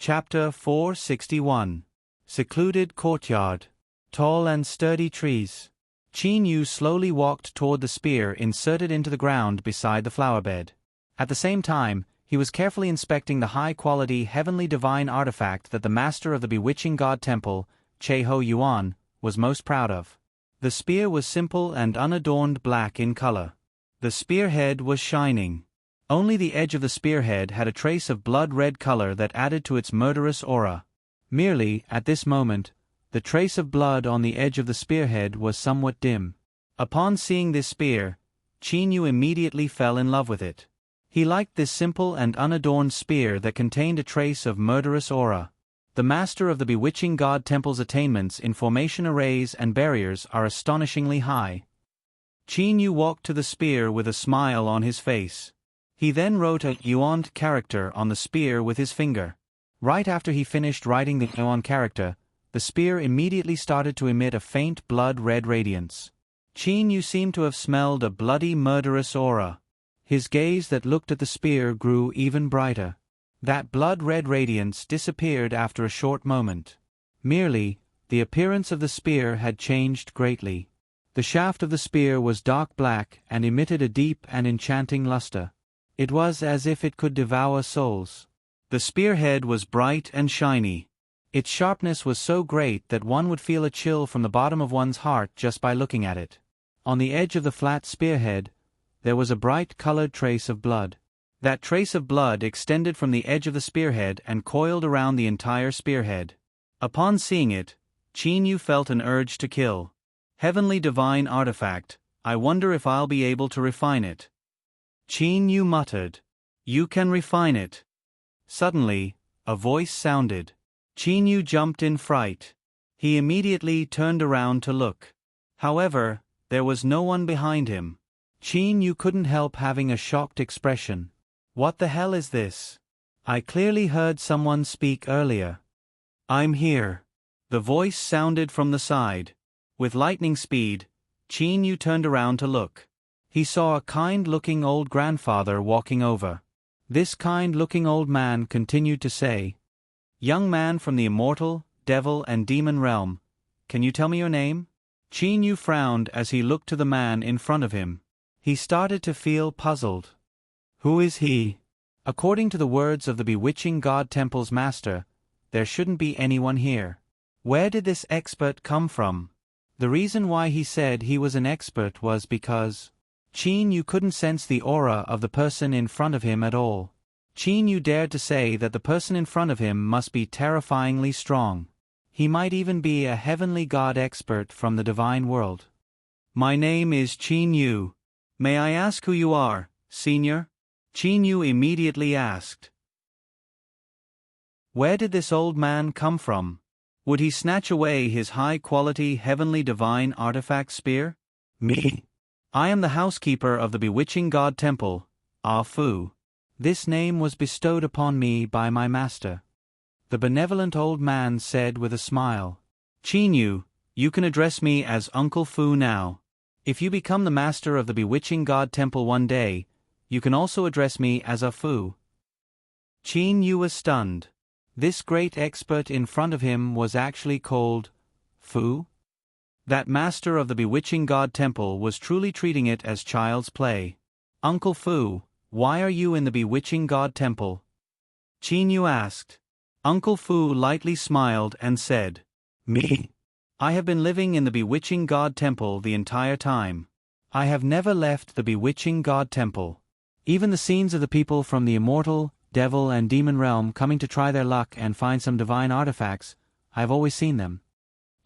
Chapter 461. Secluded Courtyard. Tall and sturdy trees. Qin Yu slowly walked toward the spear inserted into the ground beside the flower bed. At the same time, he was carefully inspecting the high-quality heavenly divine artifact that the master of the bewitching god temple, Che-Ho Yuan, was most proud of. The spear was simple and unadorned black in color. The spearhead was shining. Only the edge of the spearhead had a trace of blood-red color that added to its murderous aura. Merely, at this moment, the trace of blood on the edge of the spearhead was somewhat dim. Upon seeing this spear, Qin Yu immediately fell in love with it. He liked this simple and unadorned spear that contained a trace of murderous aura. The master of the bewitching god temple's attainments in formation arrays and barriers are astonishingly high. Qin Yu walked to the spear with a smile on his face. He then wrote a yuan character on the spear with his finger. Right after he finished writing the yuan character, the spear immediately started to emit a faint blood-red radiance. Qin Yu seemed to have smelled a bloody murderous aura. His gaze that looked at the spear grew even brighter. That blood-red radiance disappeared after a short moment. Merely, the appearance of the spear had changed greatly. The shaft of the spear was dark black and emitted a deep and enchanting luster. It was as if it could devour souls. The spearhead was bright and shiny. Its sharpness was so great that one would feel a chill from the bottom of one's heart just by looking at it. On the edge of the flat spearhead, there was a bright-colored trace of blood. That trace of blood extended from the edge of the spearhead and coiled around the entire spearhead. Upon seeing it, Qin Yu felt an urge to kill. Heavenly divine artifact, I wonder if I'll be able to refine it. Qin Yu muttered. You can refine it. Suddenly, a voice sounded. Qin Yu jumped in fright. He immediately turned around to look. However, there was no one behind him. Qin Yu couldn't help having a shocked expression. What the hell is this? I clearly heard someone speak earlier. I'm here. The voice sounded from the side. With lightning speed, Qin Yu turned around to look. He saw a kind-looking old grandfather walking over. This kind-looking old man continued to say, Young man from the immortal, devil and demon realm, can you tell me your name? Qin Yu frowned as he looked to the man in front of him. He started to feel puzzled. Who is he? According to the words of the bewitching god temple's master, there shouldn't be anyone here. Where did this expert come from? The reason why he said he was an expert was because Qin Yu couldn't sense the aura of the person in front of him at all. Qin Yu dared to say that the person in front of him must be terrifyingly strong. He might even be a heavenly god expert from the divine world. My name is Qin Yu. May I ask who you are, senior? Qin Yu immediately asked. Where did this old man come from? Would he snatch away his high-quality heavenly divine artifact spear? Me. I am the housekeeper of the bewitching god temple, Ah Fu. This name was bestowed upon me by my master. The benevolent old man said with a smile. Qin Yu, you can address me as Uncle Fu now. If you become the master of the bewitching god temple one day, you can also address me as Ah Fu. Qin Yu was stunned. This great expert in front of him was actually called Fu? That master of the bewitching god temple was truly treating it as child's play. Uncle Fu, why are you in the bewitching god temple? Qin Yu asked. Uncle Fu lightly smiled and said, Me? I have been living in the bewitching god temple the entire time. I have never left the bewitching god temple. Even the scenes of the people from the immortal, devil and demon realm coming to try their luck and find some divine artifacts, I have always seen them.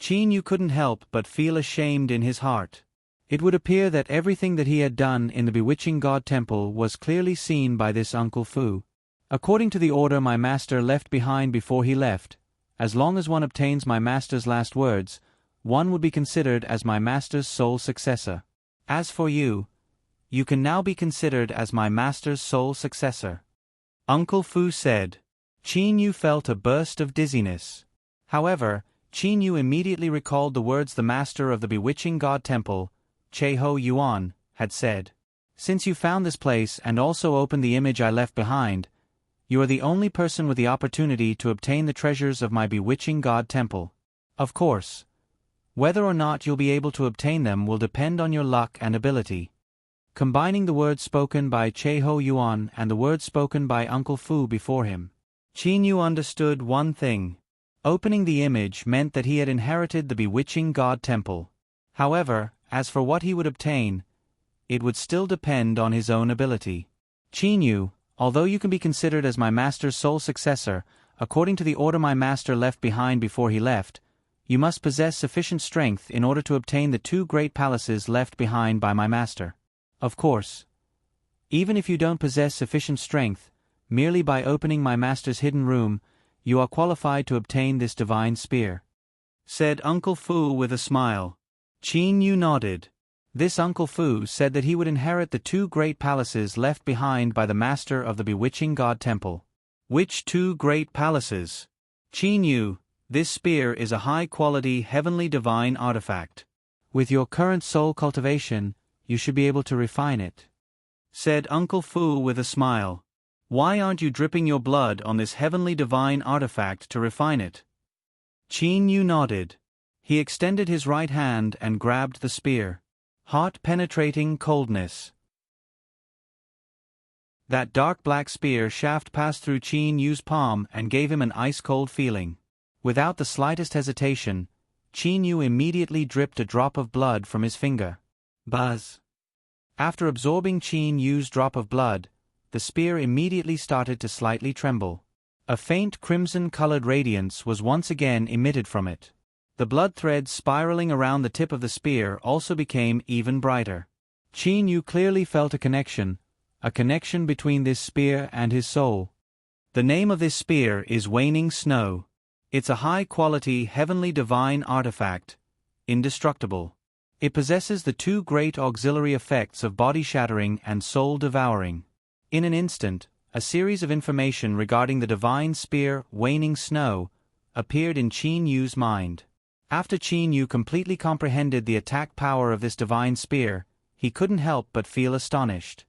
Qin Yu couldn't help but feel ashamed in his heart. It would appear that everything that he had done in the bewitching god temple was clearly seen by this Uncle Fu. According to the order my master left behind before he left, as long as one obtains my master's last words, one would be considered as my master's sole successor. As for you, you can now be considered as my master's sole successor. Uncle Fu said. Qin Yu felt a burst of dizziness. However, Qin Yu immediately recalled the words the master of the bewitching god temple, Che-Ho Yuan, had said. Since you found this place and also opened the image I left behind, You are the only person with the opportunity to obtain the treasures of my bewitching god temple. Of course, whether or not you'll be able to obtain them will depend on your luck and ability. Combining the words spoken by Che-Ho Yuan and the words spoken by Uncle Fu before him, Qin Yu understood one thing. Opening the image meant that he had inherited the bewitching god temple. However, as for what he would obtain, it would still depend on his own ability. Qin Yu, although you can be considered as my master's sole successor, according to the order my master left behind before he left, you must possess sufficient strength in order to obtain the 2 great palaces left behind by my master. Of course, even if you don't possess sufficient strength, merely by opening my master's hidden room, you are qualified to obtain this divine spear," said Uncle Fu with a smile. Qin Yu nodded. This Uncle Fu said that he would inherit the 2 great palaces left behind by the master of the bewitching god temple. Which 2 great palaces? Qin Yu, this spear is a high-quality heavenly divine artifact. With your current soul cultivation, you should be able to refine it, said Uncle Fu with a smile. Why aren't you dripping your blood on this heavenly divine artifact to refine it? Qin Yu nodded. He extended his right hand and grabbed the spear. Heart-penetrating coldness. That dark black spear shaft passed through Qin Yu's palm and gave him an ice-cold feeling. Without the slightest hesitation, Qin Yu immediately dripped a drop of blood from his finger. Buzz. After absorbing Qin Yu's drop of blood, the spear immediately started to slightly tremble. A faint crimson-colored radiance was once again emitted from it. The blood threads spiraling around the tip of the spear also became even brighter. Qin Yu clearly felt a connection between this spear and his soul. The name of this spear is Waning Snow. It's a high-quality heavenly divine artifact, indestructible. It possesses the 2 great auxiliary effects of body-shattering and soul-devouring. In an instant, a series of information regarding the divine spear, Waning Snow, appeared in Qin Yu's mind. After Qin Yu completely comprehended the attack power of this divine spear, he couldn't help but feel astonished.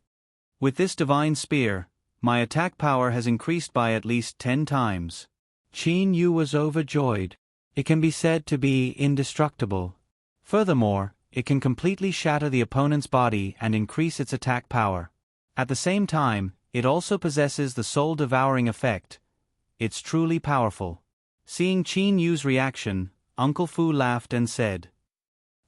With this divine spear, my attack power has increased by at least 10 times. Qin Yu was overjoyed. It can be said to be indestructible. Furthermore, it can completely shatter the opponent's body and increase its attack power. At the same time, it also possesses the soul-devouring effect. It's truly powerful. Seeing Qin Yu's reaction, Uncle Fu laughed and said,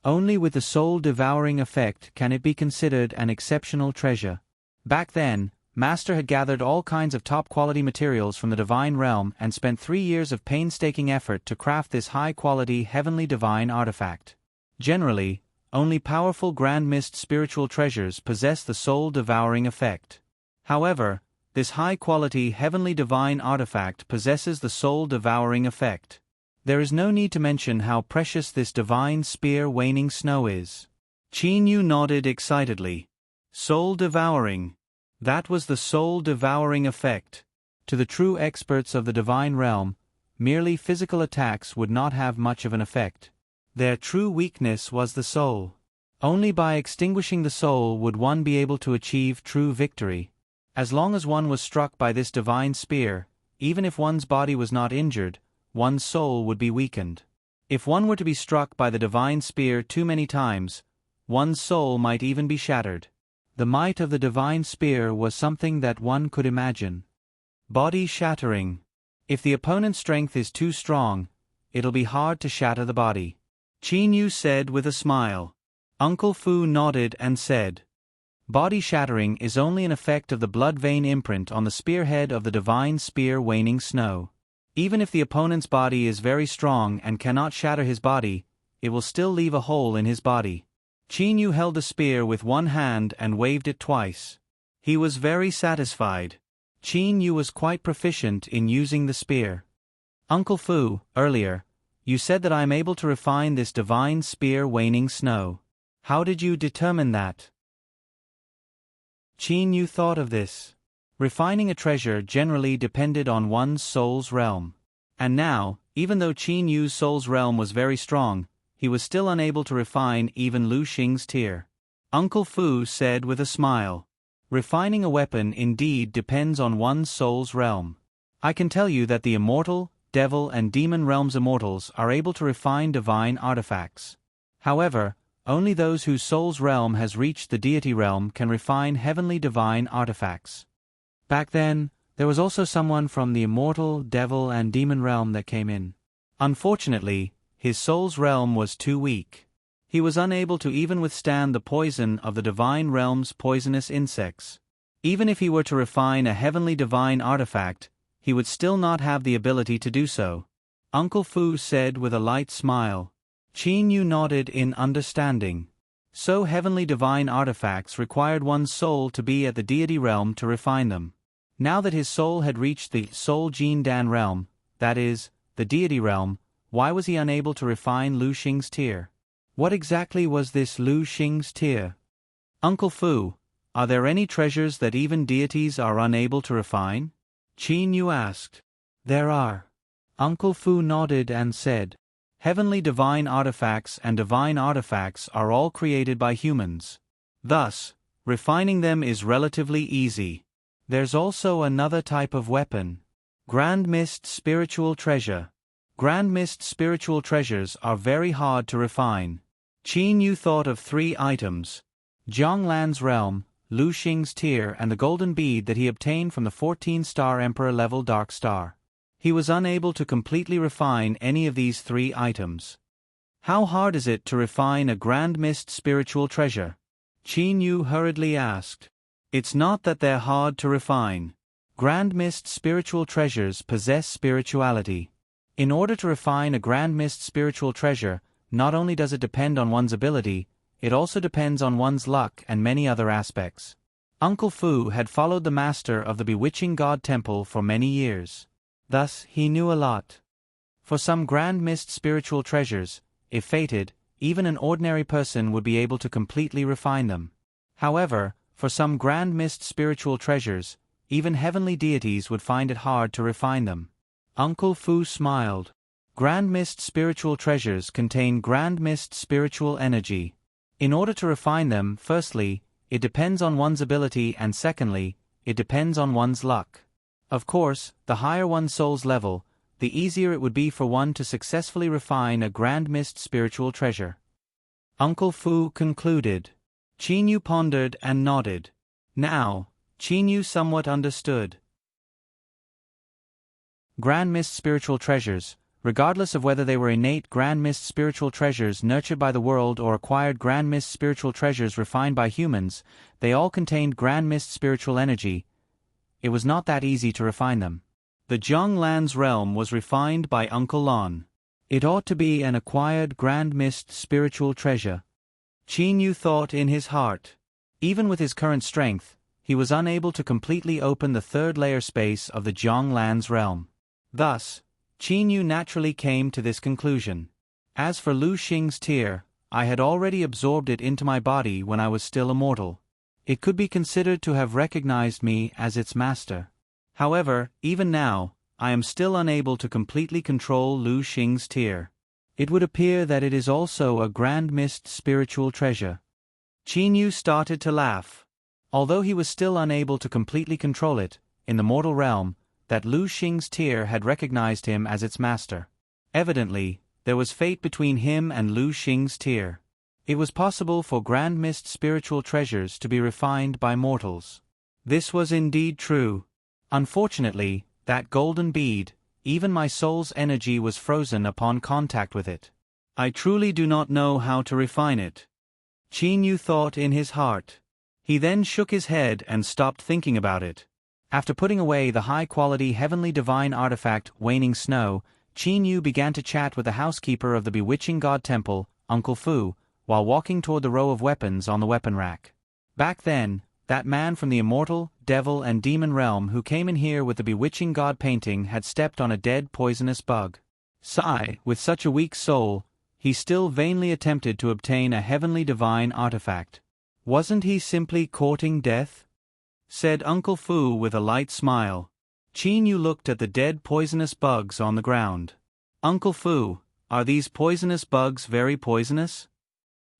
"Only with the soul-devouring effect can it be considered an exceptional treasure." Back then, Master had gathered all kinds of top-quality materials from the divine realm and spent 3 years of painstaking effort to craft this high-quality heavenly divine artifact. Generally, only powerful Grand Mist spiritual treasures possess the soul-devouring effect. However, this high-quality heavenly divine artifact possesses the soul-devouring effect. There is no need to mention how precious this divine spear Waning Snow is. Qin Yu nodded excitedly. Soul-devouring. That was the soul-devouring effect. To the true experts of the divine realm, merely physical attacks would not have much of an effect. Their true weakness was the soul. Only by extinguishing the soul would one be able to achieve true victory. As long as one was struck by this divine spear, even if one's body was not injured, one's soul would be weakened. If one were to be struck by the divine spear too many times, one's soul might even be shattered. The might of the divine spear was something that one could imagine. Body shattering. If the opponent's strength is too strong, it'll be hard to shatter the body, Qin Yu said with a smile. Uncle Fu nodded and said, "Body shattering is only an effect of the blood vein imprint on the spearhead of the divine spear Waning Snow. Even if the opponent's body is very strong and cannot shatter his body, it will still leave a hole in his body." Qin Yu held the spear with one hand and waved it twice. He was very satisfied. Qin Yu was quite proficient in using the spear. "Uncle Fu, earlier, you said that I am able to refine this divine spear Waning Snow. How did you determine that?" Qin Yu thought of this. Refining a treasure generally depended on one's soul's realm. And now, even though Qin Yu's soul's realm was very strong, he was still unable to refine even Lu Xing's tear. Uncle Fu said with a smile, Refining a weapon indeed depends on one's soul's realm. I can tell you that the immortal, devil and demon realms immortals are able to refine divine artifacts. However, only those whose soul's realm has reached the deity realm can refine heavenly divine artifacts. Back then, there was also someone from the immortal, devil and demon realm that came in. Unfortunately, his soul's realm was too weak. He was unable to even withstand the poison of the divine realm's poisonous insects. Even if he were to refine a heavenly divine artifact, he would still not have the ability to do so. Uncle Fu said with a light smile. Qin Yu nodded in understanding. So heavenly divine artifacts required one's soul to be at the deity realm to refine them. Now that his soul had reached the Soul Jin Dan realm, that is, the deity realm, why was he unable to refine Lu Xing's tear? What exactly was this Lu Xing's tear? Uncle Fu, are there any treasures that even deities are unable to refine? Qin Yu asked. There are. Uncle Fu nodded and said. Heavenly divine artifacts and divine artifacts are all created by humans. Thus, refining them is relatively easy. There's also another type of weapon. Grand Mist Spiritual Treasure. Grand Mist spiritual treasures are very hard to refine. Qin Yu thought of 3 items. Zhonglan's realm, Lu Xing's tear and the golden bead that he obtained from the 14-star Emperor level Dark Star. He was unable to completely refine any of these 3 items. How hard is it to refine a Grand Mist spiritual treasure? Qin Yu hurriedly asked. It's not that they're hard to refine. Grand Mist spiritual treasures possess spirituality. In order to refine a Grand Mist spiritual treasure, not only does it depend on one's ability, it also depends on one's luck and many other aspects. Uncle Fu had followed the master of the Bewitching God Temple for many years. Thus, he knew a lot. For some Grand Mist spiritual treasures, if fated, even an ordinary person would be able to completely refine them. However, for some Grand Mist spiritual treasures, even heavenly deities would find it hard to refine them. Uncle Fu smiled. Grand Mist spiritual treasures contain Grand Mist spiritual energy. In order to refine them, firstly, it depends on one's ability and secondly, it depends on one's luck. Of course, the higher one's soul's level, the easier it would be for one to successfully refine a Grand Mist spiritual treasure. Uncle Fu concluded. Qin Yu pondered and nodded. Now, Qin Yu somewhat understood. Grand Mist spiritual treasures, regardless of whether they were innate Grand Mist spiritual treasures nurtured by the world or acquired Grand Mist spiritual treasures refined by humans, they all contained Grand Mist spiritual energy. It was not that easy to refine them. The Zhonglan's realm was refined by Uncle Lon. It ought to be an acquired Grand Mist spiritual treasure. Qin Yu thought in his heart. Even with his current strength, he was unable to completely open the 3rd layer space of the Zhonglan's realm. Thus, Qin Yu naturally came to this conclusion. As for Lu Xing's tear, I had already absorbed it into my body when I was still immortal. It could be considered to have recognized me as its master. However, even now, I am still unable to completely control Lu Xing's tear. It would appear that it is also a Grand Mist spiritual treasure. Qin Yu started to laugh. Although he was still unable to completely control it, in the mortal realm, that Lu Xing's tear had recognized him as its master. Evidently, there was fate between him and Lu Xing's tear. It was possible for Grand Mist spiritual treasures to be refined by mortals. This was indeed true. Unfortunately, that golden bead, even my soul's energy was frozen upon contact with it. I truly do not know how to refine it. Qin Yu thought in his heart. He then shook his head and stopped thinking about it. After putting away the high-quality heavenly divine artifact Waning Snow, Qin Yu began to chat with the housekeeper of the Bewitching God Temple, Uncle Fu, while walking toward the row of weapons on the weapon rack. Back then, that man from the immortal, devil and demon realm who came in here with the Bewitching God painting had stepped on a dead poisonous bug. Sigh, with such a weak soul, he still vainly attempted to obtain a heavenly divine artifact. Wasn't he simply courting death? Said Uncle Fu with a light smile. Qin Yu looked at the dead poisonous bugs on the ground. Uncle Fu, are these poisonous bugs very poisonous?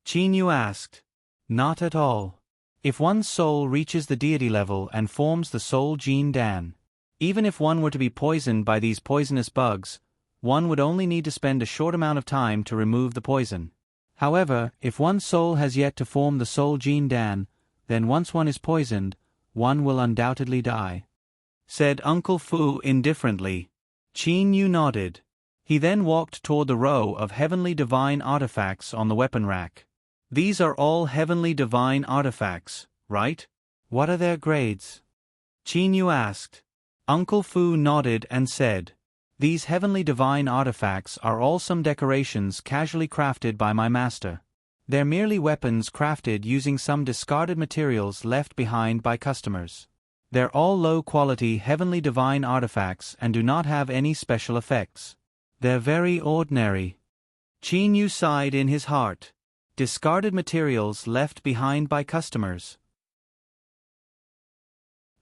Qin Yu asked. Not at all. If one's soul reaches the deity level and forms the soul gene Dan, even if one were to be poisoned by these poisonous bugs, one would only need to spend a short amount of time to remove the poison. However, if one's soul has yet to form the soul gene Dan, then once one is poisoned, one will undoubtedly die," said Uncle Fu indifferently. Qin Yu nodded. He then walked toward the row of heavenly divine artifacts on the weapon rack. "These are all heavenly divine artifacts, right? What are their grades?" Qin Yu asked. Uncle Fu nodded and said, "These heavenly divine artifacts are all some decorations casually crafted by my master. They're merely weapons crafted using some discarded materials left behind by customers. They're all low-quality heavenly divine artifacts and do not have any special effects. They're very ordinary." Qin Yu sighed in his heart. Discarded materials left behind by customers.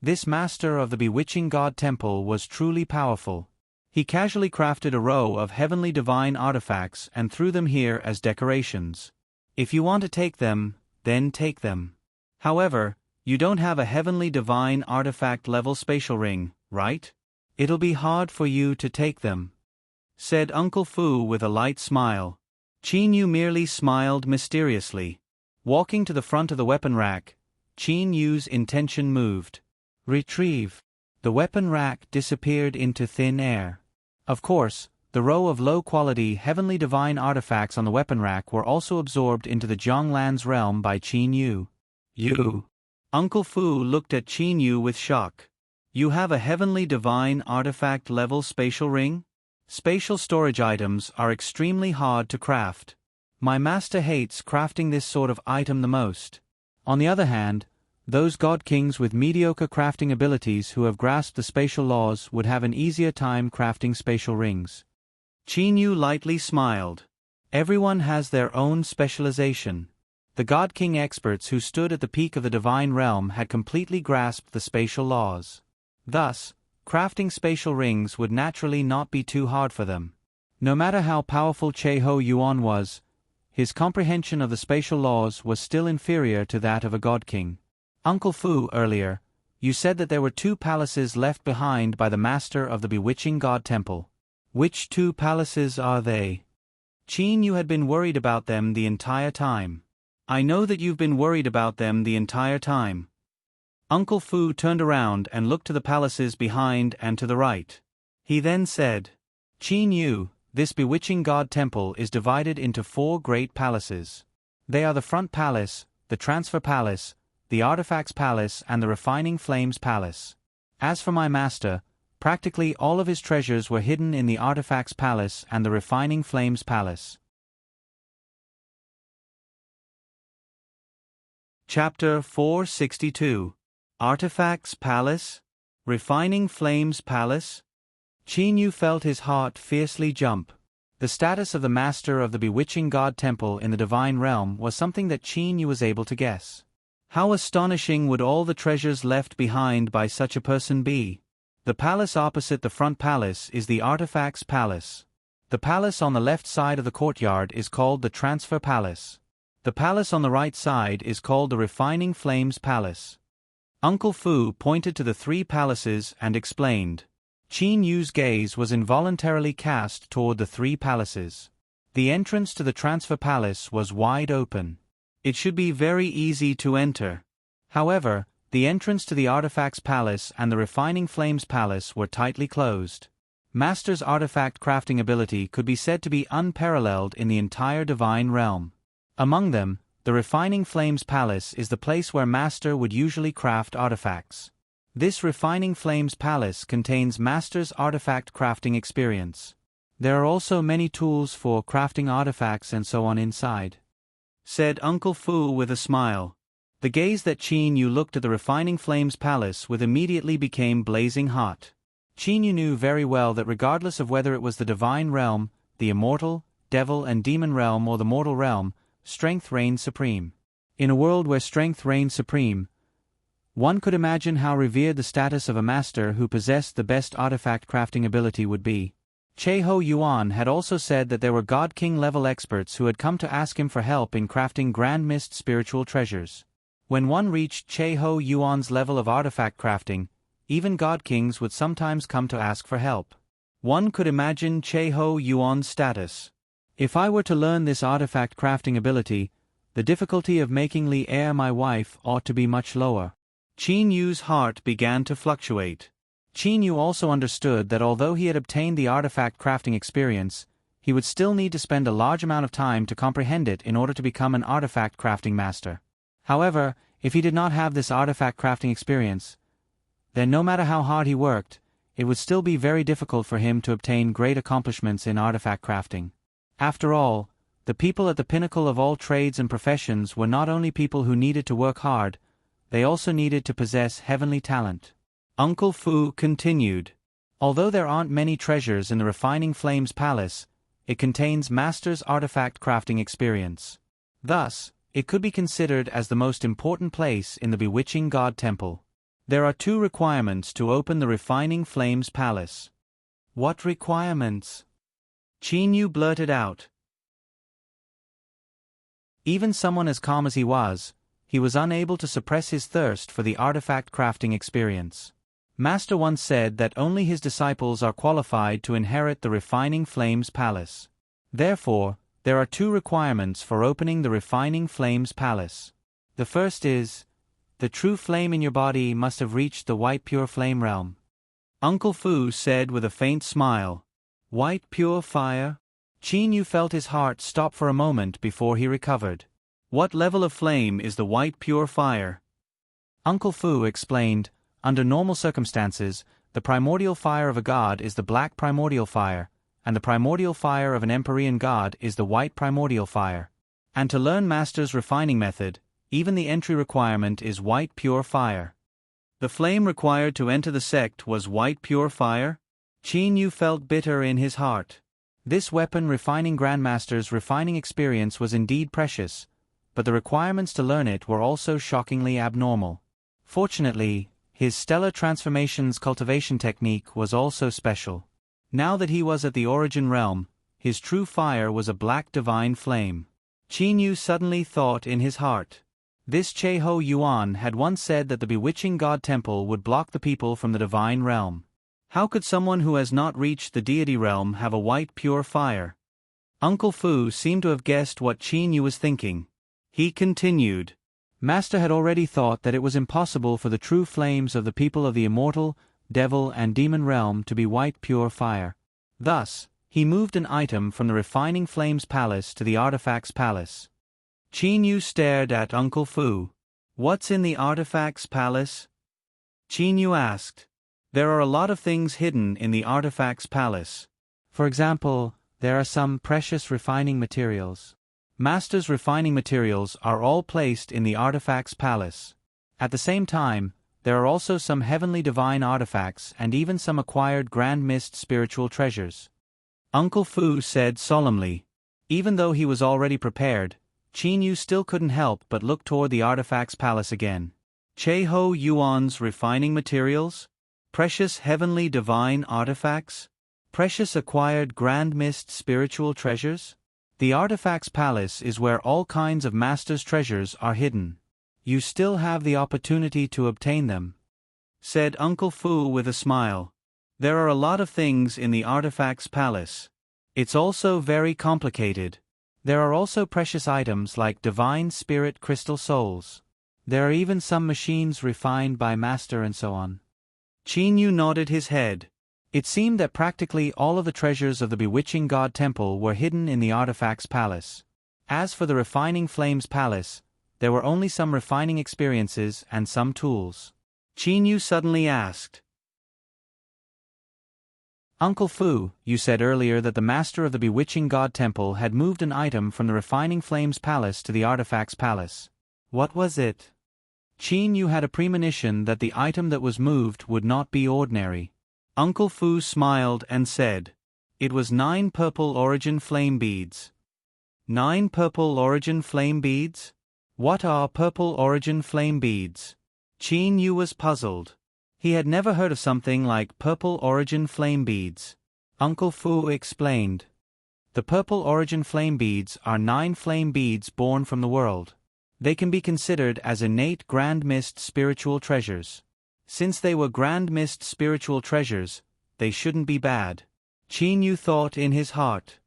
This master of the bewitching god temple was truly powerful. He casually crafted a row of heavenly divine artifacts and threw them here as decorations. If you want to take them, then take them. However, you don't have a heavenly divine artifact level spatial ring, right? It'll be hard for you to take them," said Uncle Fu with a light smile. Qin Yu merely smiled mysteriously. Walking to the front of the weapon rack, Qin Yu's intention moved. Retrieve. The weapon rack disappeared into thin air. Of course, the row of low-quality heavenly divine artifacts on the weapon rack were also absorbed into the Zhonglan's realm by Qin Yu. "You?" Uncle Fu looked at Qin Yu with shock. "You have a heavenly divine artifact level spatial ring? Spatial storage items are extremely hard to craft. My master hates crafting this sort of item the most. On the other hand, those god kings with mediocre crafting abilities who have grasped the spatial laws would have an easier time crafting spatial rings." Qin Yu lightly smiled. Everyone has their own specialization. The god king experts who stood at the peak of the divine realm had completely grasped the spatial laws. Thus, crafting spatial rings would naturally not be too hard for them. No matter how powerful Che-Ho Yuan was, his comprehension of the spatial laws was still inferior to that of a god king. "Uncle Fu, earlier, you said that there were 2 palaces left behind by the master of the bewitching god temple. Which 2 palaces are they?" Qin Yu had been worried about them the entire time. "I know that you've been worried about them the entire time." Uncle Fu turned around and looked to the palaces behind and to the right. He then said, "Qin Yu, this bewitching god temple is divided into 4 great palaces. They are the Front Palace, the Transfer Palace, the Artifacts Palace and the Refining Flames Palace. As for my master, practically all of his treasures were hidden in the Artifacts Palace and the Refining Flames Palace." Chapter 462. Artifacts Palace? Refining Flames Palace? Qin Yu felt his heart fiercely jump. The status of the master of the bewitching god temple in the divine realm was something that Qin Yu was able to guess. How astonishing would all the treasures left behind by such a person be? The palace opposite the Front Palace is the Artifacts Palace. The palace on the left side of the courtyard is called the Transfer Palace. The palace on the right side is called the Refining Flames Palace. Uncle Fu pointed to the 3 palaces and explained. Qin Yu's gaze was involuntarily cast toward the 3 palaces. The entrance to the Transfer Palace was wide open. It should be very easy to enter. However, the entrance to the Artifacts Palace and the Refining Flames Palace were tightly closed. Master's artifact crafting ability could be said to be unparalleled in the entire divine realm. Among them, the Refining Flames Palace is the place where Master would usually craft artifacts. This Refining Flames Palace contains Master's artifact crafting experience. There are also many tools for crafting artifacts and so on inside," said Uncle Fu with a smile. The gaze that Qin Yu looked at the Refining Flames Palace with immediately became blazing hot. Qin Yu knew very well that regardless of whether it was the divine realm, the immortal, devil and demon realm or the mortal realm, strength reigned supreme. In a world where strength reigned supreme, one could imagine how revered the status of a master who possessed the best artifact crafting ability would be. Che-Ho Yuan had also said that there were God King level experts who had come to ask him for help in crafting Grand Mist spiritual treasures. When one reached Che Ho Yuan's level of artifact crafting, even god kings would sometimes come to ask for help. One could imagine Che Ho Yuan's status. If I were to learn this artifact crafting ability, the difficulty of making Li Er my wife ought to be much lower. Qin Yu's heart began to fluctuate. Qin Yu also understood that although he had obtained the artifact crafting experience, he would still need to spend a large amount of time to comprehend it in order to become an artifact crafting master. However, if he did not have this artifact crafting experience, then no matter how hard he worked, it would still be very difficult for him to obtain great accomplishments in artifact crafting. After all, the people at the pinnacle of all trades and professions were not only people who needed to work hard, they also needed to possess heavenly talent. Uncle Fu continued. Although there aren't many treasures in the Refining Flames Palace, it contains Master's artifact crafting experience. Thus, it could be considered as the most important place in the Bewitching God Temple. There are 2 requirements to open the Refining Flames Palace. What requirements? Qin Yu blurted out. Even someone as calm as he was unable to suppress his thirst for the artifact crafting experience. Master once said that only his disciples are qualified to inherit the Refining Flames Palace. Therefore, there are 2 requirements for opening the Refining Flames Palace. The first is, the true flame in your body must have reached the white pure flame realm. Uncle Fu said with a faint smile. White pure fire? Qin Yu felt his heart stop for a moment before he recovered. What level of flame is the white pure fire? Uncle Fu explained, under normal circumstances, the primordial fire of a god is the black primordial fire, and the primordial fire of an Empyrean god is the white primordial fire. And to learn Master's refining method, even the entry requirement is white pure fire. The flame required to enter the sect was white pure fire? Qin Yu felt bitter in his heart. This weapon refining Grandmaster's refining experience was indeed precious, but the requirements to learn it were also shockingly abnormal. Fortunately, his stellar transformations cultivation technique was also special. Now that he was at the origin realm, his true fire was a black divine flame. Qin Yu suddenly thought in his heart. This Che Ho Yuan had once said that the Bewitching God Temple would block the people from the divine realm. How could someone who has not reached the deity realm have a white pure fire? Uncle Fu seemed to have guessed what Qin Yu was thinking. He continued. Master had already thought that it was impossible for the true flames of the people of the immortal, devil and demon realm to be white pure fire. Thus, he moved an item from the Refining Flames Palace to the Artifacts Palace. Qin Yu stared at Uncle Fu. What's in the Artifacts Palace? Qin Yu asked. There are a lot of things hidden in the Artifacts Palace. For example, there are some precious refining materials. Master's refining materials are all placed in the Artifacts Palace. At the same time, there are also some heavenly divine artifacts and even some acquired Grand Mist spiritual treasures. Uncle Fu said solemnly. Even though he was already prepared, Qin Yu still couldn't help but look toward the Artifacts Palace again. Che Ho Yuan's refining materials? Precious heavenly divine artifacts? Precious acquired Grand Mist spiritual treasures? The Artifacts Palace is where all kinds of Master's treasures are hidden. You still have the opportunity to obtain them, said Uncle Fu with a smile. There are a lot of things in the Artifacts Palace. It's also very complicated. There are also precious items like divine spirit crystal souls. There are even some machines refined by Master and so on. Qin Yu nodded his head. It seemed that practically all of the treasures of the Bewitching God Temple were hidden in the Artifacts Palace. As for the Refining Flames Palace, there were only some refining experiences and some tools. Qin Yu suddenly asked. Uncle Fu, you said earlier that the Master of the Bewitching God Temple had moved an item from the Refining Flames Palace to the Artifacts Palace. What was it? Qin Yu had a premonition that the item that was moved would not be ordinary. Uncle Fu smiled and said, it was 9 purple origin flame beads. 9 purple origin flame beads? What are purple origin flame beads? Qin Yu was puzzled. He had never heard of something like purple origin flame beads. Uncle Fu explained. The purple origin flame beads are 9 flame beads born from the world. They can be considered as innate Grand Mist spiritual treasures. Since they were Grand Mist spiritual treasures, they shouldn't be bad. Qin Yu thought in his heart.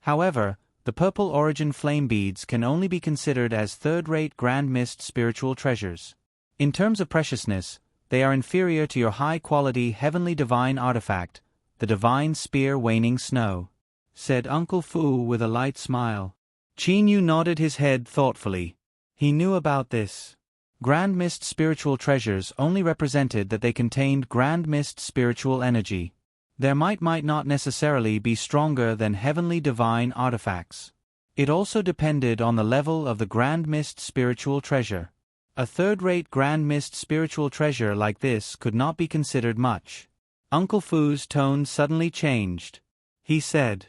However, the purple origin flame beads can only be considered as third-rate Grand Mist spiritual treasures. In terms of preciousness, they are inferior to your high-quality heavenly divine artifact, the divine spear waning snow, said Uncle Fu with a light smile. Qin Yu nodded his head thoughtfully. He knew about this. Grand Mist spiritual treasures only represented that they contained Grand Mist spiritual energy. Their might not necessarily be stronger than heavenly divine artifacts. It also depended on the level of the Grand Mist spiritual treasure. A third-rate Grand Mist spiritual treasure like this could not be considered much. Uncle Fu's tone suddenly changed. He said,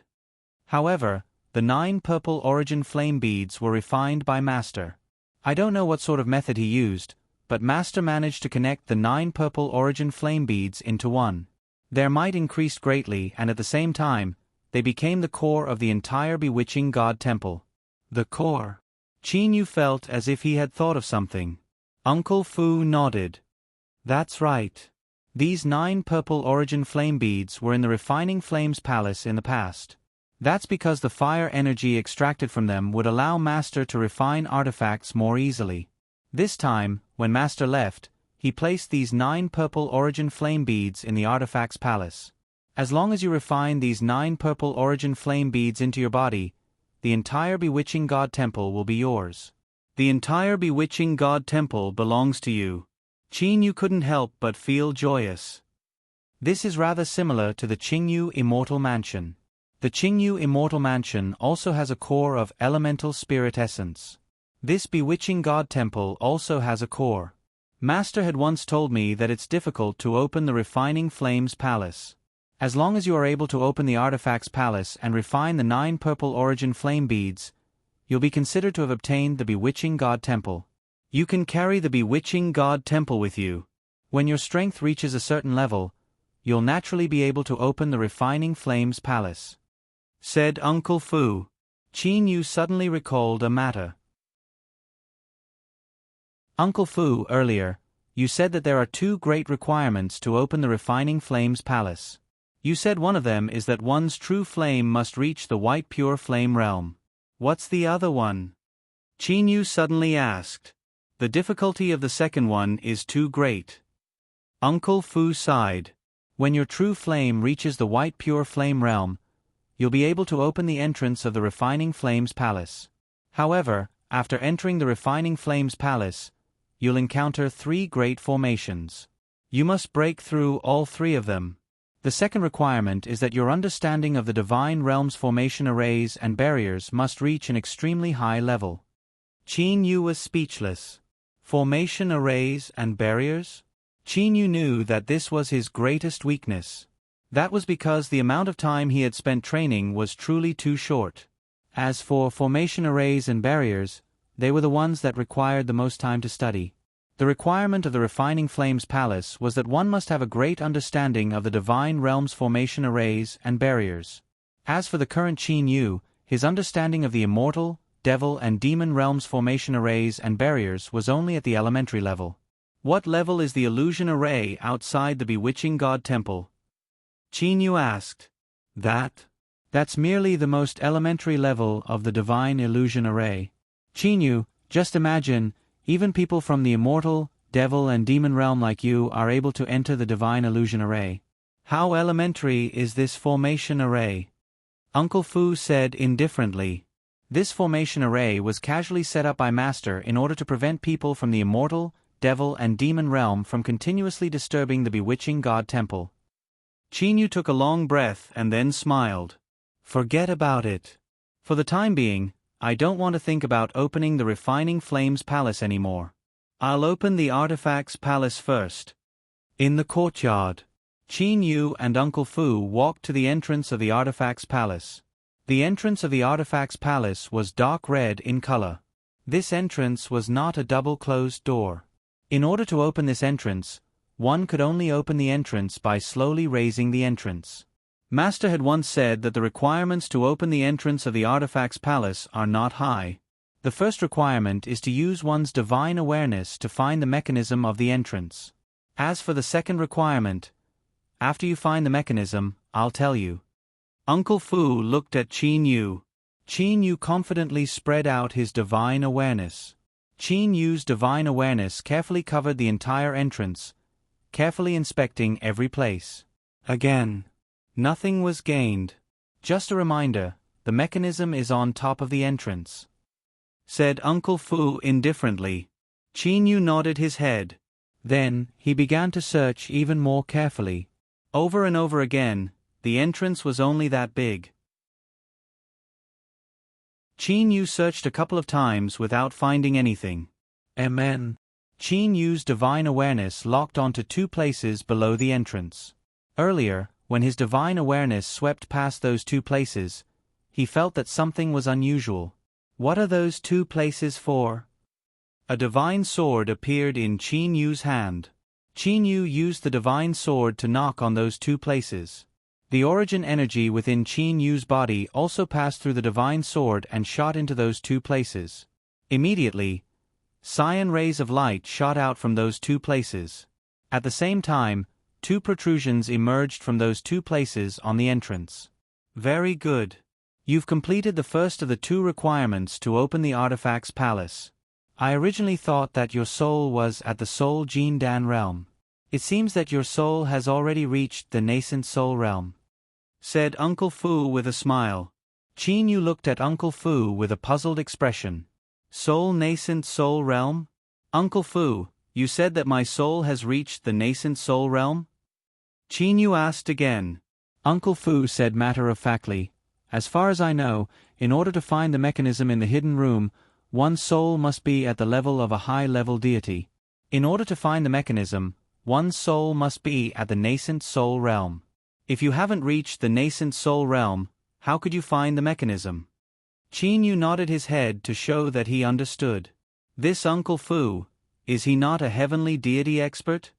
"However, the 9 purple origin flame beads were refined by Master. I don't know what sort of method he used, but Master managed to connect the 9 purple origin flame beads into one. Their might increased greatly, and at the same time, they became the core of the entire bewitching God Temple." The core. Qin Yu felt as if he had thought of something. Uncle Fu nodded. That's right. These 9 purple origin flame beads were in the Refining Flames Palace in the past. That's because the fire energy extracted from them would allow Master to refine artifacts more easily. This time, when Master left, he placed these 9 purple origin flame beads in the Artifacts Palace. As long as you refine these 9 purple origin flame beads into your body, the entire Bewitching God Temple will be yours. The entire Bewitching God Temple belongs to you. Qin Yu couldn't help but feel joyous. This is rather similar to the Qingyu Immortal Mansion. The Qingyu Immortal Mansion also has a core of elemental spirit essence. This Bewitching God Temple also has a core. Master had once told me that it's difficult to open the Refining Flames Palace. As long as you are able to open the Artifacts Palace and refine the 9 purple origin flame beads, you'll be considered to have obtained the Bewitching God Temple. You can carry the Bewitching God Temple with you. When your strength reaches a certain level, you'll naturally be able to open the Refining Flames Palace, said Uncle Fu. Qin Yu suddenly recalled a matter. Uncle Fu, earlier, you said that there are 2 great requirements to open the Refining Flames Palace. You said one of them is that one's true flame must reach the white pure flame realm. What's the other one? Qin Yu suddenly asked. The difficulty of the second one is too great. Uncle Fu sighed. When your true flame reaches the white pure flame realm, you'll be able to open the entrance of the Refining Flames Palace. However, after entering the Refining Flames Palace, you'll encounter 3 great formations. You must break through all 3 of them. The second requirement is that your understanding of the Divine Realm's formation arrays and barriers must reach an extremely high level. Qin Yu was speechless. Formation arrays and barriers? Qin Yu knew that this was his greatest weakness. That was because the amount of time he had spent training was truly too short. As for formation arrays and barriers, they were the ones that required the most time to study. The requirement of the Refining Flames Palace was that one must have a great understanding of the Divine Realm's formation arrays and barriers. As for the current Qin Yu, his understanding of the Immortal, Devil and Demon Realm's formation arrays and barriers was only at the elementary level. What level is the illusion array outside the Bewitching God Temple? Qin Yu asked. That's merely the most elementary level of the Divine Illusion Array. Qin Yu, just imagine, even people from the Immortal, Devil and Demon Realm like you are able to enter the Divine Illusion Array. How elementary is this formation array? Uncle Fu said indifferently. This formation array was casually set up by Master in order to prevent people from the Immortal, Devil and Demon Realm from continuously disturbing the Bewitching God Temple. Qin Yu took a long breath and then smiled. Forget about it. For the time being, I don't want to think about opening the Refining Flames Palace anymore. I'll open the Artifacts Palace first. In the courtyard, Qin Yu and Uncle Fu walked to the entrance of the Artifacts Palace. The entrance of the Artifacts Palace was dark red in color. This entrance was not a double-closed door. In order to open this entrance, one could only open the entrance by slowly raising the entrance. Master had once said that the requirements to open the entrance of the Artifacts Palace are not high. The first requirement is to use one's divine awareness to find the mechanism of the entrance. As for the second requirement, after you find the mechanism, I'll tell you. Uncle Fu looked at Qin Yu. Qin Yu confidently spread out his divine awareness. Qin Yu's divine awareness carefully covered the entire entrance, carefully inspecting every place. Again, nothing was gained. Just a reminder, the mechanism is on top of the entrance, said Uncle Fu indifferently. Qin Yu nodded his head. Then, he began to search even more carefully. Over and over again, the entrance was only that big. Qin Yu searched a couple of times without finding anything. Amen. Qin Yu's divine awareness locked onto two places below the entrance. Earlier, when his divine awareness swept past those two places, he felt that something was unusual. What are those two places for? A divine sword appeared in Qin Yu's hand. Qin Yu used the divine sword to knock on those two places. The origin energy within Qin Yu's body also passed through the divine sword and shot into those two places. Immediately, cyan rays of light shot out from those two places. At the same time, two protrusions emerged from those two places on the entrance. Very good. You've completed the first of the two requirements to open the artifact's palace. I originally thought that your soul was at the Soul Jin Dan realm. It seems that your soul has already reached the nascent soul realm, said Uncle Fu with a smile. Qin Yu looked at Uncle Fu with a puzzled expression. Soul nascent soul realm? Uncle Fu, you said that my soul has reached the nascent soul realm? Qin Yu asked again. Uncle Fu said matter-of-factly, as far as I know, in order to find the mechanism in the hidden room, one's soul must be at the level of a high-level deity. In order to find the mechanism, one's soul must be at the nascent soul realm. If you haven't reached the nascent soul realm, how could you find the mechanism? Qin Yu nodded his head to show that he understood. This Uncle Fu, is he not a heavenly deity expert?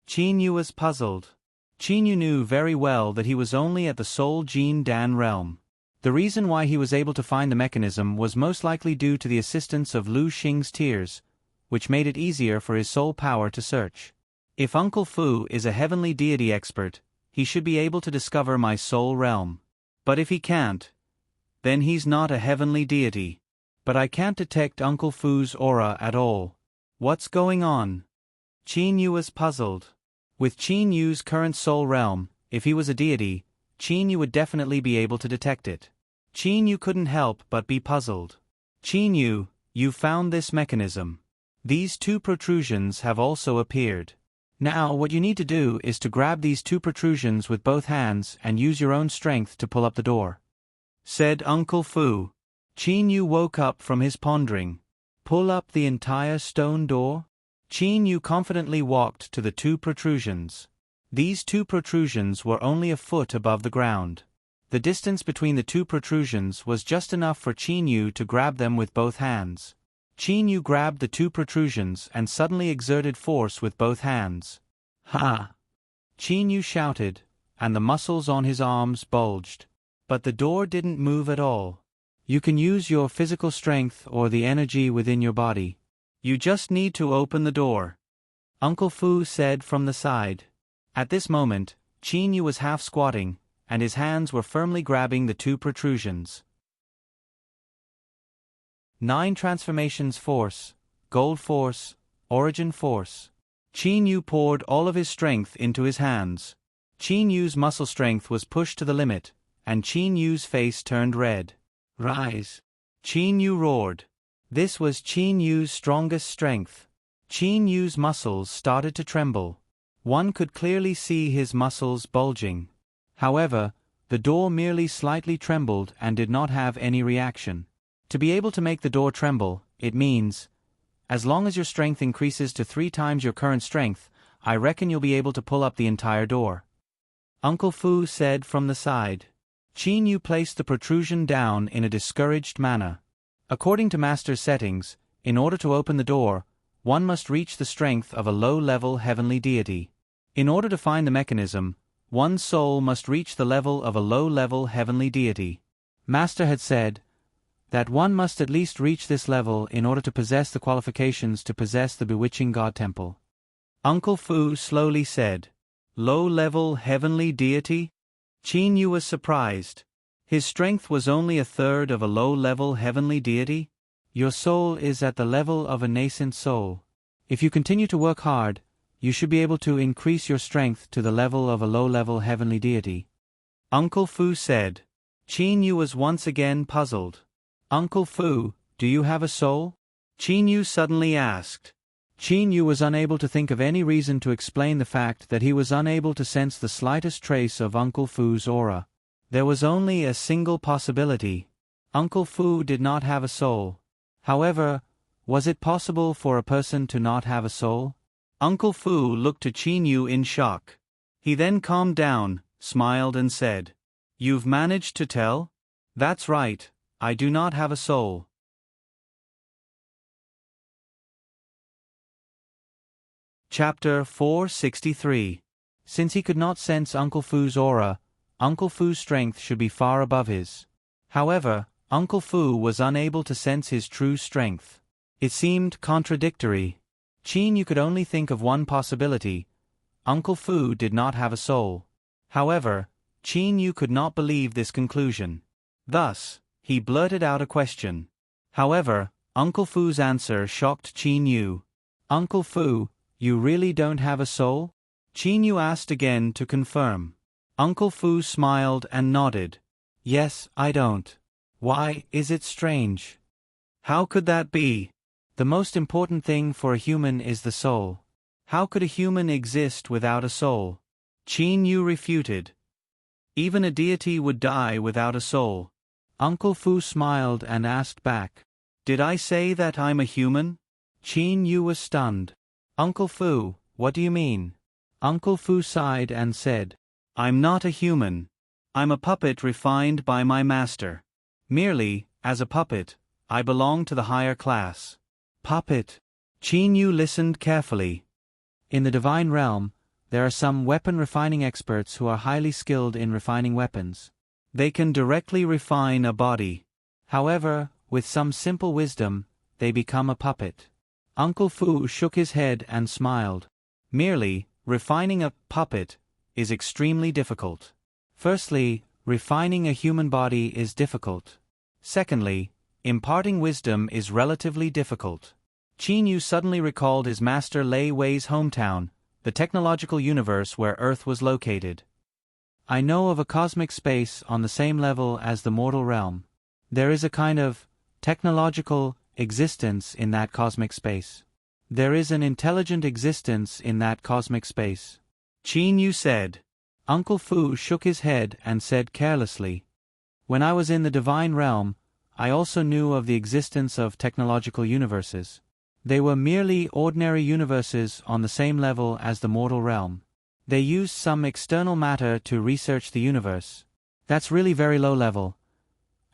Qin Yu was puzzled. Qin Yu knew very well that he was only at the Soul Jin Dan realm. The reason why he was able to find the mechanism was most likely due to the assistance of Lu Xing's tears, which made it easier for his soul power to search. If Uncle Fu is a heavenly deity expert, he should be able to discover my soul realm. But if he can't, then he's not a heavenly deity. But I can't detect Uncle Fu's aura at all. What's going on? Qin Yu was puzzled. With Qin Yu's current soul realm, if he was a deity, Qin Yu would definitely be able to detect it. Qin Yu couldn't help but be puzzled. Qin Yu, you found this mechanism. These two protrusions have also appeared. Now what you need to do is to grab these two protrusions with both hands and use your own strength to pull up the door, said Uncle Fu. Qin Yu woke up from his pondering. Pull up the entire stone door? Qin Yu confidently walked to the two protrusions. These two protrusions were only a foot above the ground. The distance between the two protrusions was just enough for Qin Yu to grab them with both hands. Qin Yu grabbed the two protrusions and suddenly exerted force with both hands. Ha! Qin Yu shouted, and the muscles on his arms bulged. But the door didn't move at all. You can use your physical strength or the energy within your body. You just need to open the door, Uncle Fu said from the side. At this moment, Qin Yu was half squatting, and his hands were firmly grabbing the two protrusions. 9 Transformations Force, Gold Force, Origin Force. Qin Yu poured all of his strength into his hands. Qin Yu's muscle strength was pushed to the limit, and Qin Yu's face turned red. Rise! Qin Yu roared. This was Qin Yu's strongest strength. Qin Yu's muscles started to tremble. One could clearly see his muscles bulging. However, the door merely slightly trembled and did not have any reaction. To be able to make the door tremble, it means, as long as your strength increases to 3 times your current strength, I reckon you'll be able to pull up the entire door, Uncle Fu said from the side. Qin Yu placed the protrusion down in a discouraged manner. According to Master's settings, in order to open the door, one must reach the strength of a low-level heavenly deity. In order to find the mechanism, one's soul must reach the level of a low-level heavenly deity. Master had said, that one must at least reach this level in order to possess the qualifications to possess the bewitching god temple. Uncle Fu slowly said, "Low-level heavenly deity?" Qin Yu was surprised. His strength was only a third of a low-level heavenly deity? Your soul is at the level of a nascent soul. If you continue to work hard, you should be able to increase your strength to the level of a low-level heavenly deity. Uncle Fu said. Qin Yu was once again puzzled. Uncle Fu, do you have a soul? Qin Yu suddenly asked. Qin Yu was unable to think of any reason to explain the fact that he was unable to sense the slightest trace of Uncle Fu's aura. There was only a single possibility. Uncle Fu did not have a soul. However, was it possible for a person to not have a soul? Uncle Fu looked to Qin Yu in shock. He then calmed down, smiled and said, "You've managed to tell? That's right, I do not have a soul." Chapter 463. Since he could not sense Uncle Fu's aura, Uncle Fu's strength should be far above his. However, Uncle Fu was unable to sense his true strength. It seemed contradictory. Qin Yu could only think of one possibility. Uncle Fu did not have a soul. However, Qin Yu could not believe this conclusion. Thus, he blurted out a question. However, Uncle Fu's answer shocked Qin Yu. "Uncle Fu, you really don't have a soul?" Qin Yu asked again to confirm. Uncle Fu smiled and nodded. "Yes, I don't." "Why, is it strange?" "How could that be?" "The most important thing for a human is the soul. How could a human exist without a soul?" Qin Yu refuted. "Even a deity would die without a soul." Uncle Fu smiled and asked back. "Did I say that I'm a human?" Qin Yu was stunned. "Uncle Fu, what do you mean?" Uncle Fu sighed and said, "I'm not a human. I'm a puppet refined by my master. Merely, as a puppet, I belong to the higher class." Puppet. Qin Yu listened carefully. In the divine realm, there are some weapon refining experts who are highly skilled in refining weapons. They can directly refine a body. However, with some simple wisdom, they become a puppet. Uncle Fu shook his head and smiled. Merely, refining a puppet is extremely difficult. Firstly, refining a human body is difficult. Secondly, imparting wisdom is relatively difficult. Qin Yu suddenly recalled his master Lei Wei's hometown, the technological universe where Earth was located. "I know of a cosmic space on the same level as the mortal realm. There is a kind of technological existence in that cosmic space. There is an intelligent existence in that cosmic space," Qin Yu said. Uncle Fu shook his head and said carelessly, "When I was in the divine realm, I also knew of the existence of technological universes. They were merely ordinary universes on the same level as the mortal realm. They used some external matter to research the universe. That's really very low level.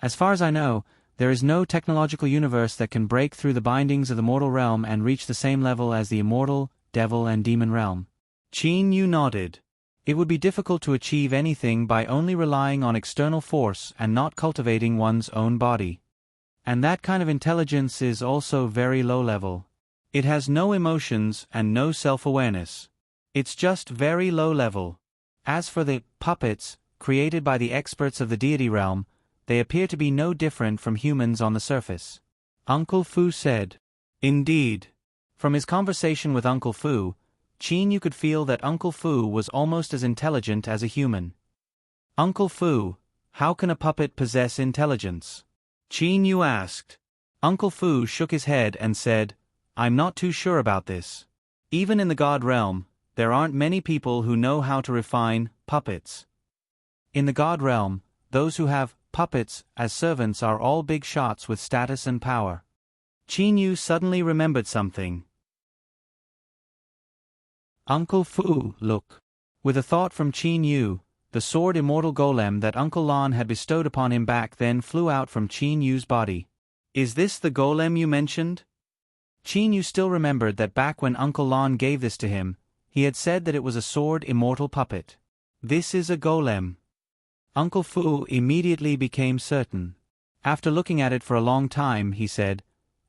As far as I know, there is no technological universe that can break through the bindings of the mortal realm and reach the same level as the immortal, devil and demon realm." Qin Yu nodded. It would be difficult to achieve anything by only relying on external force and not cultivating one's own body. And that kind of intelligence is also very low level. It has no emotions and no self-awareness. It's just very low level. As for the puppets created by the experts of the deity realm, they appear to be no different from humans on the surface. Uncle Fu said. Indeed. From his conversation with Uncle Fu, Qin Yu could feel that Uncle Fu was almost as intelligent as a human. "Uncle Fu, how can a puppet possess intelligence?" Qin Yu asked. Uncle Fu shook his head and said, "I'm not too sure about this. Even in the God realm, there aren't many people who know how to refine puppets. In the God realm, those who have puppets as servants are all big shots with status and power." Qin Yu suddenly remembered something. Uncle Fu, look. With a thought from Qin Yu, the sword immortal golem that Uncle Lon had bestowed upon him back then flew out from Qin Yu's body. "Is this the golem you mentioned?" Qin Yu still remembered that back when Uncle Lon gave this to him, he had said that it was a sword immortal puppet. This is a golem. Uncle Fu immediately became certain. After looking at it for a long time, he said,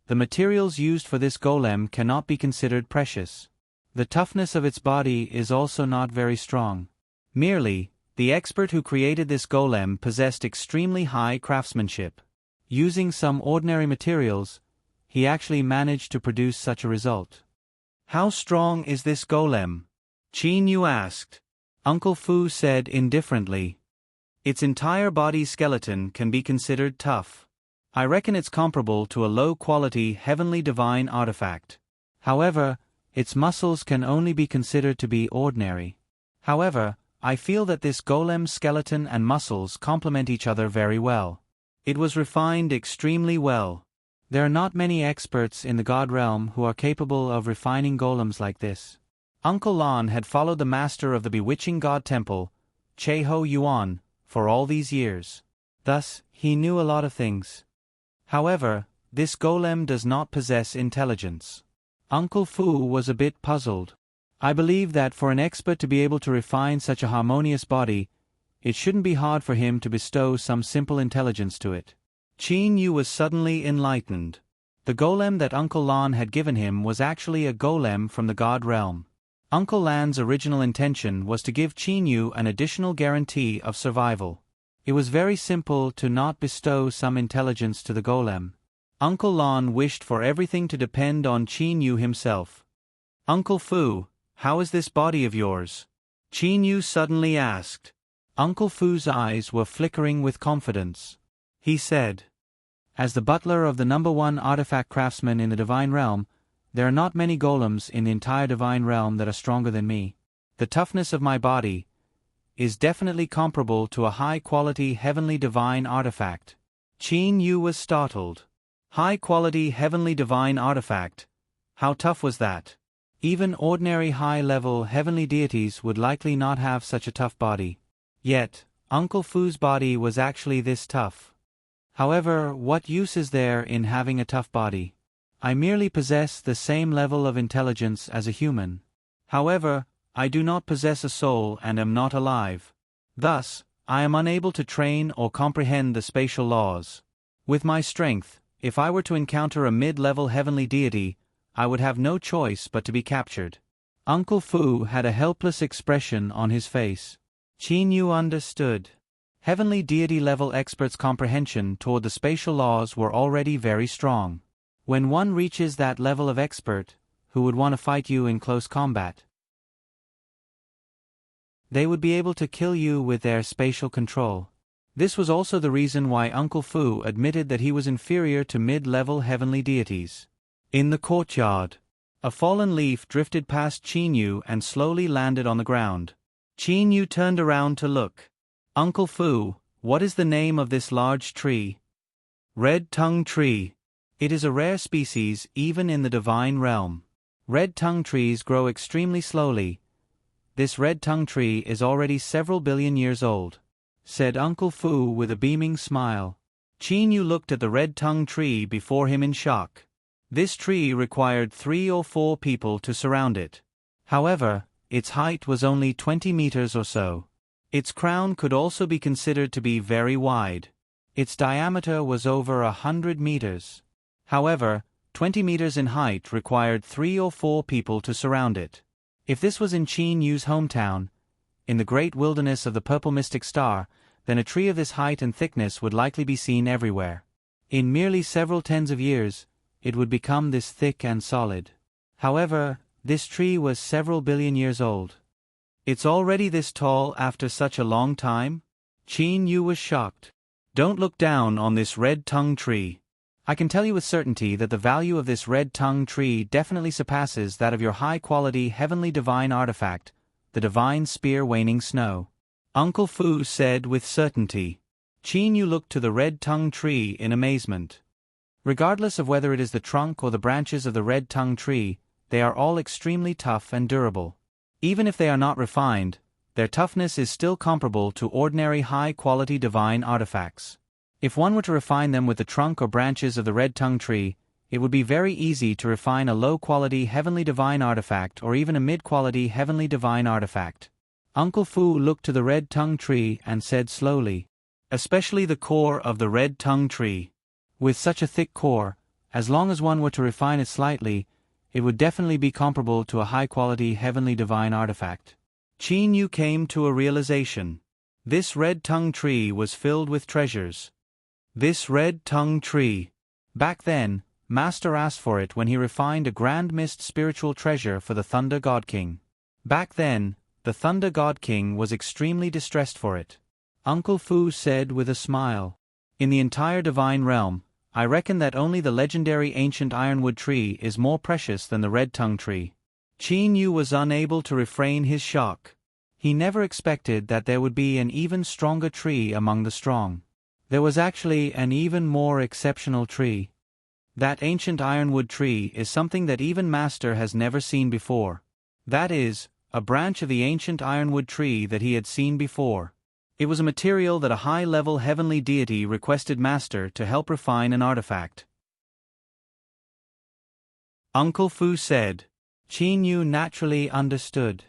"The materials used for this golem cannot be considered precious. The toughness of its body is also not very strong. Merely, the expert who created this golem possessed extremely high craftsmanship. Using some ordinary materials, he actually managed to produce such a result." "How strong is this golem?" Qin Yu asked. Uncle Fu said indifferently, "Its entire body skeleton can be considered tough. I reckon it's comparable to a low-quality heavenly divine artifact. However, its muscles can only be considered to be ordinary. However, I feel that this golem's skeleton and muscles complement each other very well. It was refined extremely well. There are not many experts in the God realm who are capable of refining golems like this." Uncle Lan had followed the master of the bewitching God Temple, Cheho Yuan, for all these years. Thus, he knew a lot of things. However, this golem does not possess intelligence. Uncle Fu was a bit puzzled. "I believe that for an expert to be able to refine such a harmonious body, it shouldn't be hard for him to bestow some simple intelligence to it." Qin Yu was suddenly enlightened. The golem that Uncle Lan had given him was actually a golem from the God realm. Uncle Lan's original intention was to give Qin Yu an additional guarantee of survival. It was very simple to not bestow some intelligence to the golem. Uncle Lan wished for everything to depend on Qin Yu himself. "Uncle Fu, how is this body of yours?" Qin Yu suddenly asked. Uncle Fu's eyes were flickering with confidence. He said, "As the butler of the #1 artifact craftsman in the divine realm, there are not many golems in the entire divine realm that are stronger than me. The toughness of my body is definitely comparable to a high-quality heavenly divine artifact." Qin Yu was startled. High-quality heavenly divine artifact? How tough was that? Even ordinary high-level heavenly deities would likely not have such a tough body. Yet, Uncle Fu's body was actually this tough. However, what use is there in having a tough body? I merely possess the same level of intelligence as a human. However, I do not possess a soul and am not alive. Thus, I am unable to train or comprehend the spatial laws. With my strength, if I were to encounter a mid-level heavenly deity, I would have no choice but to be captured." Uncle Fu had a helpless expression on his face. Qin Yu understood. Heavenly deity-level experts' comprehension toward the spatial laws were already very strong. When one reaches that level of expert, who would want to fight you in close combat? They would be able to kill you with their spatial control. This was also the reason why Uncle Fu admitted that he was inferior to mid-level heavenly deities. In the courtyard, a fallen leaf drifted past Qin Yu and slowly landed on the ground. Qin Yu turned around to look. "Uncle Fu, what is the name of this large tree?" "Red tongue tree. It is a rare species even in the divine realm. Red tongue trees grow extremely slowly. This red tongue tree is already several billion years old," said Uncle Fu with a beaming smile. Qin Yu looked at the red tongue tree before him in shock. This tree required 3 or 4 people to surround it. However, its height was only 20 meters or so. Its crown could also be considered to be very wide. Its diameter was over 100 meters. However, 20 meters in height required 3 or 4 people to surround it. If this was in Qin Yu's hometown, in the great wilderness of the purple mystic star, then a tree of this height and thickness would likely be seen everywhere. In merely several tens of years, it would become this thick and solid. However, this tree was several billion years old. "It's already this tall after such a long time?" Qin Yu was shocked. "Don't look down on this red tongue tree. I can tell you with certainty that the value of this red tongue tree definitely surpasses that of your high-quality heavenly divine artifact, the divine spear waning snow," Uncle Fu said with certainty. Qin Yu looked to the red tongue tree in amazement. Regardless of whether it is the trunk or the branches of the red tongue tree, they are all extremely tough and durable. Even if they are not refined, their toughness is still comparable to ordinary high-quality divine artifacts. If one were to refine them with the trunk or branches of the red tongue tree, it would be very easy to refine a low-quality heavenly divine artifact or even a mid-quality heavenly divine artifact. Uncle Fu looked to the red tongue tree and said slowly, especially the core of the red tongue tree. With such a thick core, as long as one were to refine it slightly, it would definitely be comparable to a high-quality heavenly divine artifact. Qin Yu came to a realization. This red tongue tree was filled with treasures. This red tongue tree. Back then, Master asked for it when he refined a grand mist spiritual treasure for the Thunder God King. Back then, the Thunder God King was extremely distressed for it. Uncle Fu said with a smile. In the entire divine realm, I reckon that only the legendary ancient ironwood tree is more precious than the red tongue tree. Qin Yu was unable to refrain his shock. He never expected that there would be an even stronger tree among the strong. There was actually an even more exceptional tree. That ancient ironwood tree is something that even Master has never seen before. That is, a branch of the ancient ironwood tree that he had seen before. It was a material that a high-level heavenly deity requested Master to help refine an artifact. Uncle Fu said. Qin Yu naturally understood.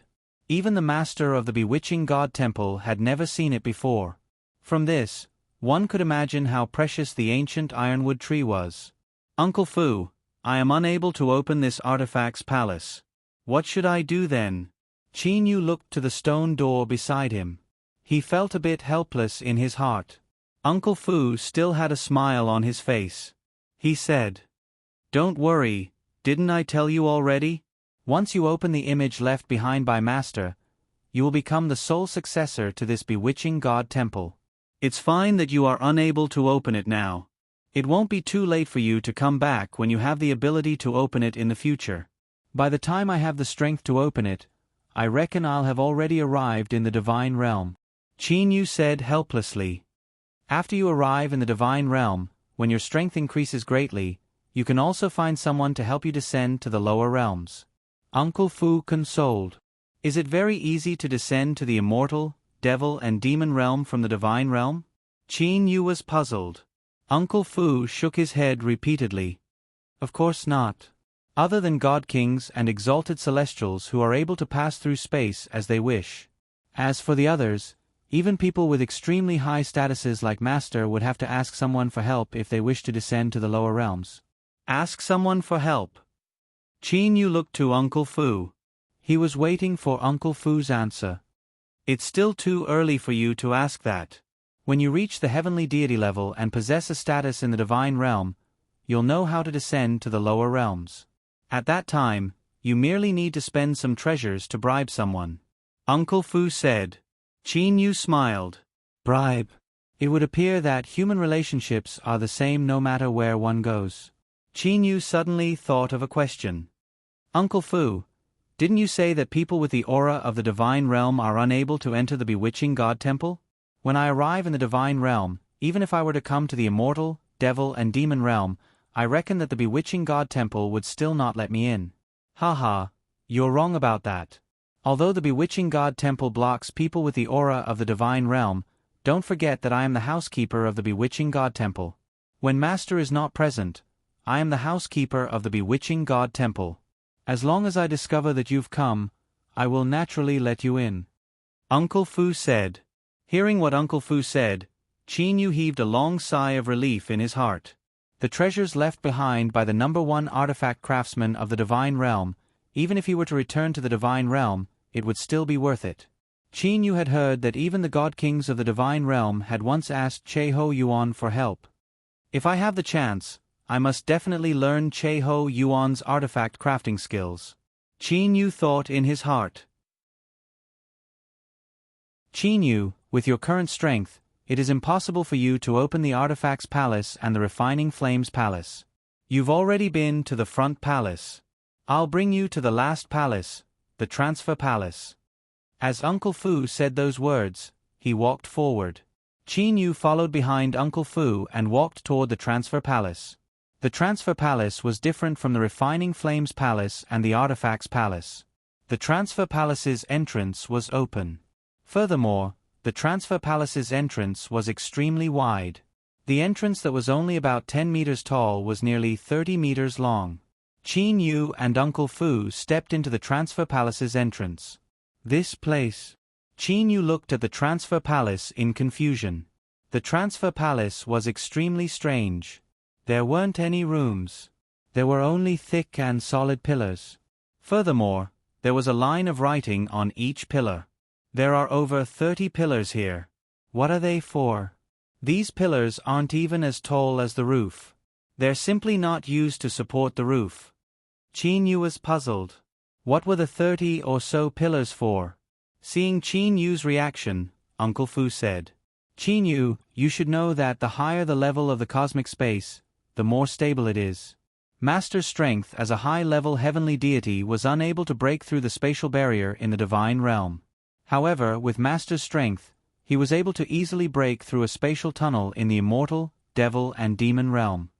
Even the Master of the Bewitching God Temple had never seen it before. From this, one could imagine how precious the ancient ironwood tree was. Uncle Fu, I am unable to open this artifact's palace. What should I do then? Qin Yu looked to the stone door beside him. He felt a bit helpless in his heart. Uncle Fu still had a smile on his face. He said, "Don't worry, didn't I tell you already? Once you open the image left behind by Master, you will become the sole successor to this bewitching God temple. It's fine that you are unable to open it now. It won't be too late for you to come back when you have the ability to open it in the future. By the time I have the strength to open it, I reckon I'll have already arrived in the divine realm." Qin Yu said helplessly. After you arrive in the divine realm, when your strength increases greatly, you can also find someone to help you descend to the lower realms. Uncle Fu consoled. Is it very easy to descend to the immortal, devil and demon realm from the divine realm? Qin Yu was puzzled. Uncle Fu shook his head repeatedly. Of course not. Other than God Kings and exalted celestials who are able to pass through space as they wish. As for the others, even people with extremely high statuses like Master would have to ask someone for help if they wish to descend to the lower realms. Ask someone for help. Qin Yu looked to Uncle Fu. He was waiting for Uncle Fu's answer. It's still too early for you to ask that. When you reach the heavenly deity level and possess a status in the divine realm, you'll know how to descend to the lower realms. At that time, you merely need to spend some treasures to bribe someone. Uncle Fu said. Qin Yu smiled. Bribe. It would appear that human relationships are the same no matter where one goes. Qin Yu suddenly thought of a question. Uncle Fu, didn't you say that people with the aura of the divine realm are unable to enter the bewitching God temple? When I arrive in the divine realm, even if I were to come to the immortal, devil and demon realm, I reckon that the bewitching God temple would still not let me in. Haha, you're wrong about that. Although the bewitching God temple blocks people with the aura of the divine realm, don't forget that I am the housekeeper of the bewitching God temple. When Master is not present, I am the housekeeper of the bewitching God temple. As long as I discover that you've come, I will naturally let you in. Uncle Fu said. Hearing what Uncle Fu said, Qin Yu heaved a long sigh of relief in his heart. The treasures left behind by the #1 artifact craftsman of the divine realm, even if he were to return to the divine realm, it would still be worth it. Qin Yu had heard that even the God Kings of the divine realm had once asked Che Ho Yuan for help. If I have the chance, I must definitely learn Che Ho Yuan's artifact crafting skills. Qin Yu thought in his heart. Qin Yu, with your current strength, it is impossible for you to open the Artifacts Palace and the Refining Flames Palace. You've already been to the Front Palace. I'll bring you to the last palace, the Transfer Palace. As Uncle Fu said those words, he walked forward. Qin Yu followed behind Uncle Fu and walked toward the Transfer Palace. The Transfer Palace was different from the Refining Flames Palace and the Artifacts Palace. The Transfer Palace's entrance was open. Furthermore, the Transfer Palace's entrance was extremely wide. The entrance that was only about 10 meters tall was nearly 30 meters long. Qin Yu and Uncle Fu stepped into the Transfer Palace's entrance. This place. Qin Yu looked at the Transfer Palace in confusion. The transfer palace was extremely strange. There weren't any rooms. There were only thick and solid pillars. Furthermore, there was a line of writing on each pillar. There are over 30 pillars here. What are they for? These pillars aren't even as tall as the roof. They're simply not used to support the roof. Qin Yu was puzzled. What were the 30 or so pillars for? Seeing Qin Yu's reaction, Uncle Fu said, Qin Yu, you should know that the higher the level of the cosmic space, the more stable it is. Master's strength as a high-level heavenly deity was unable to break through the spatial barrier in the divine realm. However, with Master's strength, he was able to easily break through a spatial tunnel in the immortal, devil and demon realm.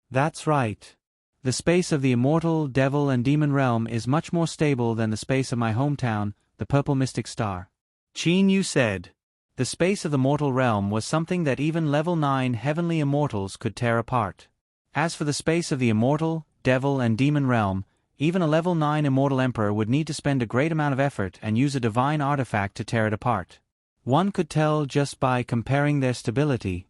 That's right. The space of the immortal, devil and demon realm is much more stable than the space of my hometown, the purple mystic star. Qin Yu said. The space of the mortal realm was something that even level 9 heavenly immortals could tear apart. As for the space of the immortal, devil and demon realm, even a level 9 immortal emperor would need to spend a great amount of effort and use a divine artifact to tear it apart. One could tell just by comparing their stability.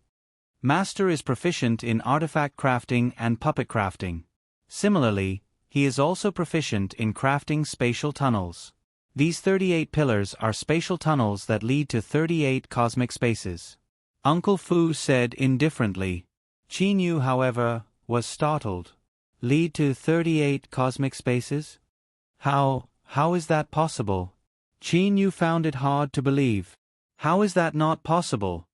Master is proficient in artifact crafting and puppet crafting. Similarly, he is also proficient in crafting spatial tunnels. These 38 pillars are spatial tunnels that lead to 38 cosmic spaces. Uncle Fu said indifferently. Qin Yu, however, was startled. Lead to 38 cosmic spaces? How is that possible? Qin Yu found it hard to believe. How is that not possible?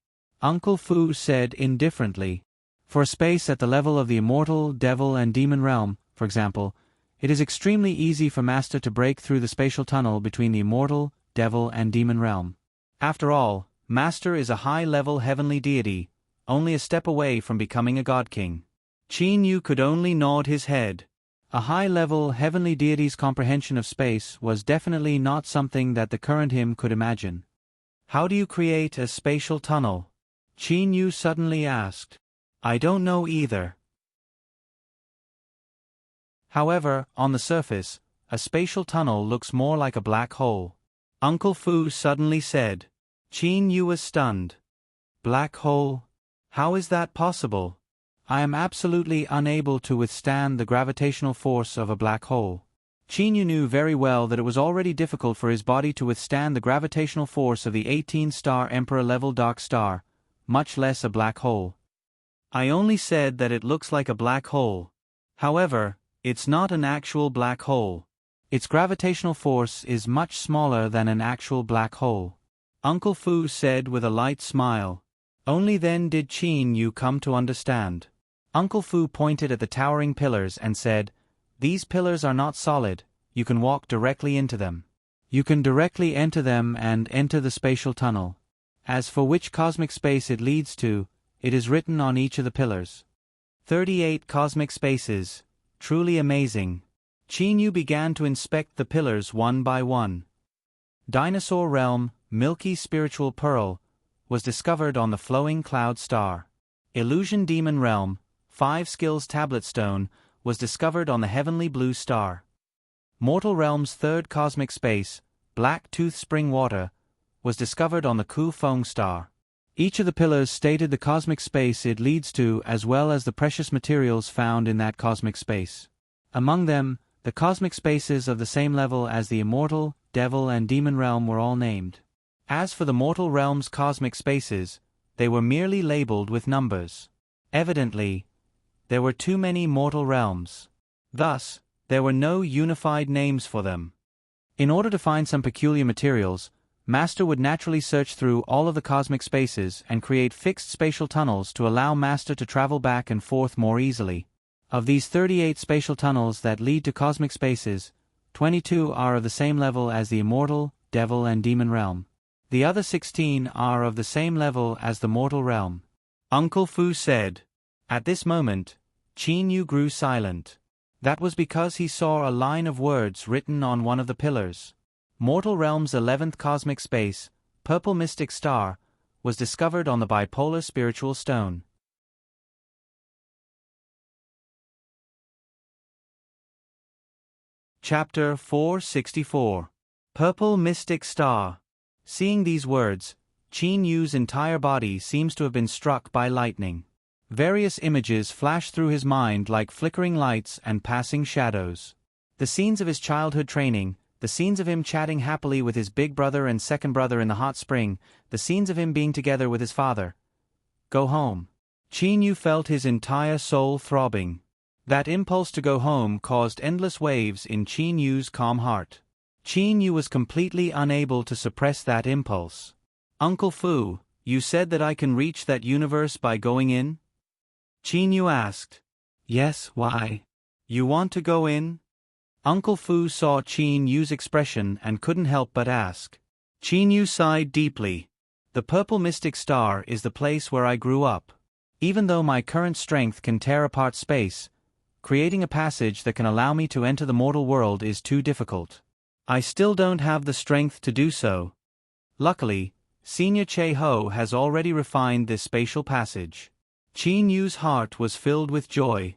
Uncle Fu said indifferently. For a space at the level of the immortal, devil and demon realm, for example, it is extremely easy for Master to break through the spatial tunnel between the immortal, devil and demon realm. After all, Master is a high-level heavenly deity, only a step away from becoming a god king. Qin Yu could only nod his head. A high-level heavenly deity's comprehension of space was definitely not something that the current him could imagine. How do you create a spatial tunnel? Qin Yu suddenly asked. I don't know either. However, on the surface, a spatial tunnel looks more like a black hole. Uncle Fu suddenly said. Qin Yu was stunned. Black hole? How is that possible? I am absolutely unable to withstand the gravitational force of a black hole. Qin Yu knew very well that it was already difficult for his body to withstand the gravitational force of the 18-star Emperor-level dark star, much less a black hole. I only said that it looks like a black hole. However, it's not an actual black hole. Its gravitational force is much smaller than an actual black hole. Uncle Fu said with a light smile. Only then did Qin Yu come to understand. Uncle Fu pointed at the towering pillars and said, These pillars are not solid, you can walk directly into them. You can directly enter them and enter the spatial tunnel. As for which cosmic space it leads to, it is written on each of the pillars. 38 cosmic spaces. Truly amazing. Qin Yu began to inspect the pillars one by one. Dinosaur Realm, Milky Spiritual Pearl, was discovered on the Flowing Cloud Star. Illusion Demon Realm, 5 Skills Tablet Stone, was discovered on the Heavenly Blue Star. Mortal Realm's 3rd cosmic space, Black Tooth Spring Water, was discovered on the Ku Feng Star. Each of the pillars stated the cosmic space it leads to as well as the precious materials found in that cosmic space. Among them, the cosmic spaces of the same level as the immortal, devil and demon realm were all named. As for the mortal realm's cosmic spaces, they were merely labeled with numbers. Evidently, there were too many mortal realms. Thus, there were no unified names for them. In order to find some peculiar materials, Master would naturally search through all of the cosmic spaces and create fixed spatial tunnels to allow Master to travel back and forth more easily. Of these 38 spatial tunnels that lead to cosmic spaces, 22 are of the same level as the immortal, devil and demon realm. The other 16 are of the same level as the mortal realm. Uncle Fu said. At this moment, Qin Yu grew silent. That was because he saw a line of words written on one of the pillars. Mortal Realm's 11th cosmic space, Purple Mystic Star, was discovered on the Bipolar Spiritual Stone. Chapter 464. Purple Mystic Star. Seeing these words, Qin Yu's entire body seems to have been struck by lightning. Various images flash through his mind like flickering lights and passing shadows. The scenes of his childhood training, the scenes of him chatting happily with his big brother and second brother in the hot spring, the scenes of him being together with his father. Go home. Qin Yu felt his entire soul throbbing. That impulse to go home caused endless waves in Qin Yu's calm heart. Qin Yu was completely unable to suppress that impulse. Uncle Fu, you said that I can reach that universe by going in? Qin Yu asked. Yes, why? You want to go in? Uncle Fu saw Qin Yu's expression and couldn't help but ask. Qin Yu sighed deeply. The purple mystic star is the place where I grew up. Even though my current strength can tear apart space, creating a passage that can allow me to enter the mortal world is too difficult. I still don't have the strength to do so. Luckily, Senior Che Ho has already refined this spatial passage. Qin Yu's heart was filled with joy.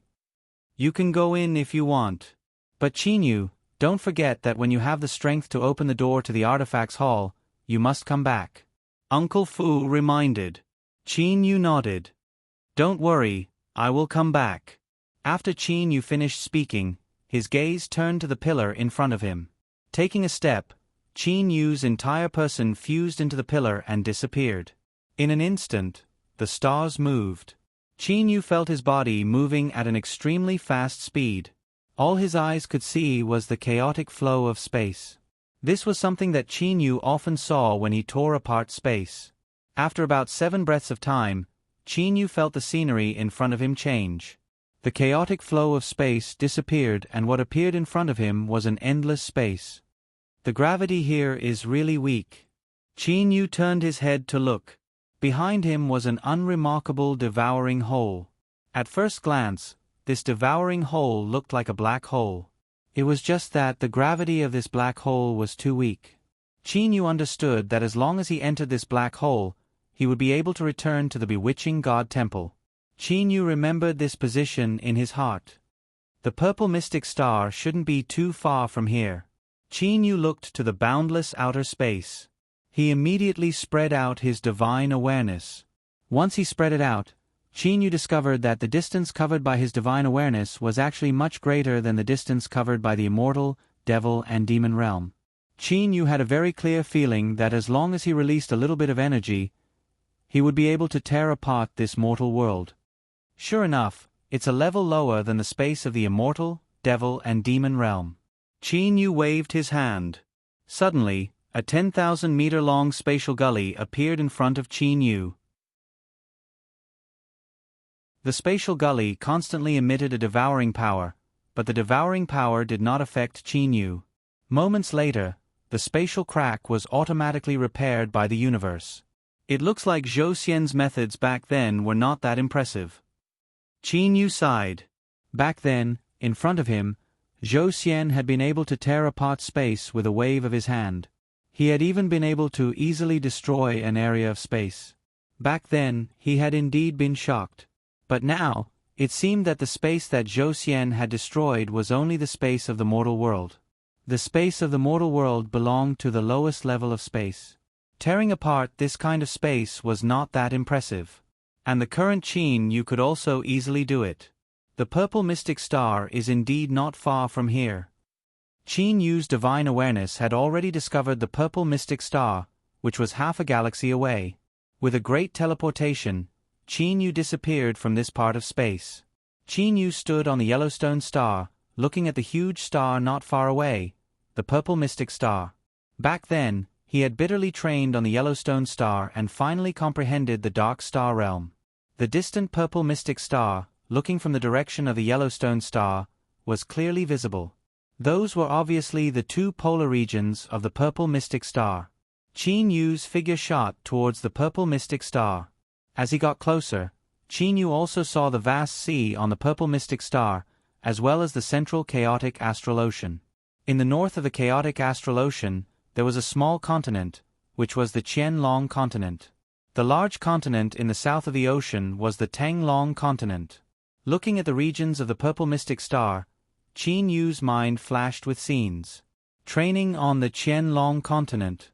You can go in if you want. But Qin Yu, don't forget that when you have the strength to open the door to the artifacts hall, you must come back. Uncle Fu reminded. Qin Yu nodded. Don't worry, I will come back. After Qin Yu finished speaking, his gaze turned to the pillar in front of him. Taking a step, Qin Yu's entire person fused into the pillar and disappeared. In an instant, the stars moved. Qin Yu felt his body moving at an extremely fast speed. All his eyes could see was the chaotic flow of space. This was something that Qin Yu often saw when he tore apart space. After about 7 breaths of time, Qin Yu felt the scenery in front of him change. The chaotic flow of space disappeared and what appeared in front of him was an endless space. The gravity here is really weak. Qin Yu turned his head to look. Behind him was an unremarkable devouring hole. At first glance, this devouring hole looked like a black hole. It was just that the gravity of this black hole was too weak. Qin Yu understood that as long as he entered this black hole, he would be able to return to the bewitching God Temple. Qin Yu remembered this position in his heart. The purple mystic star shouldn't be too far from here. Qin Yu looked to the boundless outer space. He immediately spread out his divine awareness. Once he spread it out, Qin Yu discovered that the distance covered by his divine awareness was actually much greater than the distance covered by the immortal, devil and demon realm. Qin Yu had a very clear feeling that as long as he released a little bit of energy, he would be able to tear apart this mortal world. Sure enough, it's a level lower than the space of the immortal, devil and demon realm. Qin Yu waved his hand. Suddenly, a 10,000-meter-long spatial gully appeared in front of Qin Yu. The spatial gully constantly emitted a devouring power, but the devouring power did not affect Qin Yu. Moments later, the spatial crack was automatically repaired by the universe. It looks like Zhou Xian's methods back then were not that impressive. Qin Yu sighed. Back then, in front of him, Zhou Xian had been able to tear apart space with a wave of his hand. He had even been able to easily destroy an area of space. Back then, he had indeed been shocked. But now, it seemed that the space that Zhou Xian had destroyed was only the space of the mortal world. The space of the mortal world belonged to the lowest level of space. Tearing apart this kind of space was not that impressive. And the current Qin Yu could also easily do it. The purple mystic star is indeed not far from here. Qin Yu's divine awareness had already discovered the purple mystic star, which was half a galaxy away. With a great teleportation, Qin Yu disappeared from this part of space. Qin Yu stood on the Yellowstone star, looking at the huge star not far away, the purple mystic star. Back then, he had bitterly trained on the Yellowstone star and finally comprehended the dark star realm. The distant purple mystic star, looking from the direction of the Yellowstone star, was clearly visible. Those were obviously the 2 polar regions of the purple mystic star. Qin Yu's figure shot towards the purple mystic star. As he got closer, Qin Yu also saw the vast sea on the purple mystic star, as well as the central chaotic astral ocean. In the north of the chaotic astral ocean, there was a small continent, which was the Qianlong continent. The large continent in the south of the ocean was the Tanglong continent. Looking at the regions of the purple mystic star, Qin Yu's mind flashed with scenes. Training on the Qianlong continent.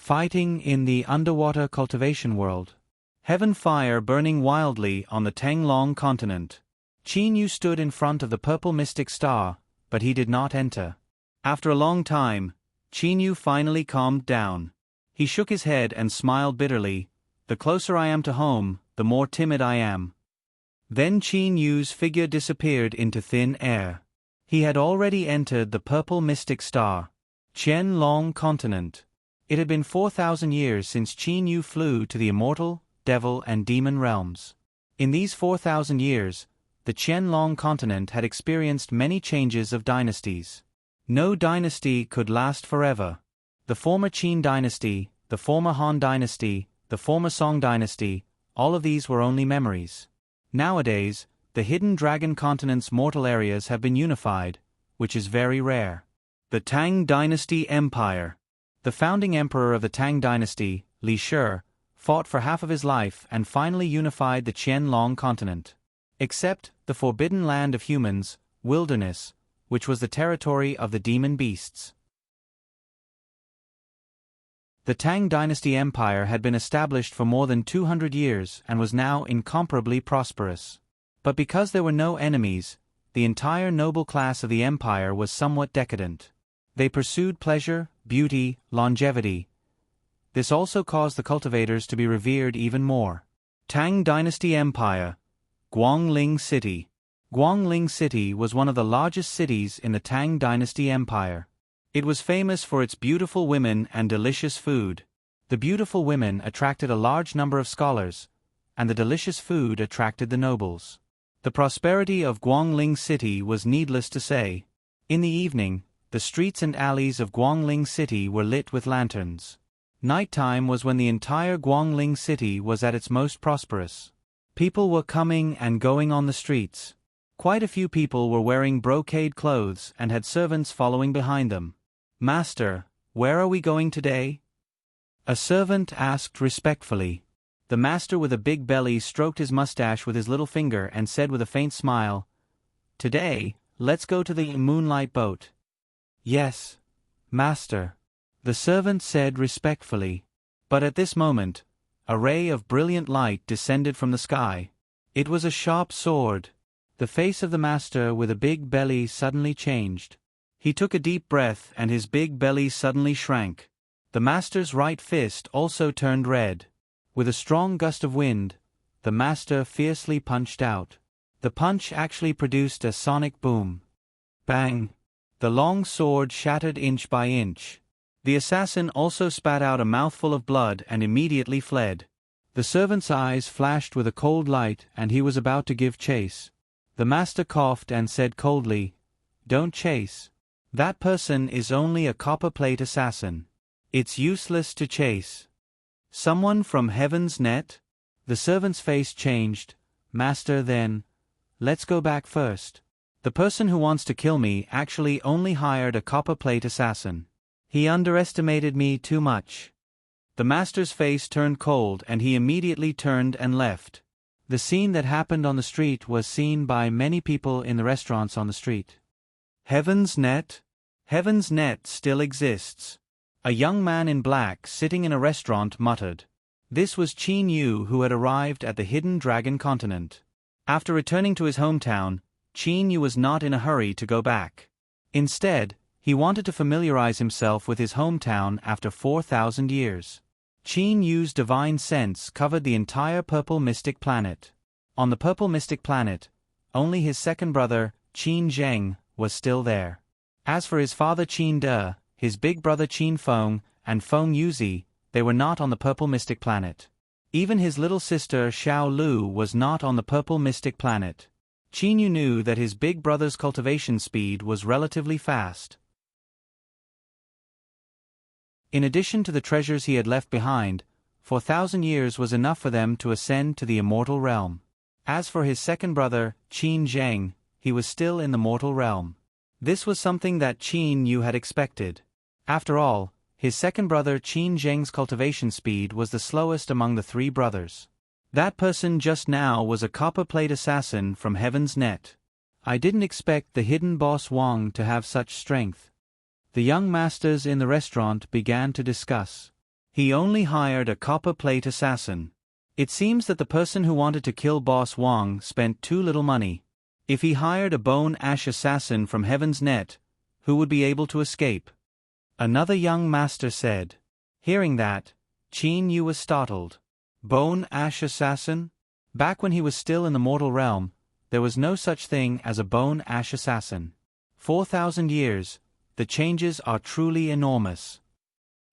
Fighting in the underwater cultivation world. Heaven fire burning wildly on the Tanglong continent. Qin Yu stood in front of the purple mystic star, but he did not enter. After a long time, Qin Yu finally calmed down. He shook his head and smiled bitterly. The closer I am to home, the more timid I am. Then Qin Yu's figure disappeared into thin air. He had already entered the purple mystic star. Qianlong continent. It had been 4,000 years since Qin Yu flew to the immortal, devil and demon realms. In these 4,000 years, the Qianlong continent had experienced many changes of dynasties. No dynasty could last forever. The former Qin dynasty, the former Han dynasty, the former Song dynasty, all of these were only memories. Nowadays, the hidden dragon continent's mortal areas have been unified, which is very rare. The Tang Dynasty Empire. The founding emperor of the Tang Dynasty, Li Shi, fought for half of his life and finally unified the Qianlong continent. Except the forbidden land of humans, wilderness, which was the territory of the demon beasts. The Tang Dynasty Empire had been established for more than 200 years and was now incomparably prosperous. But because there were no enemies, the entire noble class of the empire was somewhat decadent. They pursued pleasure, beauty, longevity. This also caused the cultivators to be revered even more. Tang Dynasty Empire. Guangling City. Guangling City was one of the largest cities in the Tang Dynasty Empire. It was famous for its beautiful women and delicious food. The beautiful women attracted a large number of scholars, and the delicious food attracted the nobles. The prosperity of Guangling City was needless to say. In the evening, the streets and alleys of Guangling City were lit with lanterns. Nighttime was when the entire Guangling City was at its most prosperous. People were coming and going on the streets. Quite a few people were wearing brocade clothes and had servants following behind them. "Master, where are we going today?" a servant asked respectfully. The master with a big belly stroked his mustache with his little finger and said with a faint smile, "Today, let's go to the moonlight boat." "Yes, master," the servant said respectfully. But at this moment, a ray of brilliant light descended from the sky. It was a sharp sword. The face of the master with a big belly suddenly changed. He took a deep breath and his big belly suddenly shrank. The master's right fist also turned red. With a strong gust of wind, the master fiercely punched out. The punch actually produced a sonic boom. Bang! The long sword shattered inch by inch. The assassin also spat out a mouthful of blood and immediately fled. The servant's eyes flashed with a cold light and he was about to give chase. The master coughed and said coldly, "Don't chase. That person is only a copperplate assassin. It's useless to chase." "Someone from Heaven's Net?" The servant's face changed. "Master, then, let's go back first. The person who wants to kill me actually only hired a copperplate assassin. He underestimated me too much." The master's face turned cold and he immediately turned and left. The scene that happened on the street was seen by many people in the restaurants on the street. Heaven's Net? Heaven's Net still exists. A young man in black sitting in a restaurant muttered. This was Qin Yu, who had arrived at the hidden dragon continent. After returning to his hometown, Qin Yu was not in a hurry to go back. Instead, he wanted to familiarize himself with his hometown after 4,000 years. Qin Yu's divine sense covered the entire purple mystic planet. On the purple mystic planet, only his second brother, Qin Zheng, was still there. As for his father Qin De, his big brother Qin Feng, and Feng Yuzi, they were not on the purple mystic planet. Even his little sister Xiao Lu was not on the purple mystic planet. Qin Yu knew that his big brother's cultivation speed was relatively fast. In addition to the treasures he had left behind, 4,000 years was enough for them to ascend to the immortal realm. As for his second brother, Qin Zheng, he was still in the mortal realm. This was something that Qin Yu had expected. After all, his second brother Qin Zheng's cultivation speed was the slowest among the three brothers. That person just now was a copperplate assassin from Heaven's Net. I didn't expect the hidden boss Wang to have such strength. The young masters in the restaurant began to discuss. He only hired a copper-plate assassin. It seems that the person who wanted to kill Boss Wang spent too little money. If he hired a bone-ash assassin from Heaven's Net, who would be able to escape? Another young master said. Hearing that, Qin Yu was startled. Bone-ash assassin? Back when he was still in the mortal realm, there was no such thing as a bone-ash assassin. 4,000 years, the changes are truly enormous.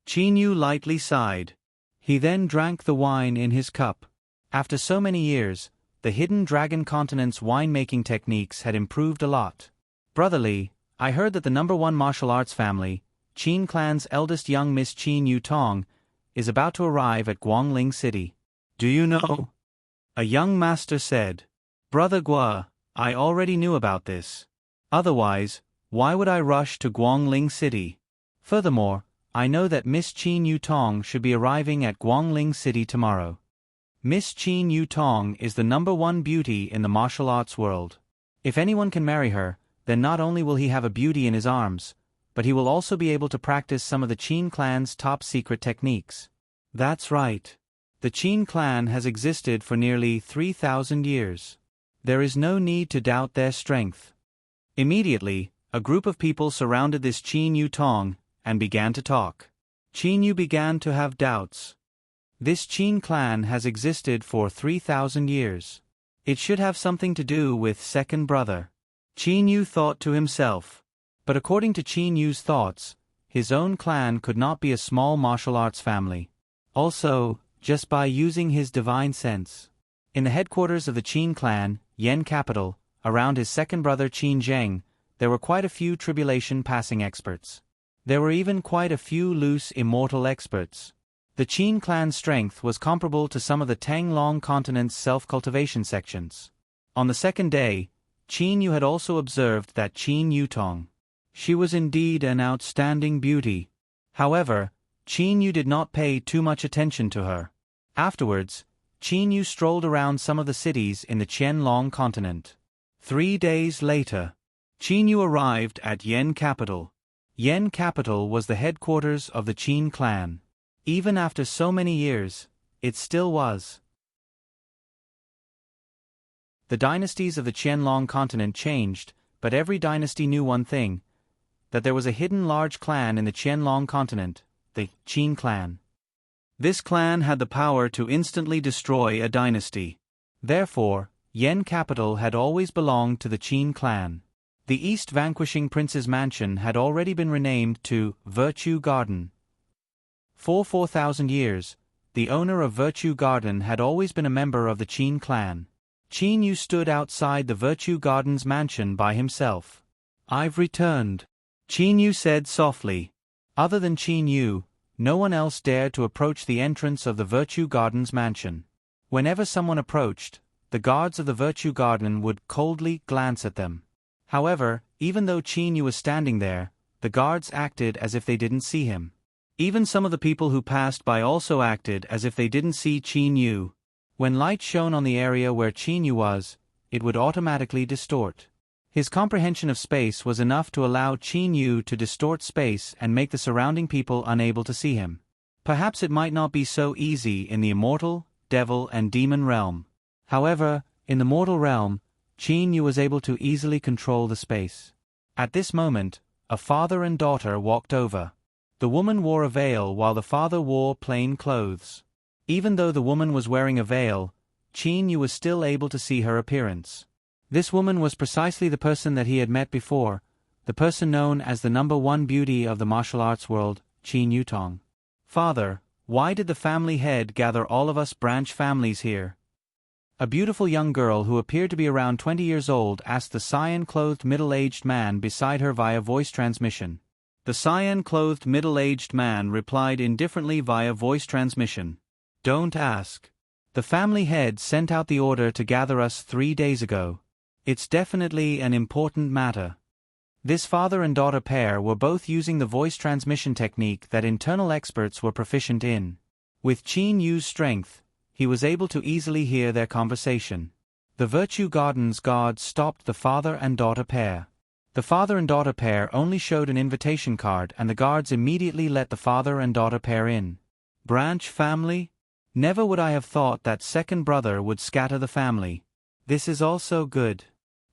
Qin Yu lightly sighed. He then drank the wine in his cup. After so many years, the Hidden Dragon Continent's winemaking techniques had improved a lot. Brotherly, I heard that the #1 martial arts family, Qin clan's eldest young Miss Qin Yu Tong, is about to arrive at Guangling City. Do you know? A young master said. Brother Gua, I already knew about this. Otherwise, why would I rush to Guangling City? Furthermore, I know that Miss Qin Yu Tong should be arriving at Guangling City tomorrow. Miss Qin Yu Tong is the #1 beauty in the martial arts world. If anyone can marry her, then not only will he have a beauty in his arms, but he will also be able to practice some of the Qin clan's top-secret techniques. That's right. The Qin clan has existed for nearly 3,000 years. There is no need to doubt their strength. Immediately, a group of people surrounded this Qin Yu Tong and began to talk. Qin Yu began to have doubts. This Qin clan has existed for 3,000 years. It should have something to do with second brother. Qin Yu thought to himself. But according to Qin Yu's thoughts, his own clan could not be a small martial arts family. Also, just by using his divine sense. In the headquarters of the Qin clan, Yen capital, around his second brother Qin Zheng, there were quite a few tribulation passing experts. There were even quite a few loose immortal experts. The Qin clan's strength was comparable to some of the Tanglong continent's self-cultivation sections. On the second day, Qin Yu had also observed that Qin Yu Tong. She was indeed an outstanding beauty. However, Qin Yu did not pay too much attention to her. Afterwards, Qin Yu strolled around some of the cities in the Qianlong continent. 3 days later, Qin Yu arrived at Yen capital. Yen capital was the headquarters of the Qin clan. Even after so many years, it still was. The dynasties of the Qianlong continent changed, but every dynasty knew one thing, that there was a hidden large clan in the Qianlong continent, the Qin clan. This clan had the power to instantly destroy a dynasty. Therefore, Yen capital had always belonged to the Qin clan. The East Vanquishing Prince's mansion had already been renamed to Virtue Garden. For 4,000 years, the owner of Virtue Garden had always been a member of the Qin clan. Qin Yu stood outside the Virtue Garden's mansion by himself. I've returned, Qin Yu said softly. Other than Qin Yu, no one else dared to approach the entrance of the Virtue Garden's mansion. Whenever someone approached, the guards of the Virtue Garden would coldly glance at them. However, even though Qin Yu was standing there, the guards acted as if they didn't see him. Even some of the people who passed by also acted as if they didn't see Qin Yu. When light shone on the area where Qin Yu was, it would automatically distort. His comprehension of space was enough to allow Qin Yu to distort space and make the surrounding people unable to see him. Perhaps it might not be so easy in the immortal, devil and demon realm. However, in the mortal realm, Qin Yu was able to easily control the space. At this moment, a father and daughter walked over. The woman wore a veil while the father wore plain clothes. Even though the woman was wearing a veil, Qin Yu was still able to see her appearance. This woman was precisely the person that he had met before, the person known as the #1 beauty of the martial arts world, Qin Yu Tong. Father, why did the family head gather all of us branch families here? A beautiful young girl who appeared to be around 20 years old asked the cyan-clothed middle-aged man beside her via voice transmission. The cyan-clothed middle-aged man replied indifferently via voice transmission. Don't ask. The family head sent out the order to gather us 3 days ago. It's definitely an important matter. This father and daughter pair were both using the voice transmission technique that internal experts were proficient in. With Qin Yu's strength, he was able to easily hear their conversation. The Virtue Garden's guards stopped the father and daughter pair. The father and daughter pair only showed an invitation card and the guards immediately let the father and daughter pair in. Branch family? Never would I have thought that second brother would scatter the family. This is also good.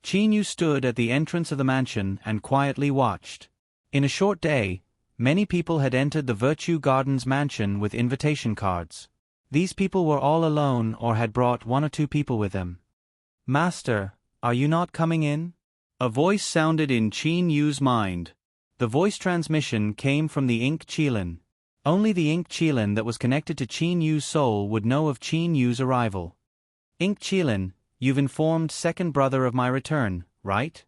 Qin Yu stood at the entrance of the mansion and quietly watched. In a short day, many people had entered the Virtue Gardens mansion with invitation cards. These people were all alone or had brought one or two people with them. Master, are you not coming in? A voice sounded in Qin Yu's mind. The voice transmission came from the ink Qilin. Only the ink Qilin that was connected to Qin Yu's soul would know of Qin Yu's arrival. Ink Qilin, you've informed second brother of my return, right?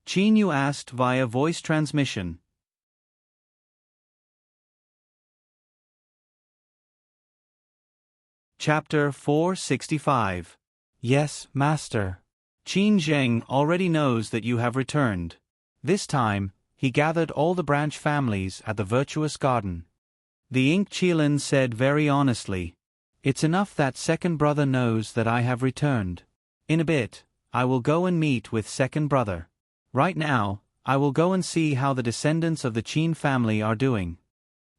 Qin Yu asked via voice transmission. Chapter 465. Yes, Master. Qin Zheng already knows that you have returned. This time, he gathered all the branch families at the Virtuous Garden. The ink Qilin said very honestly, "It's enough that second brother knows that I have returned. In a bit, I will go and meet with second brother. Right now, I will go and see how the descendants of the Qin family are doing."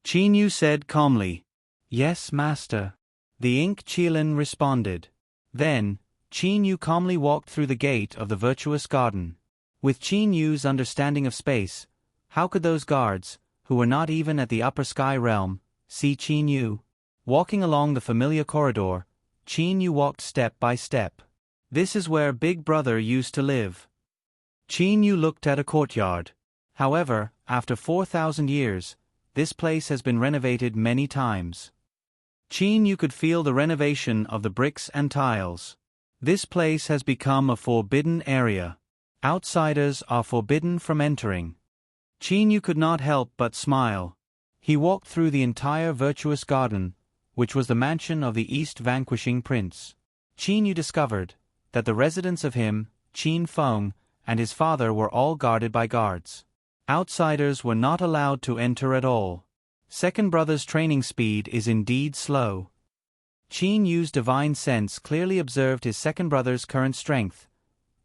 Qin Yu said calmly, "Yes, Master." The ink Qilin responded. Then, Qin Yu calmly walked through the gate of the Virtuous Garden. With Qin Yu's understanding of space, how could those guards, who were not even at the upper sky realm, see Qin Yu? Walking along the familiar corridor, Qin Yu walked step by step. This is where Big Brother used to live. Qin Yu looked at a courtyard. However, after 4,000 years, this place has been renovated many times. Qin Yu could feel the renovation of the bricks and tiles. This place has become a forbidden area. Outsiders are forbidden from entering. Qin Yu could not help but smile. He walked through the entire Virtuous Garden, which was the mansion of the East Vanquishing Prince. Qin Yu discovered that the residence of him, Qin Feng, and his father were all guarded by guards. Outsiders were not allowed to enter at all. Second brother's training speed is indeed slow. Qin Yu's divine sense clearly observed his second brother's current strength.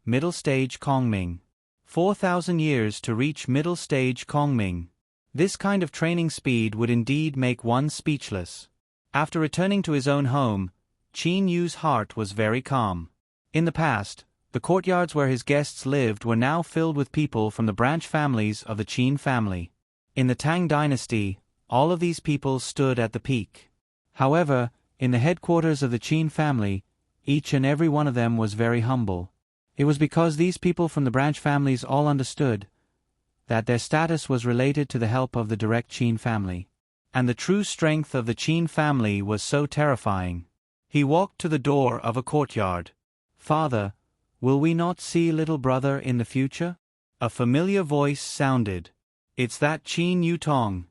Middle stage Kongming. 4,000 years to reach middle stage Kongming. This kind of training speed would indeed make one speechless. After returning to his own home, Qin Yu's heart was very calm. In the past, the courtyards where his guests lived were now filled with people from the branch families of the Qin family. In the Tang dynasty, all of these people stood at the peak. However, in the headquarters of the Qin family, each and every one of them was very humble. It was because these people from the branch families all understood that their status was related to the help of the direct Qin family. And the true strength of the Qin family was so terrifying. He walked to the door of a courtyard. "Father, will we not see little brother in the future?" A familiar voice sounded. "It's that Qin Yu Tong."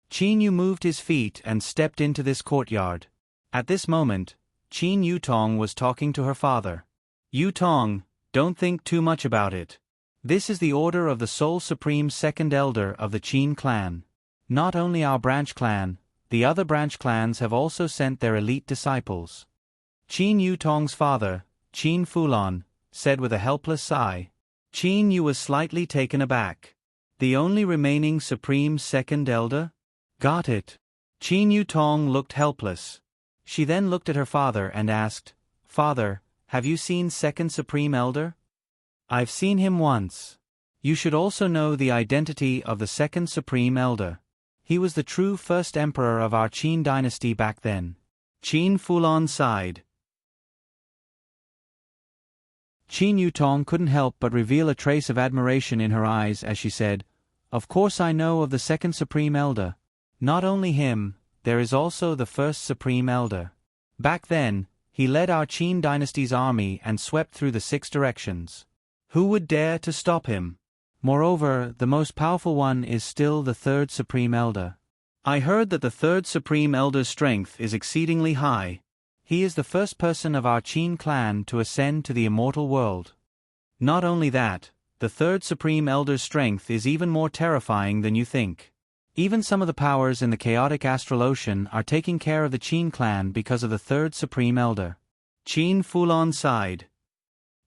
Qin Yu moved his feet and stepped into this courtyard. At this moment, Qin Yu Tong was talking to her father. "Yu Tong, don't think too much about it. This is the order of the sole supreme second elder of the Qin clan. Not only our branch clan, the other branch clans have also sent their elite disciples." Qin Yu Tong's father, Qin Fulon, said with a helpless sigh. Qin Yu was slightly taken aback. "The only remaining supreme second elder? Got it." Qin Yu Tong looked helpless. She then looked at her father and asked, "Father, have you seen second supreme elder?" "I've seen him once." "You should also know the identity of the second supreme elder. He was the true first emperor of our Qin dynasty back then." Qin Fulon sighed. Qin Yu Tong couldn't help but reveal a trace of admiration in her eyes as she said, "Of course I know of the second supreme elder. Not only him, there is also the first supreme elder. Back then, he led our Qin dynasty's army and swept through the 6 directions. Who would dare to stop him? Moreover, the most powerful one is still the third supreme elder. I heard that the third supreme elder's strength is exceedingly high. He is the first person of our Qin clan to ascend to the immortal world. Not only that, the third supreme elder's strength is even more terrifying than you think. Even some of the powers in the chaotic astral ocean are taking care of the Qin clan because of the third supreme elder." Qin Fulon sighed.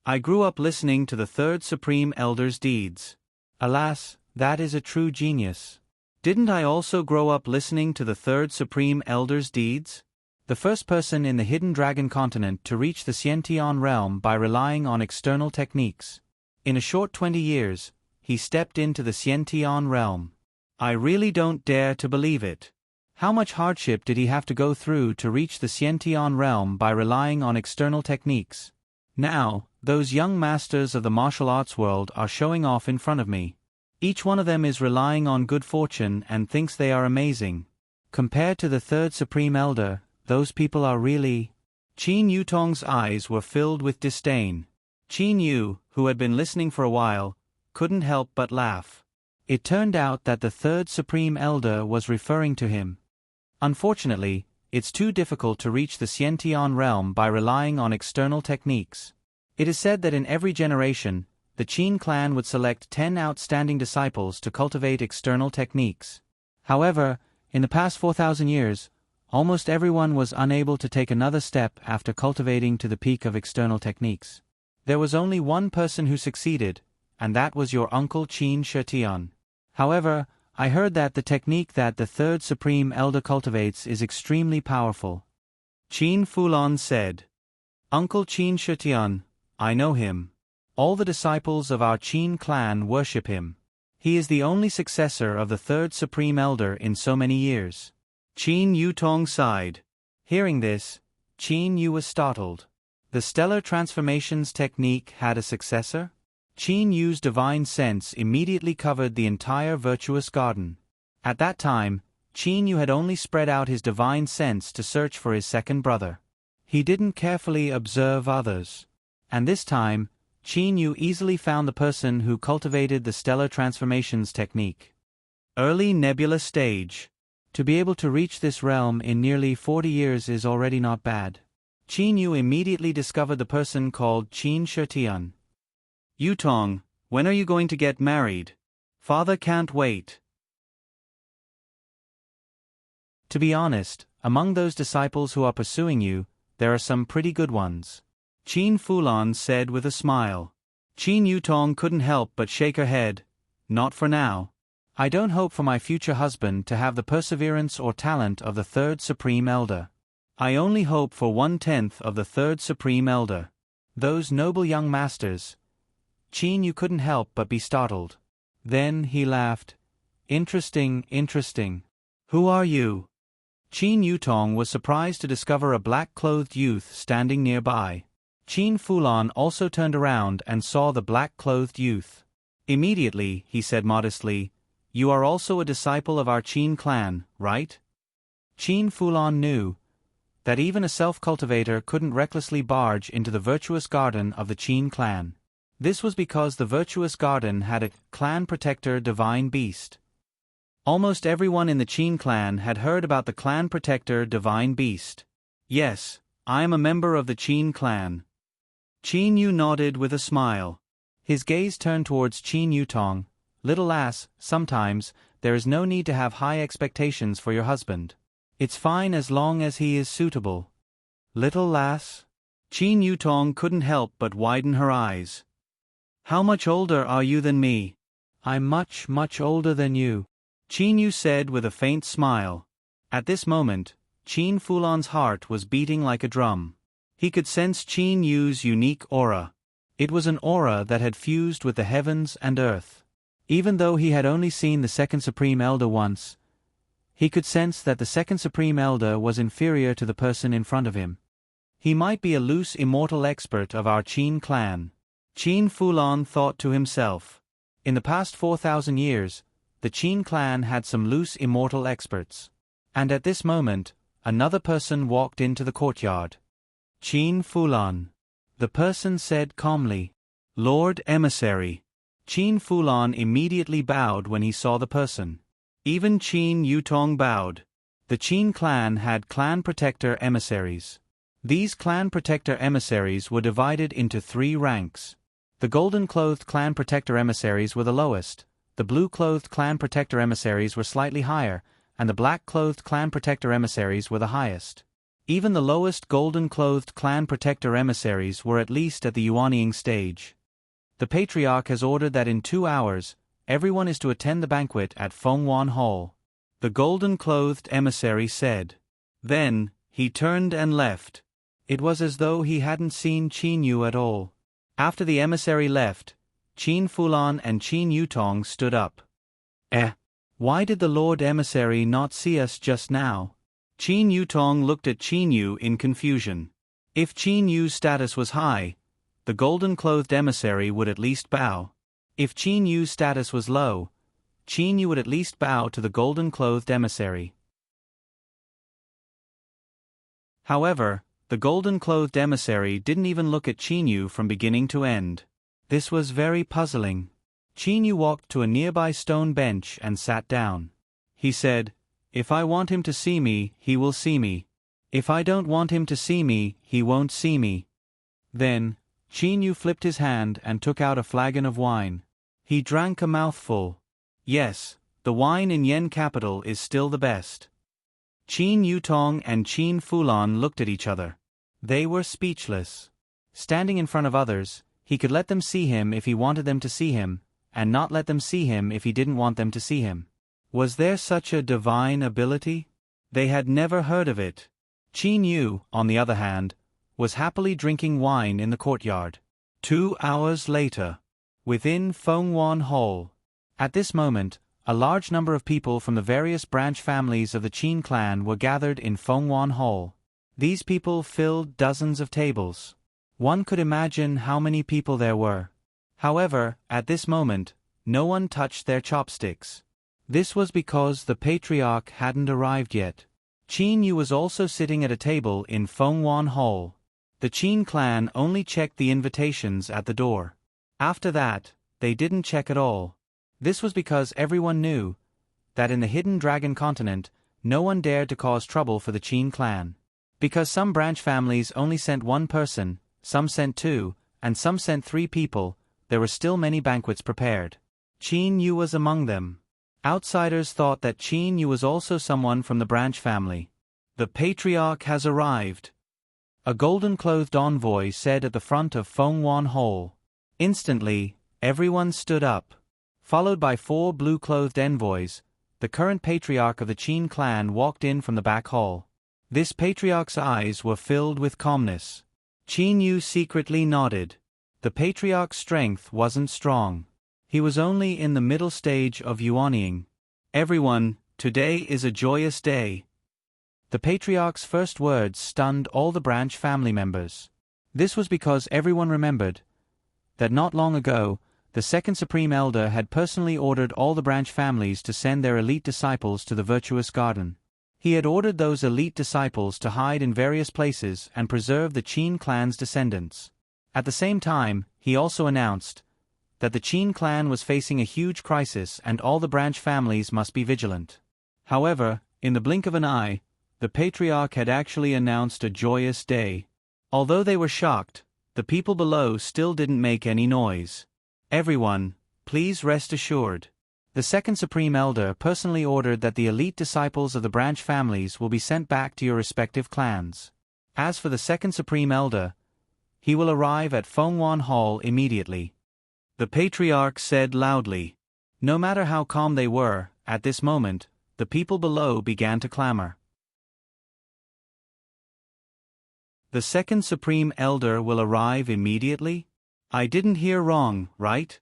"I grew up listening to the third supreme elder's deeds. Alas, that is a true genius. Didn't I also grow up listening to the Third Supreme Elder's deeds? The first person in the Hidden Dragon continent to reach the Xiantian realm by relying on external techniques. In a short 20 years, he stepped into the Xiantian realm. I really don't dare to believe it. How much hardship did he have to go through to reach the Xiantian realm by relying on external techniques? Now, those young masters of the martial arts world are showing off in front of me. Each one of them is relying on good fortune and thinks they are amazing. Compared to the Third Supreme Elder, those people are really... Qin Yutong's eyes were filled with disdain. Qin Yu, who had been listening for a while, couldn't help but laugh. It turned out that the Third Supreme Elder was referring to him. Unfortunately, it's too difficult to reach the Xiantian realm by relying on external techniques. It is said that in every generation, the Qin clan would select 10 outstanding disciples to cultivate external techniques. However, in the past 4,000 years, almost everyone was unable to take another step after cultivating to the peak of external techniques. There was only one person who succeeded, and that was your uncle Qin Shetian. However, I heard that the technique that the Third Supreme Elder cultivates is extremely powerful. Qin Fulan said. Uncle Qin Shetian, I know him. All the disciples of our Qin clan worship him. He is the only successor of the Third Supreme Elder in so many years. Qin Yutong sighed. Hearing this, Qin Yu was startled. The stellar transformations technique had a successor? Qin Yu's divine sense immediately covered the entire virtuous garden. At that time, Qin Yu had only spread out his divine sense to search for his second brother. He didn't carefully observe others. And this time, Qin Yu easily found the person who cultivated the stellar transformations technique. Early nebula stage. To be able to reach this realm in nearly 40 years is already not bad. Qin Yu immediately discovered the person called Qin Shetian. Yutong, when are you going to get married? Father can't wait. To be honest, among those disciples who are pursuing you, there are some pretty good ones. Qin Fulan said with a smile. Qin Yutong couldn't help but shake her head. Not for now. I don't hope for my future husband to have the perseverance or talent of the Third Supreme Elder. I only hope for 1/10 of the Third Supreme Elder. Those noble young masters. Qin Yu couldn't help but be startled. Then he laughed. Interesting, interesting. Who are you? Qin Yutong was surprised to discover a black-clothed youth standing nearby. Qin Fulan also turned around and saw the black-clothed youth. Immediately, he said modestly, You are also a disciple of our Qin clan, right? Qin Fulan knew that even a self-cultivator couldn't recklessly barge into the virtuous garden of the Qin clan. This was because the virtuous garden had a clan protector divine beast. Almost everyone in the Qin clan had heard about the clan protector divine beast. Yes, I am a member of the Qin clan. Qin Yu nodded with a smile. His gaze turned towards Qin Yutong. Little lass, sometimes, there is no need to have high expectations for your husband. It's fine as long as he is suitable. Little lass? Qin Yutong couldn't help but widen her eyes. How much older are you than me? I'm much, much older than you, Qin Yu said with a faint smile. At this moment, Qin Fulan's heart was beating like a drum. He could sense Qin Yu's unique aura. It was an aura that had fused with the heavens and earth. Even though he had only seen the Second Supreme Elder once, he could sense that the Second Supreme Elder was inferior to the person in front of him. He might be a loose immortal expert of our Qin clan. Qin Fulan thought to himself. In the past 4,000 years, the Qin clan had some loose immortal experts. And at this moment, another person walked into the courtyard. Qin Fulan. The person said calmly, Lord Emissary. Qin Fulan immediately bowed when he saw the person. Even Qin Yutong bowed. The Qin clan had clan protector emissaries. These clan protector emissaries were divided into 3 ranks. The golden-clothed clan protector emissaries were the lowest, the blue-clothed clan protector emissaries were slightly higher, and the black-clothed clan protector emissaries were the highest. Even the lowest golden-clothed clan protector emissaries were at least at the Yuanying stage. The Patriarch has ordered that in 2 hours, everyone is to attend the banquet at Fengwan Hall. the golden-clothed emissary said. Then, he turned and left. It was as though he hadn't seen Qin Yu at all. After the emissary left, Qin Fulan and Qin Yutong stood up. Why did the Lord Emissary not see us just now? Qin Yutong looked at Qin Yu in confusion. If Qin Yu's status was high, the golden-clothed emissary would at least bow. If Qin Yu's status was low, Qin Yu would at least bow to the golden-clothed emissary. However, the golden-clothed emissary didn't even look at Qin Yu from beginning to end. This was very puzzling. Qin Yu walked to a nearby stone bench and sat down. He said, "If I want him to see me, he will see me. If I don't want him to see me, he won't see me." Then, Qin Yu flipped his hand and took out a flagon of wine. He drank a mouthful. Yes, the wine in Yen capital is still the best. Qin Yutong and Qin Fulan looked at each other. They were speechless. Standing in front of others, he could let them see him if he wanted them to see him, and not let them see him if he didn't want them to see him. Was there such a divine ability? They had never heard of it. Qin Yu, on the other hand, was happily drinking wine in the courtyard. 2 hours later, within Fengwan Hall. At this moment, a large number of people from the various branch families of the Qin clan were gathered in Fengwan Hall. These people filled dozens of tables. One could imagine how many people there were. However, at this moment, no one touched their chopsticks. This was because the patriarch hadn't arrived yet. Qin Yu was also sitting at a table in Fengwan Hall. The Qin clan only checked the invitations at the door. After that, they didn't check at all. This was because everyone knew that in the Hidden Dragon Continent, no one dared to cause trouble for the Qin clan. Because some branch families only sent one person, some sent 2, and some sent 3 people, there were still many banquets prepared. Qin Yu was among them. Outsiders thought that Qin Yu was also someone from the branch family. "The patriarch has arrived," a golden-clothed envoy said at the front of Fengwan Hall. Instantly, everyone stood up. Followed by 4 blue-clothed envoys, the current patriarch of the Qin clan walked in from the back hall. This patriarch's eyes were filled with calmness. Qin Yu secretly nodded. The patriarch's strength wasn't strong. He was only in the middle stage of yuanying. "Everyone, today is a joyous day." The patriarch's first words stunned all the branch family members. This was because everyone remembered that not long ago, the second Supreme Elder had personally ordered all the branch families to send their elite disciples to the Virtuous Garden. He had ordered those elite disciples to hide in various places and preserve the Qin clan's descendants. At the same time, he also announced that the Qin clan was facing a huge crisis and all the branch families must be vigilant. However, in the blink of an eye, the patriarch had actually announced a joyous day. Although they were shocked, the people below still didn't make any noise. "Everyone, please rest assured. The second Supreme Elder personally ordered that the elite disciples of the branch families will be sent back to your respective clans. As for the second Supreme Elder, he will arrive at Fengwan Hall immediately," the patriarch said loudly. No matter how calm they were, at this moment, the people below began to clamor. "The second Supreme Elder will arrive immediately? I didn't hear wrong, right?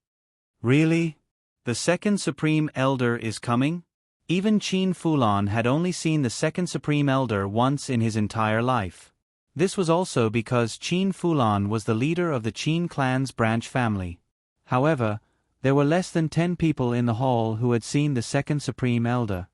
Really? The second Supreme Elder is coming?" Even Qin Fulan had only seen the second Supreme Elder once in his entire life. This was also because Qin Fulan was the leader of the Qin clan's branch family. However, there were less than 10 people in the hall who had seen the second Supreme Elder.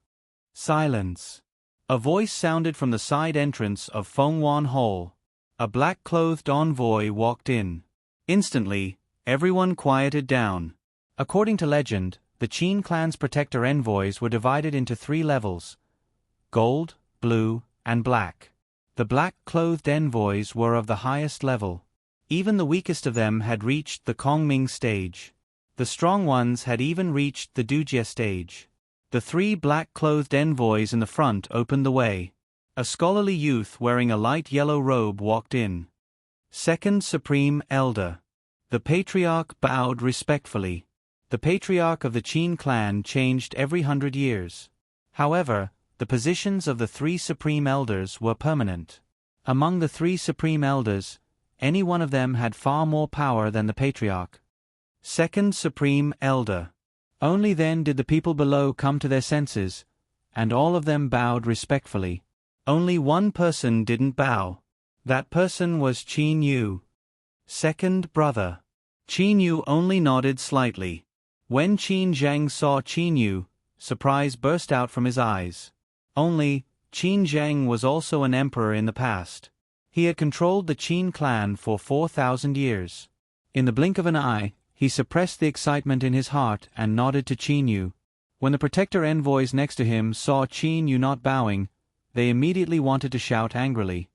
Silence. A voice sounded from the side entrance of Fengwan Hall. A black-clothed envoy walked in. Instantly, everyone quieted down. According to legend, the Qin clan's protector envoys were divided into 3 levels: gold, blue, and black. The black-clothed envoys were of the highest level. Even the weakest of them had reached the Kongming stage. The strong ones had even reached the Dujie stage. The 3 black-clothed envoys in the front opened the way. A scholarly youth wearing a light yellow robe walked in. "Second Supreme Elder." The patriarch bowed respectfully. The patriarch of the Qin clan changed every 100 years. However, the positions of the three supreme elders were permanent. Among the three supreme elders, any one of them had far more power than the patriarch. Second supreme elder. Only then did the people below come to their senses, and all of them bowed respectfully. Only one person didn't bow. That person was Qin Yu. Second brother. Qin Yu only nodded slightly. When Qin Zheng saw Qin Yu, surprise burst out from his eyes. Only, Qin Zheng was also an emperor in the past. He had controlled the Qin clan for 4,000 years. In the blink of an eye, he suppressed the excitement in his heart and nodded to Qin Yu. When the protector envoys next to him saw Qin Yu not bowing, they immediately wanted to shout angrily.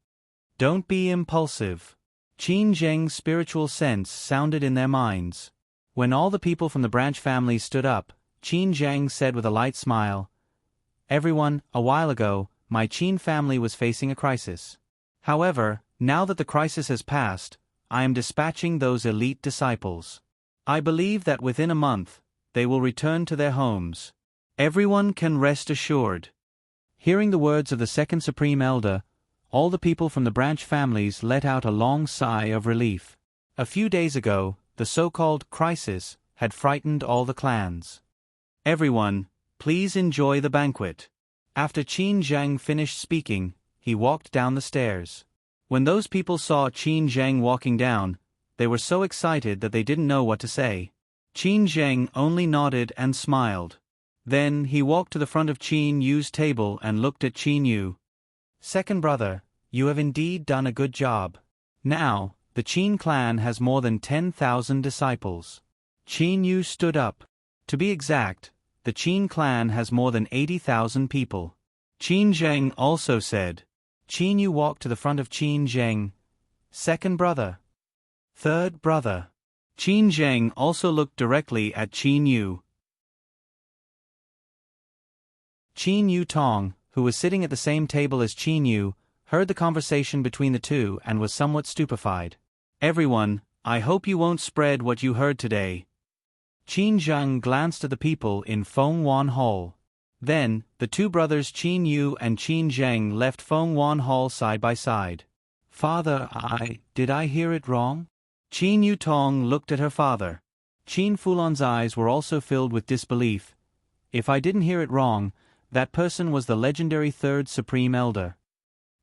Don't be impulsive. Qin Zheng's spiritual sense sounded in their minds. When all the people from the branch family stood up, Qin Zheng said with a light smile, Everyone, a while ago, my Qin family was facing a crisis. However, now that the crisis has passed, I am dispatching those elite disciples. I believe that within a month, they will return to their homes. Everyone can rest assured. Hearing the words of the second supreme elder, all the people from the branch families let out a long sigh of relief. A few days ago, the so-called crisis had frightened all the clans. Everyone, please enjoy the banquet. After Qin Zheng finished speaking, he walked down the stairs. When those people saw Qin Zheng walking down, they were so excited that they didn't know what to say. Qin Zheng only nodded and smiled. Then he walked to the front of Qin Yu's table and looked at Qin Yu. Second brother, you have indeed done a good job. Now, the Qin clan has more than 10,000 disciples. Qin Yu stood up. To be exact, the Qin clan has more than 80,000 people. Qin Zheng also said. Qin Yu walked to the front of Qin Zheng. Second brother. Third brother. Qin Zheng also looked directly at Qin Yu. Qin Yu Tong, who was sitting at the same table as Qin Yu, heard the conversation between the two and was somewhat stupefied. Everyone, I hope you won't spread what you heard today. Qin Zheng glanced at the people in Feng Wan Hall. Then, the two brothers Qin Yu and Qin Zheng left Feng Wan Hall side by side. Father, did I hear it wrong? Qin Yu Tong looked at her father. Qin Fulon's eyes were also filled with disbelief. If I didn't hear it wrong, that person was the legendary Third Supreme Elder.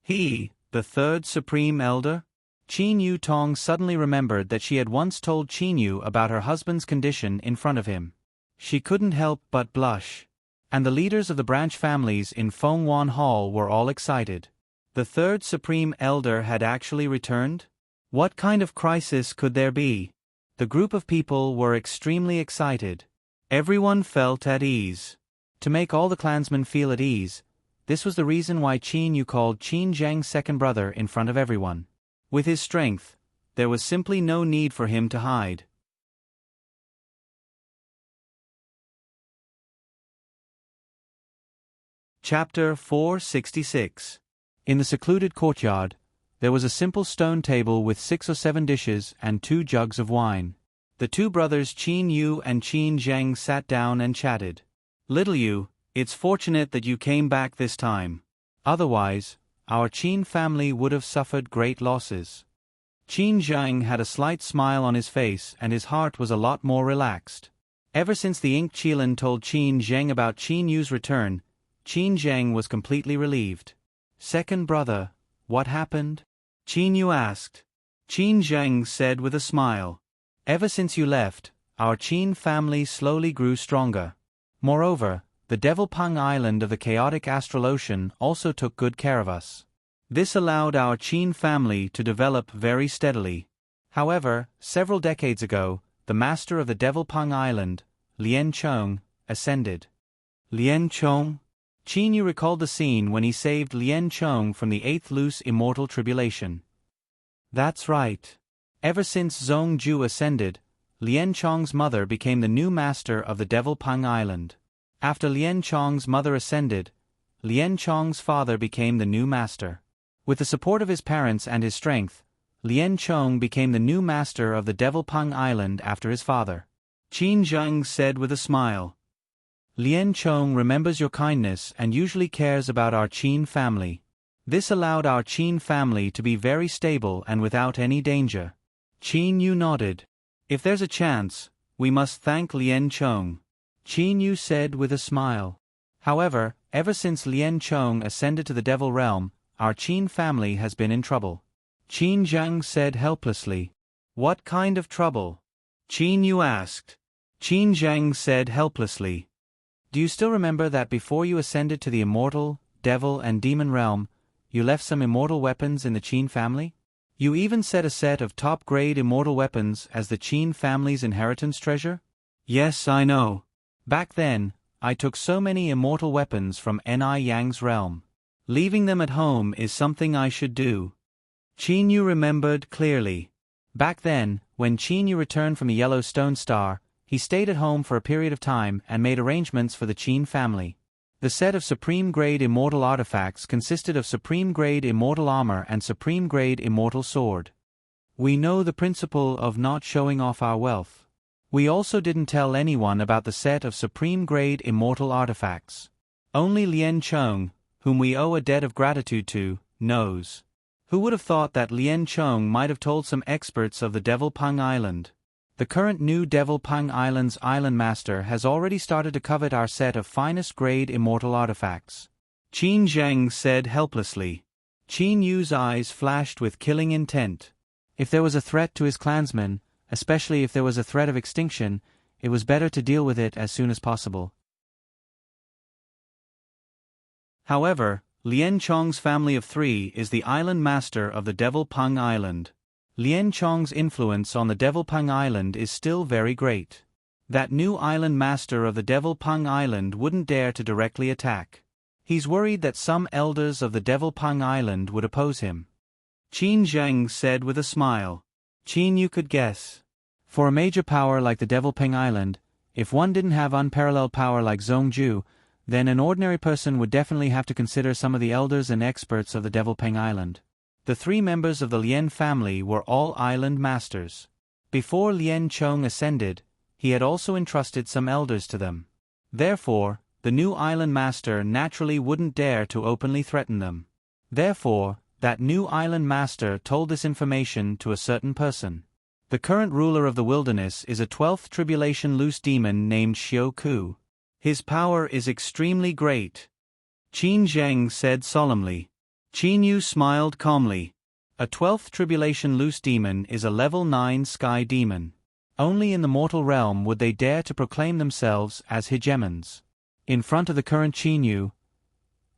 He, the Third Supreme Elder? Qin Yu Tong suddenly remembered that she had once told Qin Yu about her husband's condition in front of him. She couldn't help but blush. And the leaders of the branch families in Feng Wan Hall were all excited. The Third Supreme Elder had actually returned? What kind of crisis could there be? The group of people were extremely excited. Everyone felt at ease. To make all the clansmen feel at ease, this was the reason why Qin Yu called Qin Zheng's second brother in front of everyone. With his strength, there was simply no need for him to hide. Chapter 466. In the secluded courtyard, there was a simple stone table with 6 or 7 dishes and 2 jugs of wine. The two brothers Qin Yu and Qin Zheng sat down and chatted. Little Yu, it's fortunate that you came back this time. Otherwise, our Qin family would have suffered great losses. Qin Zheng had a slight smile on his face and his heart was a lot more relaxed. Ever since the Ink Qilin told Qin Zheng about Qin Yu's return, Qin Zheng was completely relieved. Second brother, what happened? Qin Yu asked. Qin Zheng said with a smile. Ever since you left, our Qin family slowly grew stronger. Moreover, the Devil Pang Island of the chaotic Astral Ocean also took good care of us. This allowed our Qin family to develop very steadily. However, several decades ago, the master of the Devil Pang Island, Lian Chong, ascended. Lian Chong? Qin Yu recalled the scene when he saved Lian Chong from the 8th loose immortal tribulation. That's right. Ever since Zhong Ju ascended, Lian Chong's mother became the new master of the Devil Pang Island. After Lian Chong's mother ascended, Lian Chong's father became the new master. With the support of his parents and his strength, Lian Chong became the new master of the Devil Pang Island after his father. Qin Zheng said with a smile. Lien Chong remembers your kindness and usually cares about our Qin family. This allowed our Qin family to be very stable and without any danger. Qin Yu nodded. If there's a chance, we must thank Lien Chong, Qin Yu said with a smile. However, ever since Lien Chong ascended to the Devil Realm, our Qin family has been in trouble. Qin Zhang said helplessly. What kind of trouble? Qin Yu asked. Qin Zhang said helplessly. Do you still remember that before you ascended to the immortal, devil and demon realm, you left some immortal weapons in the Qin family? You even set a set of top-grade immortal weapons as the Qin family's inheritance treasure? Yes, I know. Back then, I took so many immortal weapons from Ni Yang's realm. Leaving them at home is something I should do. Qin Yu remembered clearly. Back then, when Qin Yu returned from the Yellow Stone Star, he stayed at home for a period of time and made arrangements for the Qin family. The set of supreme-grade immortal artifacts consisted of supreme-grade immortal armor and supreme-grade immortal sword. We know the principle of not showing off our wealth. We also didn't tell anyone about the set of supreme-grade immortal artifacts. Only Lien Chong, whom we owe a debt of gratitude to, knows. Who would have thought that Lien Chong might have told some experts of the Devil Pang Island? The current new Devil Pang Island's island master has already started to covet our set of finest grade immortal artifacts. Qin Zhang said helplessly. Qin Yu's eyes flashed with killing intent. If there was a threat to his clansmen, especially if there was a threat of extinction, it was better to deal with it as soon as possible. However, Lien Chong's family of 3 is the island master of the Devil Pang Island. Lien Chong's influence on the Devil Pang Island is still very great. That new island master of the Devil Pang Island wouldn't dare to directly attack. He's worried that some elders of the Devil Pang Island would oppose him. Qin Zhang said with a smile. Qin Yu could guess. For a major power like the Devil Pang Island, if one didn't have unparalleled power like Zhongju, then an ordinary person would definitely have to consider some of the elders and experts of the Devil Pang Island. The 3 members of the Lien family were all island masters. Before Lien Chong ascended, he had also entrusted some elders to them. Therefore, the new island master naturally wouldn't dare to openly threaten them. Therefore, that new island master told this information to a certain person. The current ruler of the wilderness is a 12th tribulation loose demon named Xiu Ku. His power is extremely great. Qin Zhang said solemnly. Qin Yu smiled calmly. A 12th tribulation loose demon is a level 9 sky demon. Only in the mortal realm would they dare to proclaim themselves as hegemons. In front of the current Qin Yu,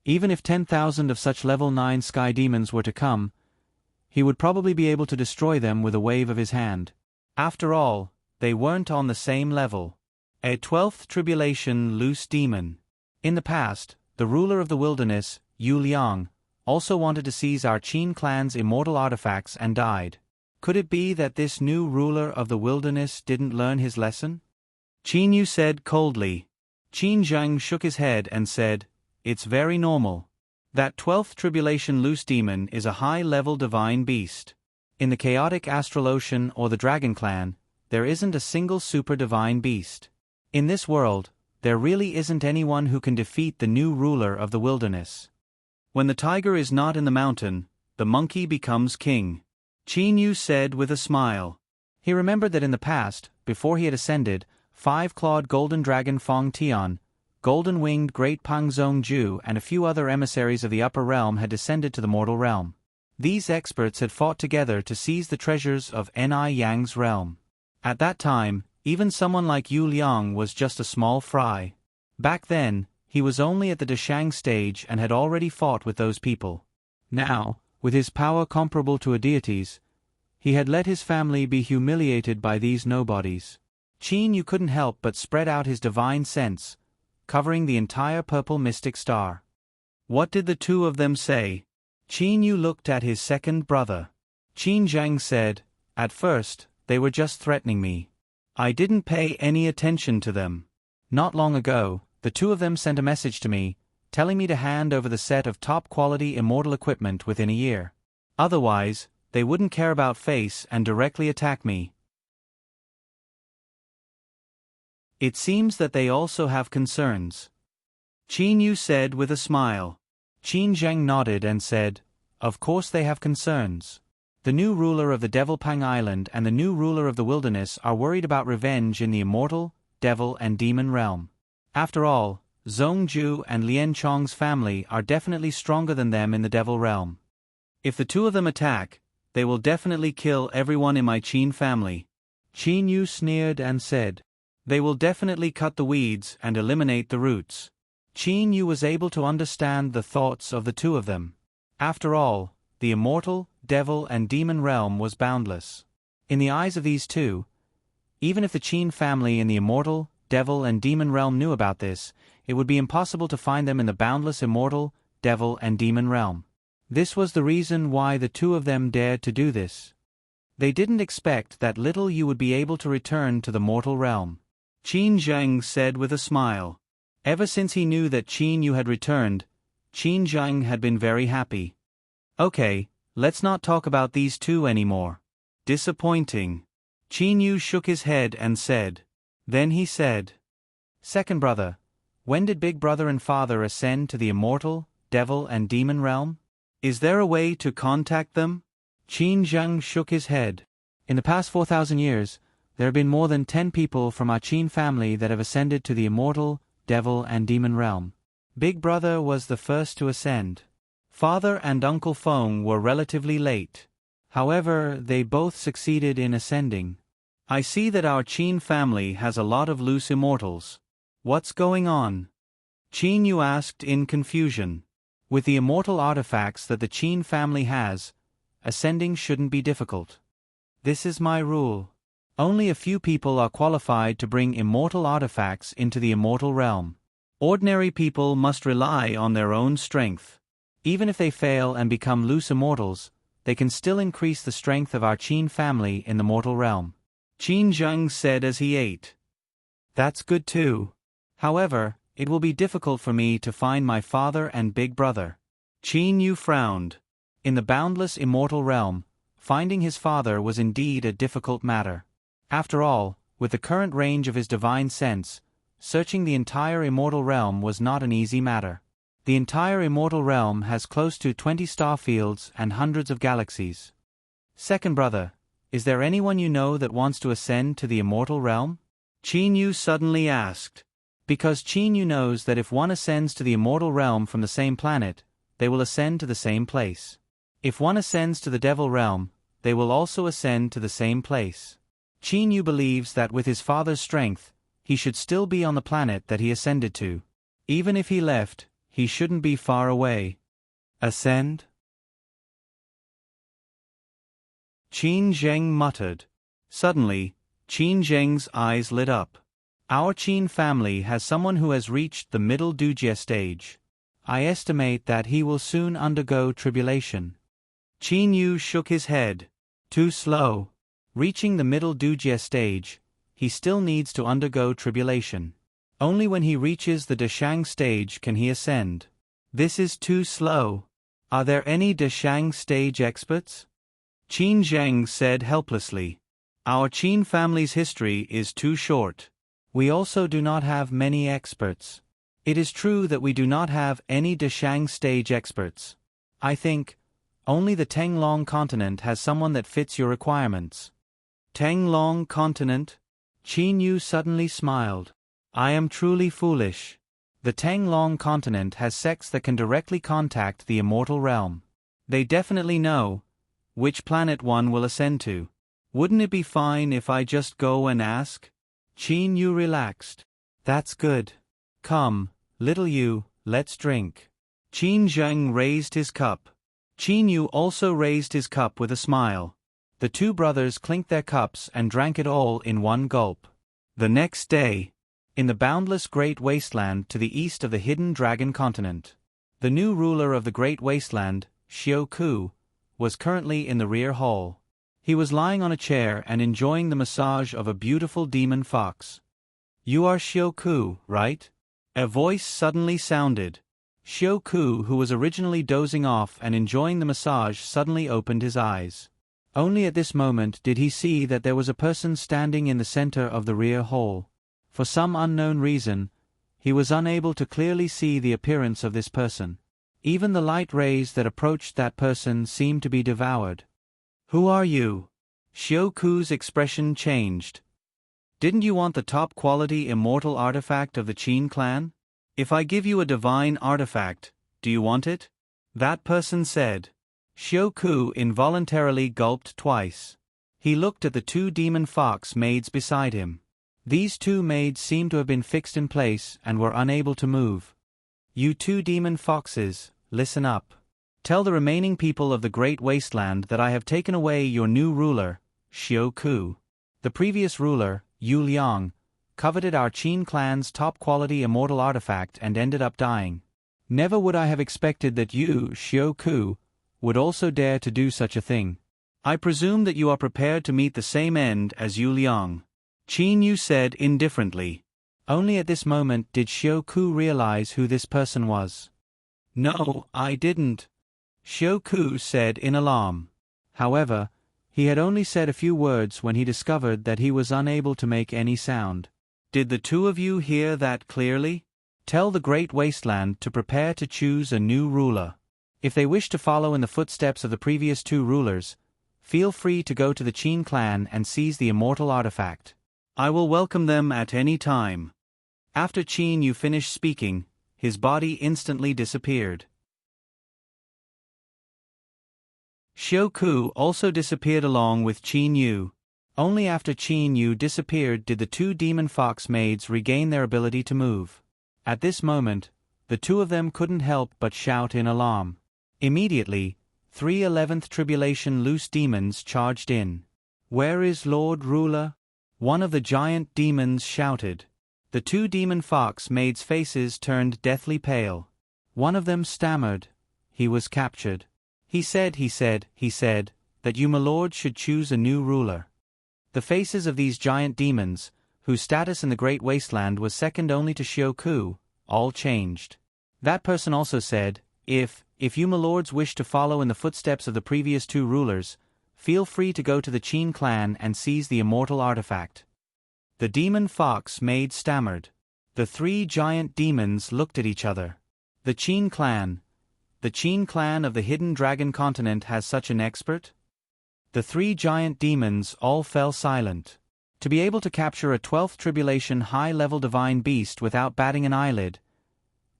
even if 10,000 of such level 9 sky demons were to come, he would probably be able to destroy them with a wave of his hand. After all, they weren't on the same level. A 12th tribulation loose demon. In the past, the ruler of the wilderness, Yu Liang, also wanted to seize our Qin clan's immortal artifacts and died. Could it be that this new ruler of the wilderness didn't learn his lesson? Qin Yu said coldly. Qin Zhang shook his head and said, It's very normal. That 12th tribulation loose demon is a high-level divine beast. In the chaotic Astral Ocean or the Dragon Clan, there isn't a single super-divine beast. In this world, there really isn't anyone who can defeat the new ruler of the wilderness. When the tiger is not in the mountain, the monkey becomes king. Qin Yu said with a smile. He remembered that in the past, before he had ascended, 5-clawed golden dragon Fong Tian, golden-winged great Pang Zhongju and a few other emissaries of the upper realm had descended to the mortal realm. These experts had fought together to seize the treasures of Ni Yang's realm. At that time, even someone like Yu Liang was just a small fry. Back then, he was only at the Deshang stage and had already fought with those people. Now, with his power comparable to a deity's, he had let his family be humiliated by these nobodies. Qin Yu couldn't help but spread out his divine sense, covering the entire purple mystic star. What did the 2 of them say? Qin Yu looked at his second brother. Qin Zhang said, At first, they were just threatening me. I didn't pay any attention to them. Not long ago, the 2 of them sent a message to me, telling me to hand over the set of top-quality immortal equipment within a year. Otherwise, they wouldn't care about face and directly attack me. It seems that they also have concerns. Qin Yu said with a smile. Qin Zheng nodded and said, "Of course they have concerns. The new ruler of the Devil Pang Island and the new ruler of the wilderness are worried about revenge in the immortal, devil and demon realm. After all, Zhongju and Lian Chong's family are definitely stronger than them in the devil realm. If the two of them attack, they will definitely kill everyone in my Qin family." Qin Yu sneered and said, "They will definitely cut the weeds and eliminate the roots." Qin Yu was able to understand the thoughts of the two of them. After all, the immortal, devil and demon realm was boundless. In the eyes of these two, even if the Qin family in the immortal, devil and demon realm knew about this, it would be impossible to find them in the boundless immortal, devil and demon realm. This was the reason why the two of them dared to do this. They didn't expect that little Yu would be able to return to the mortal realm. Qin Zheng said with a smile. Ever since he knew that Qin Yu had returned, Qin Zheng had been very happy. "Okay, let's not talk about these two anymore." Disappointing. Qin Yu shook his head and said. Then he said, "Second brother, when did big brother and father ascend to the immortal, devil and demon realm? Is there a way to contact them?" Qin Zheng shook his head. "In the past 4,000 years, there have been more than 10 people from our Qin family that have ascended to the immortal, devil and demon realm. Big brother was the first to ascend. Father and Uncle Feng were relatively late. However, they both succeeded in ascending. I see that our Qin family has a lot of loose immortals. What's going on?" Qin Yu asked in confusion. With the immortal artifacts that the Qin family has, ascending shouldn't be difficult. This is my rule. Only a few people are qualified to bring immortal artifacts into the immortal realm. Ordinary people must rely on their own strength. Even if they fail and become loose immortals, they can still increase the strength of our Qin family in the mortal realm. Qin Zheng said as he ate. "That's good too. However, it will be difficult for me to find my father and big brother." Qin Yu frowned. In the boundless immortal realm, finding his father was indeed a difficult matter. After all, with the current range of his divine sense, searching the entire immortal realm was not an easy matter. The entire immortal realm has close to 20 star fields and hundreds of galaxies. "Second brother, is there anyone you know that wants to ascend to the immortal realm?" Qin Yu suddenly asked. Because Qin Yu knows that if one ascends to the immortal realm from the same planet, they will ascend to the same place. If one ascends to the devil realm, they will also ascend to the same place. Qin Yu believes that with his father's strength, he should still be on the planet that he ascended to. Even if he left, he shouldn't be far away. Ascend? Qin Zheng muttered. Suddenly, Qin Zheng's eyes lit up. Our Qin family has someone who has reached the middle Dujie stage. I estimate that he will soon undergo tribulation. Qin Yu shook his head. Too slow. Reaching the middle Dujie stage, he still needs to undergo tribulation. Only when he reaches the Deshang stage can he ascend. This is too slow. Are there any Deshang stage experts? Qin Zheng said helplessly. Our Qin family's history is too short. We also do not have many experts. It is true that we do not have any Deshang stage experts. I think only the Tenglong continent has someone that fits your requirements. Tenglong continent? Qin Yu suddenly smiled. I am truly foolish. The Tenglong continent has sects that can directly contact the immortal realm. They definitely know which planet one will ascend to. Wouldn't it be fine if I just go and ask? Qin Yu relaxed. That's good. Come, little Yu, let's drink. Qin Zheng raised his cup. Qin Yu also raised his cup with a smile. The two brothers clinked their cups and drank it all in one gulp. The next day, in the boundless Great Wasteland to the east of the hidden Dragon Continent, the new ruler of the Great Wasteland, Xiao Ku, was currently in the rear hall. He was lying on a chair and enjoying the massage of a beautiful demon fox. You are Xiao Ku, right? A voice suddenly sounded. Xiao Ku, who was originally dozing off and enjoying the massage, suddenly opened his eyes. Only at this moment did he see that there was a person standing in the center of the rear hall. For some unknown reason, he was unable to clearly see the appearance of this person. Even the light rays that approached that person seemed to be devoured. "Who are you?" Xiao Ku's expression changed. "Didn't you want the top-quality immortal artifact of the Qin clan? If I give you a divine artifact, do you want it?" That person said. Xiao Ku involuntarily gulped twice. He looked at the two demon fox maids beside him. These two maids seemed to have been fixed in place and were unable to move. "You two demon foxes, listen up. Tell the remaining people of the Great Wasteland that I have taken away your new ruler, Xiao Ku. The previous ruler, Yu Liang, coveted our Qin clan's top-quality immortal artifact and ended up dying. Never would I have expected that you, Xiao Ku, would also dare to do such a thing. I presume that you are prepared to meet the same end as Yu Liang," Qin Yu said indifferently. Only at this moment did Xiao Ku realize who this person was. "No, I didn't," Xiao Ku said in alarm. However, he had only said a few words when he discovered that he was unable to make any sound. "Did the two of you hear that clearly? Tell the Great Wasteland to prepare to choose a new ruler. If they wish to follow in the footsteps of the previous two rulers, feel free to go to the Qin clan and seize the immortal artifact. I will welcome them at any time." After Qin Yu finished speaking, his body instantly disappeared. Xiao Ku also disappeared along with Qin Yu. Only after Qin Yu disappeared did the two demon fox maids regain their ability to move. At this moment, the two of them couldn't help but shout in alarm. Immediately, 3 11th Tribulation loose demons charged in. "Where is Lord Ruler?" one of the giant demons shouted. The two demon fox maids' faces turned deathly pale. One of them stammered. He was captured. He said that you, my lord, should choose a new ruler. The faces of these giant demons, whose status in the Great Wasteland was second only to Xiao Ku, all changed. That person also said, If you, my lords, wish to follow in the footsteps of the previous two rulers, feel free to go to the Qin clan and seize the immortal artifact." The demon fox maid stammered. The three giant demons looked at each other. The Qin clan of the Hidden Dragon Continent has such an expert? The three giant demons all fell silent. To be able to capture a 12th Tribulation high-level divine beast without batting an eyelid,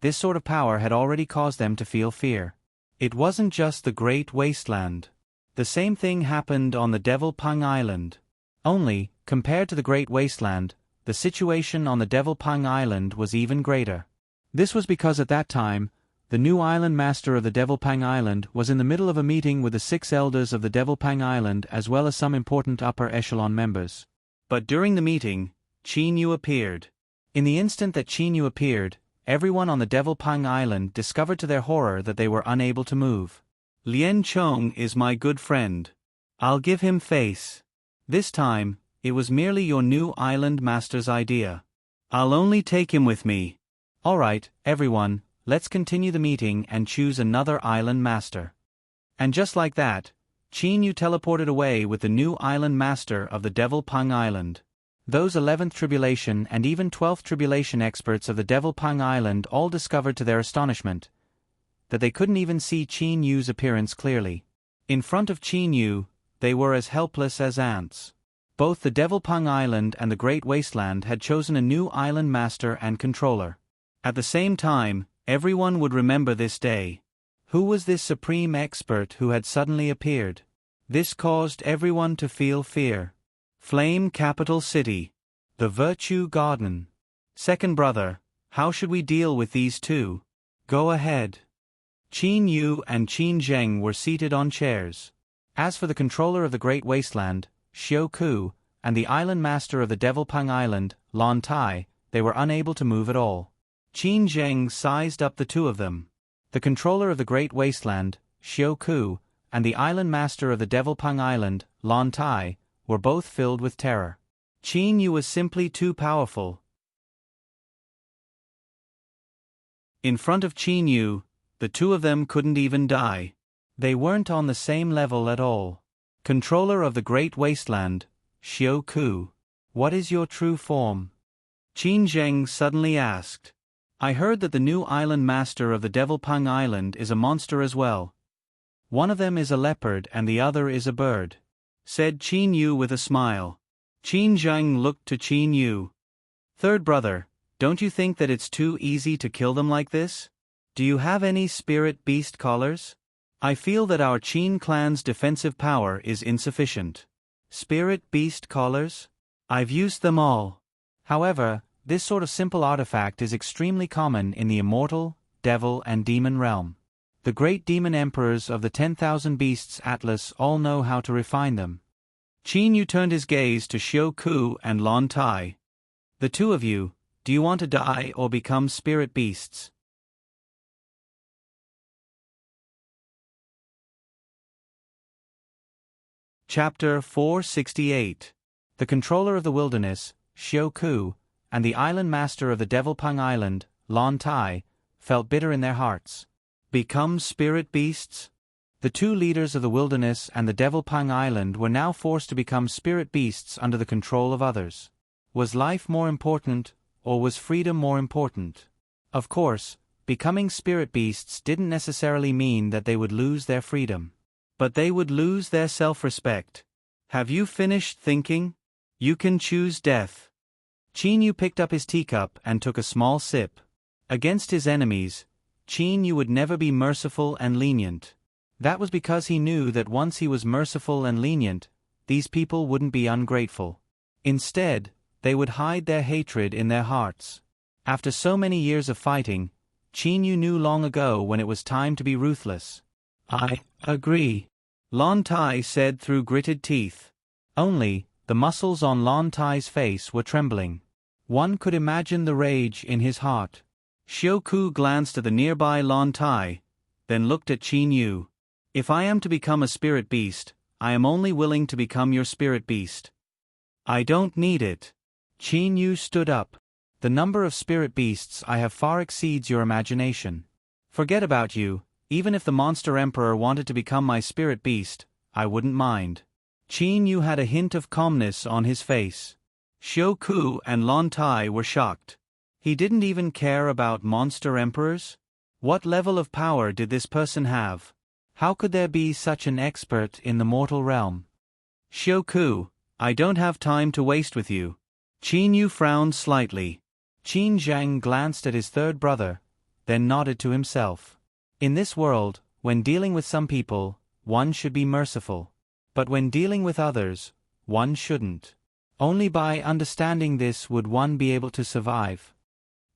this sort of power had already caused them to feel fear. It wasn't just the Great Wasteland. The same thing happened on the Devil Pung Island. Only, compared to the Great Wasteland, the situation on the Devil Pung Island was even greater. This was because at that time, the new island master of the Devil Pung Island was in the middle of a meeting with the 6 elders of the Devil Pung Island as well as some important upper echelon members. But during the meeting, Qin Yu appeared. In the instant that Qin Yu appeared, everyone on the Devil Pung Island discovered to their horror that they were unable to move. "Lian Chong is my good friend. I'll give him face. This time, it was merely your new island master's idea. I'll only take him with me. All right, everyone, let's continue the meeting and choose another island master." And just like that, Qin Yu teleported away with the new island master of the Devil Pung Island. Those 11th Tribulation and even 12th Tribulation experts of the Devil Pung Island all discovered to their astonishment that they couldn't even see Qin Yu's appearance clearly. In front of Qin Yu, they were as helpless as ants. Both the Devil Pung Island and the Great Wasteland had chosen a new island master and controller. At the same time, everyone would remember this day. Who was this supreme expert who had suddenly appeared? This caused everyone to feel fear. Flame Capital City. The Virtue Garden. Second brother, how should we deal with these two? Go ahead. Qin Yu and Qin Zheng were seated on chairs. As for the controller of the Great Wasteland, Xiao Ku, and the island master of the Devil Pung Island, Lon Tai, they were unable to move at all. Qin Zheng sized up the two of them. The controller of the Great Wasteland, Xiao Ku, and the island master of the Devil Pung Island, Lon Tai, were both filled with terror. Qin Yu was simply too powerful. In front of Qin Yu, the two of them couldn't even die. They weren't on the same level at all. Controller of the Great Wasteland, Xiao Ku. What is your true form? Qin Zheng suddenly asked. I heard that the new island master of the Devil Pung Island is a monster as well. One of them is a leopard and the other is a bird, said Qin Yu with a smile. Qin Zheng looked to Qin Yu. Third brother, don't you think that it's too easy to kill them like this? Do you have any spirit beast collars? I feel that our Qin clan's defensive power is insufficient. Spirit beast collars? I've used them all. However, this sort of simple artifact is extremely common in the immortal, devil and demon realm. The great demon emperors of the 10,000 beasts atlas all know how to refine them. Qin Yu turned his gaze to Xiu Ku and Lon Tai. The two of you, do you want to die or become spirit beasts? Chapter 468. The controller of the wilderness, Xiu Ku, and the island master of the Devil Pung Island, Lon Tai, felt bitter in their hearts. Become spirit beasts? The two leaders of the wilderness and the Devil Pung Island were now forced to become spirit beasts under the control of others. Was life more important, or was freedom more important? Of course, becoming spirit beasts didn't necessarily mean that they would lose their freedom. But they would lose their self-respect. Have you finished thinking? You can choose death. Qin Yu picked up his teacup and took a small sip. Against his enemies, Qin Yu would never be merciful and lenient. That was because he knew that once he was merciful and lenient, these people wouldn't be ungrateful. Instead, they would hide their hatred in their hearts. After so many years of fighting, Qin Yu knew long ago when it was time to be ruthless. I agree, Lon Tai said through gritted teeth. Only, the muscles on Lon Tai's face were trembling. One could imagine the rage in his heart. Xiu Ku glanced at the nearby Lon Tai, then looked at Qin Yu. If I am to become a spirit beast, I am only willing to become your spirit beast. I don't need it. Qin Yu stood up. The number of spirit beasts I have far exceeds your imagination. Forget about you. Even if the monster emperor wanted to become my spirit beast, I wouldn't mind. Qin Yu had a hint of calmness on his face. Xiu Ku and Lon Tai were shocked. He didn't even care about monster emperors? What level of power did this person have? How could there be such an expert in the mortal realm? Xiu Ku, I don't have time to waste with you. Qin Yu frowned slightly. Qin Zheng glanced at his third brother, then nodded to himself. In this world, when dealing with some people, one should be merciful. But when dealing with others, one shouldn't. Only by understanding this would one be able to survive.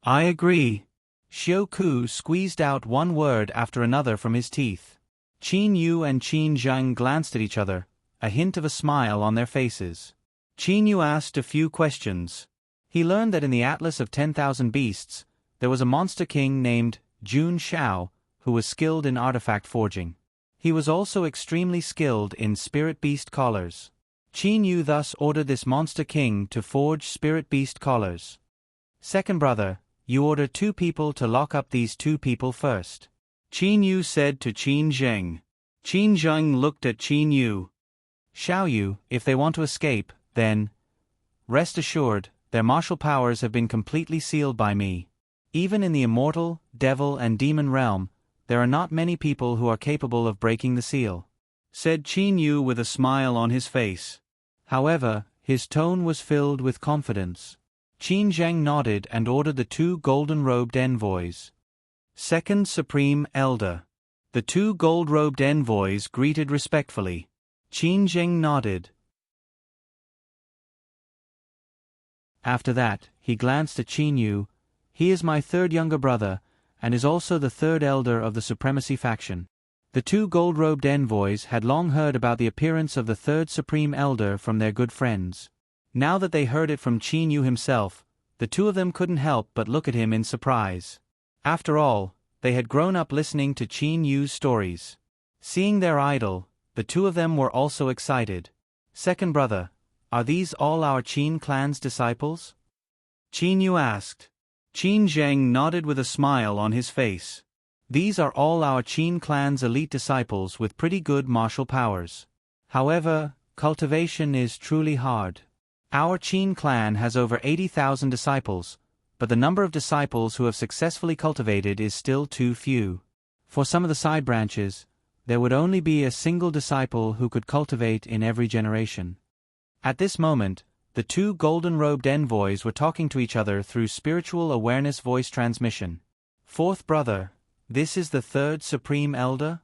I agree. Xiu Ku squeezed out one word after another from his teeth. Qin Yu and Qin Zheng glanced at each other, a hint of a smile on their faces. Qin Yu asked a few questions. He learned that in the Atlas of 10,000 Beasts, there was a monster king named Jun Shao, who was skilled in artifact forging. He was also extremely skilled in spirit beast collars. Qin Yu thus ordered this monster king to forge spirit beast collars. Second brother, you order 2 people to lock up these 2 people first. Qin Yu said to Qin Zheng. Qin Zheng looked at Qin Yu. Xiao Yu, if they want to escape, then, rest assured, their martial powers have been completely sealed by me. Even in the immortal, devil and demon realm, there are not many people who are capable of breaking the seal, said Qin Yu with a smile on his face. However, his tone was filled with confidence. Qin Zheng nodded and ordered the 2 golden-robed envoys. Second Supreme Elder. The 2 gold-robed envoys greeted respectfully. Qin Zheng nodded. After that, he glanced at Qin Yu. He is my 3rd younger brother, and is also the 3rd elder of the Supremacy faction. The 2 gold-robed envoys had long heard about the appearance of the 3rd Supreme Elder from their good friends. Now that they heard it from Qin Yu himself, the 2 of them couldn't help but look at him in surprise. After all, they had grown up listening to Qin Yu's stories. Seeing their idol, the 2 of them were also excited. Second brother, are these all our Qin clan's disciples? Qin Yu asked. Qin Zheng nodded with a smile on his face. These are all our Qin clan's elite disciples with pretty good martial powers. However, cultivation is truly hard. Our Qin clan has over 80,000 disciples, but the number of disciples who have successfully cultivated is still too few. For some of the side branches, there would only be a single disciple who could cultivate in every generation. At this moment, the two golden-robed envoys were talking to each other through spiritual awareness voice transmission. Fourth brother, this is the third Supreme Elder?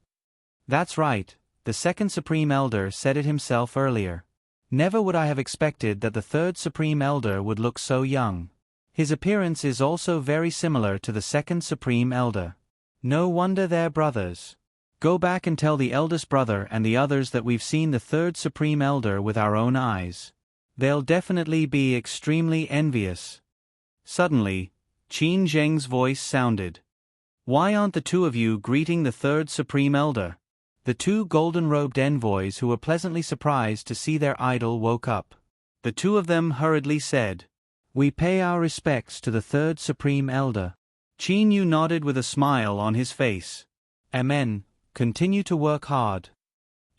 That's right, the second Supreme Elder said it himself earlier. Never would I have expected that the third Supreme Elder would look so young. His appearance is also very similar to the second Supreme Elder. No wonder they're brothers. Go back and tell the eldest brother and the others that we've seen the third Supreme Elder with our own eyes. They'll definitely be extremely envious. Suddenly, Qin Zheng's voice sounded. Why aren't the two of you greeting the third Supreme Elder? The two golden-robed envoys who were pleasantly surprised to see their idol woke up. The two of them hurriedly said, We pay our respects to the third Supreme Elder. Qin Yu nodded with a smile on his face. Amen. Continue to work hard.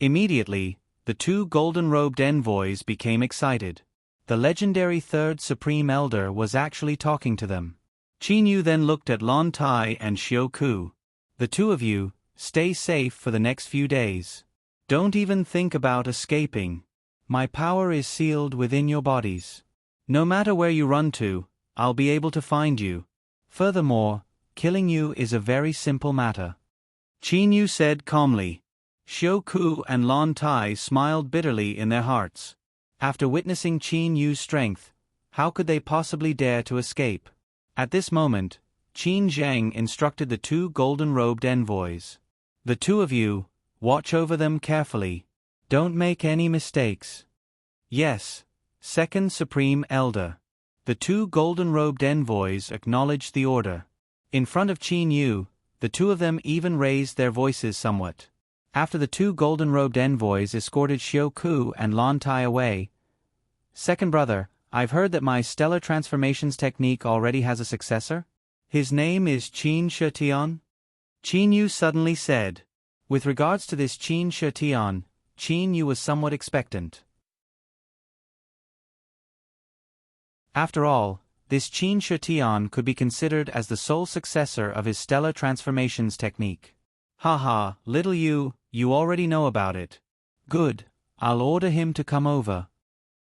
Immediately, the two golden-robed envoys became excited. The legendary third Supreme Elder was actually talking to them. Qin Yu then looked at Lon Tai and Xiao Ku. The two of you, stay safe for the next few days. Don't even think about escaping. My power is sealed within your bodies. No matter where you run to, I'll be able to find you. Furthermore, killing you is a very simple matter. Qin Yu said calmly. Xiao Ku and Lon Tai smiled bitterly in their hearts. After witnessing Qin Yu's strength, how could they possibly dare to escape? At this moment, Qin Zheng instructed the two golden-robed envoys. The two of you, watch over them carefully. Don't make any mistakes. Yes, second Supreme Elder. The two golden-robed envoys acknowledged the order. In front of Qin Yu, the two of them even raised their voices somewhat. After the two golden-robed envoys escorted Xiao Ku and Lon Tai away, Second brother, I've heard that my stellar transformations technique already has a successor? His name is Qin Shetian? Qin Yu suddenly said. With regards to this Qin Shetian, Qin Yu was somewhat expectant. After all, this Qin Shetian could be considered as the sole successor of his stellar transformations technique. Haha, little you already know about it. Good, I'll order him to come over.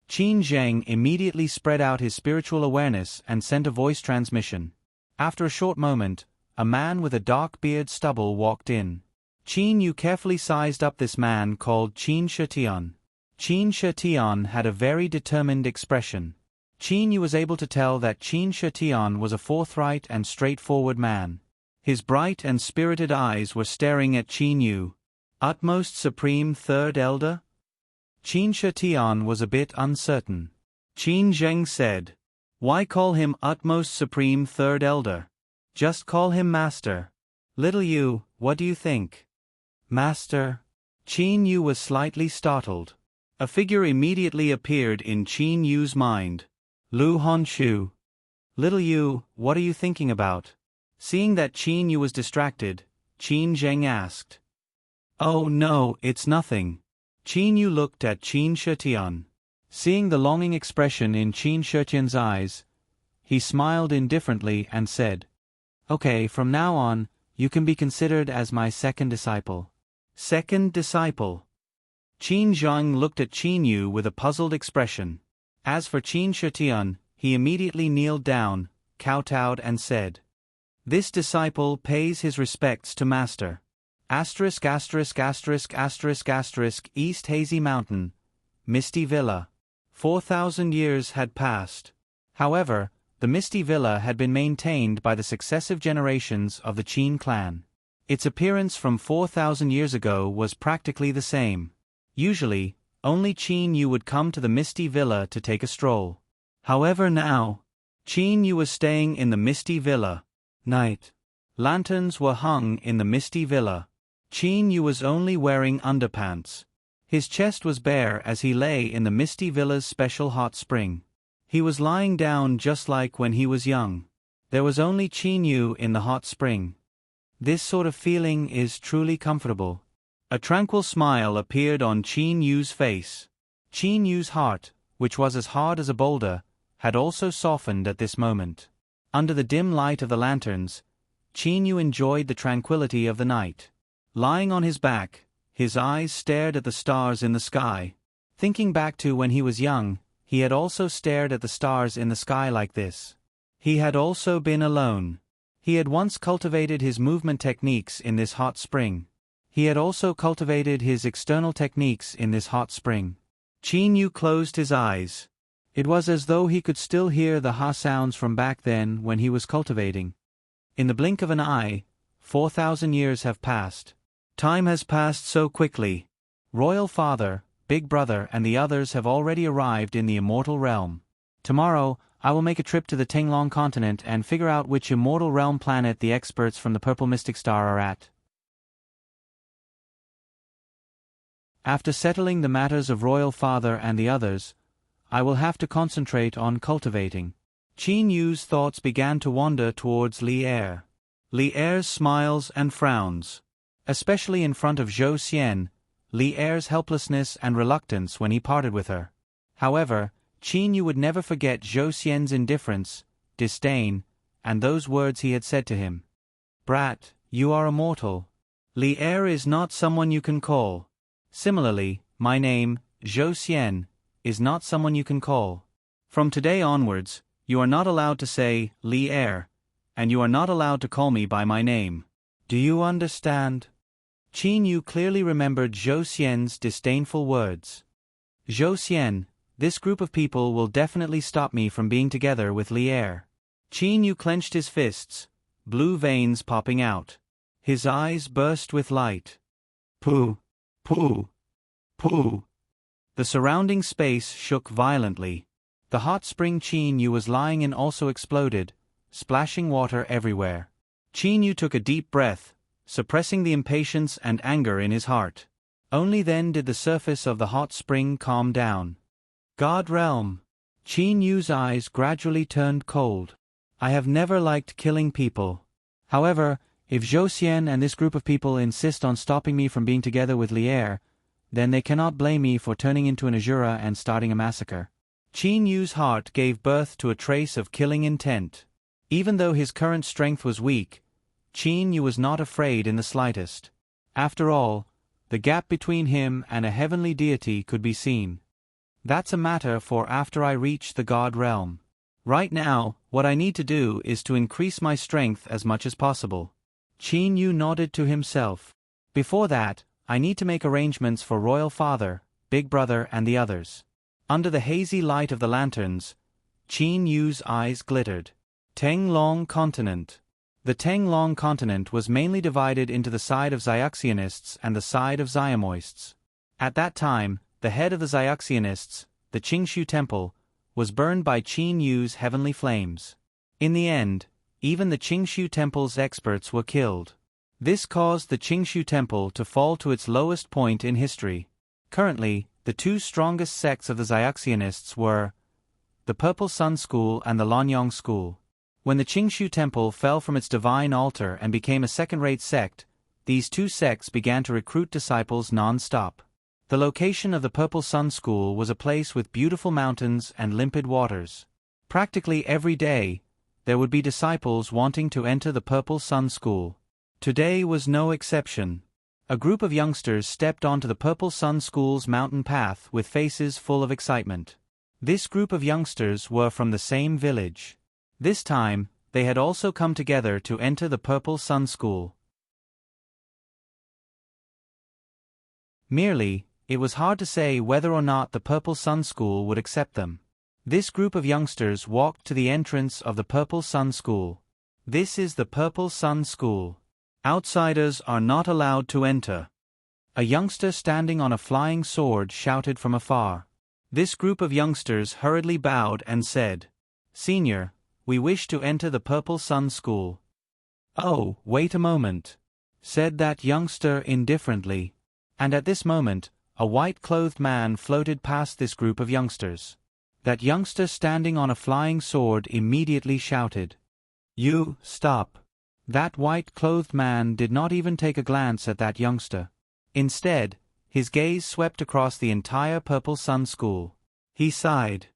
Qin Zheng immediately spread out his spiritual awareness and sent a voice transmission. After a short moment, a man with a dark beard stubble walked in. Qin Yu carefully sized up this man called Qin Shetian. Qin Shetian had a very determined expression. Qin Yu was able to tell that Qin Shetian was a forthright and straightforward man. His bright and spirited eyes were staring at Qin Yu. Utmost Supreme Third Elder? Qin Shetian was a bit uncertain. Qin Zheng said, Why call him Utmost Supreme Third Elder? Just call him Master. Little you, what do you think? Master? Qin Yu was slightly startled. A figure immediately appeared in Qin Yu's mind. Lu Honshu. Little you, what are you thinking about? Seeing that Qin Yu was distracted, Qin Zheng asked. Oh no, it's nothing. Qin Yu looked at Qin Shetian. Seeing the longing expression in Qin Shetian's eyes, he smiled indifferently and said, Okay, from now on, you can be considered as my second disciple. Second disciple. Qin Zheng looked at Qin Yu with a puzzled expression. As for Qin Shetian, he immediately kneeled down, kowtowed and said, This disciple pays his respects to Master. Asterisk asterisk asterisk asterisk asterisk East Hazy Mountain, Misty Villa. 4,000 years had passed. However, the Misty Villa had been maintained by the successive generations of the Qin clan. Its appearance from 4,000 years ago was practically the same. Usually, only Qin Yu would come to the Misty Villa to take a stroll. However now, Qin Yu was staying in the Misty Villa. Night. Lanterns were hung in the Misty Villa. Qin Yu was only wearing underpants. His chest was bare as he lay in the Misty Villa's special hot spring. He was lying down just like when he was young. There was only Qin Yu in the hot spring. This sort of feeling is truly comfortable. A tranquil smile appeared on Qin Yu's face. Qin Yu's heart, which was as hard as a boulder, had also softened at this moment. Under the dim light of the lanterns, Qin Yu enjoyed the tranquility of the night. Lying on his back, his eyes stared at the stars in the sky. Thinking back to when he was young, he had also stared at the stars in the sky like this. He had also been alone. He had once cultivated his movement techniques in this hot spring. He had also cultivated his external techniques in this hot spring. Qin Yu closed his eyes. It was as though he could still hear the ha sounds from back then when he was cultivating. In the blink of an eye, 4,000 years have passed. Time has passed so quickly. Royal Father, Big Brother and the others have already arrived in the immortal realm. Tomorrow, I will make a trip to the Tenglong continent and figure out which immortal realm planet the experts from the Purple Mystic Star are at. After settling the matters of Royal Father and the others, I will have to concentrate on cultivating. Qin Yu's thoughts began to wander towards Li Er. Li Er's smiles and frowns. Especially in front of Zhou Xian, Li Er's helplessness and reluctance when he parted with her. However, Qin Yu would never forget Zhou Xian's indifference, disdain, and those words he had said to him. "Brat, you are immortal. Li Er is not someone you can call. Similarly, my name, Zhou Xian, is not someone you can call. From today onwards, you are not allowed to say, Li Er, and you are not allowed to call me by my name. Do you understand?" Qin Yu clearly remembered Zhou Xian's disdainful words. "Zhou Xian, this group of people will definitely stop me from being together with Li Er." Qin Yu clenched his fists, blue veins popping out. His eyes burst with light. Pooh! Pooh! Pooh! The surrounding space shook violently. The hot spring Qin Yu was lying in also exploded, splashing water everywhere. Qin Yu took a deep breath, suppressing the impatience and anger in his heart. Only then did the surface of the hot spring calm down. God Realm. Qin Yu's eyes gradually turned cold. I have never liked killing people. However, if Zhou Xian and this group of people insist on stopping me from being together with Li Er, then they cannot blame me for turning into an Azura and starting a massacre. Qin Yu's heart gave birth to a trace of killing intent. Even though his current strength was weak, Qin Yu was not afraid in the slightest. After all, the gap between him and a heavenly deity could be seen. That's a matter for after I reach the God Realm. Right now, what I need to do is to increase my strength as much as possible. Qin Yu nodded to himself. Before that, I need to make arrangements for Royal Father, Big Brother and the others. Under the hazy light of the lanterns, Qin Yu's eyes glittered. Tenglong Continent. The Tenglong continent was mainly divided into the side of Xiaxianists and the side of Xiamoists. At that time, the head of the Xiaxianists, the Qingshu Temple, was burned by Qin Yu's heavenly flames. In the end, even the Qingshu Temple's experts were killed. This caused the Qingshu Temple to fall to its lowest point in history. Currently, the two strongest sects of the Xiaxianists were the Purple Sun School and the Lonyong School. When the Qingshu Temple fell from its divine altar and became a second-rate sect, these two sects began to recruit disciples non-stop. The location of the Purple Sun School was a place with beautiful mountains and limpid waters. Practically every day, there would be disciples wanting to enter the Purple Sun School. Today was no exception. A group of youngsters stepped onto the Purple Sun School's mountain path with faces full of excitement. This group of youngsters were from the same village. This time, they had also come together to enter the Purple Sun School. Merely, it was hard to say whether or not the Purple Sun School would accept them. This group of youngsters walked to the entrance of the Purple Sun School. This is the Purple Sun School. Outsiders are not allowed to enter. A youngster standing on a flying sword shouted from afar. This group of youngsters hurriedly bowed and said, "Senior, we wish to enter the Purple Sun School." "Oh, wait a moment," said that youngster indifferently. And at this moment, a white-clothed man floated past this group of youngsters. That youngster standing on a flying sword immediately shouted, "You, stop." That white-clothed man did not even take a glance at that youngster. Instead, his gaze swept across the entire Purple Sun School. He sighed.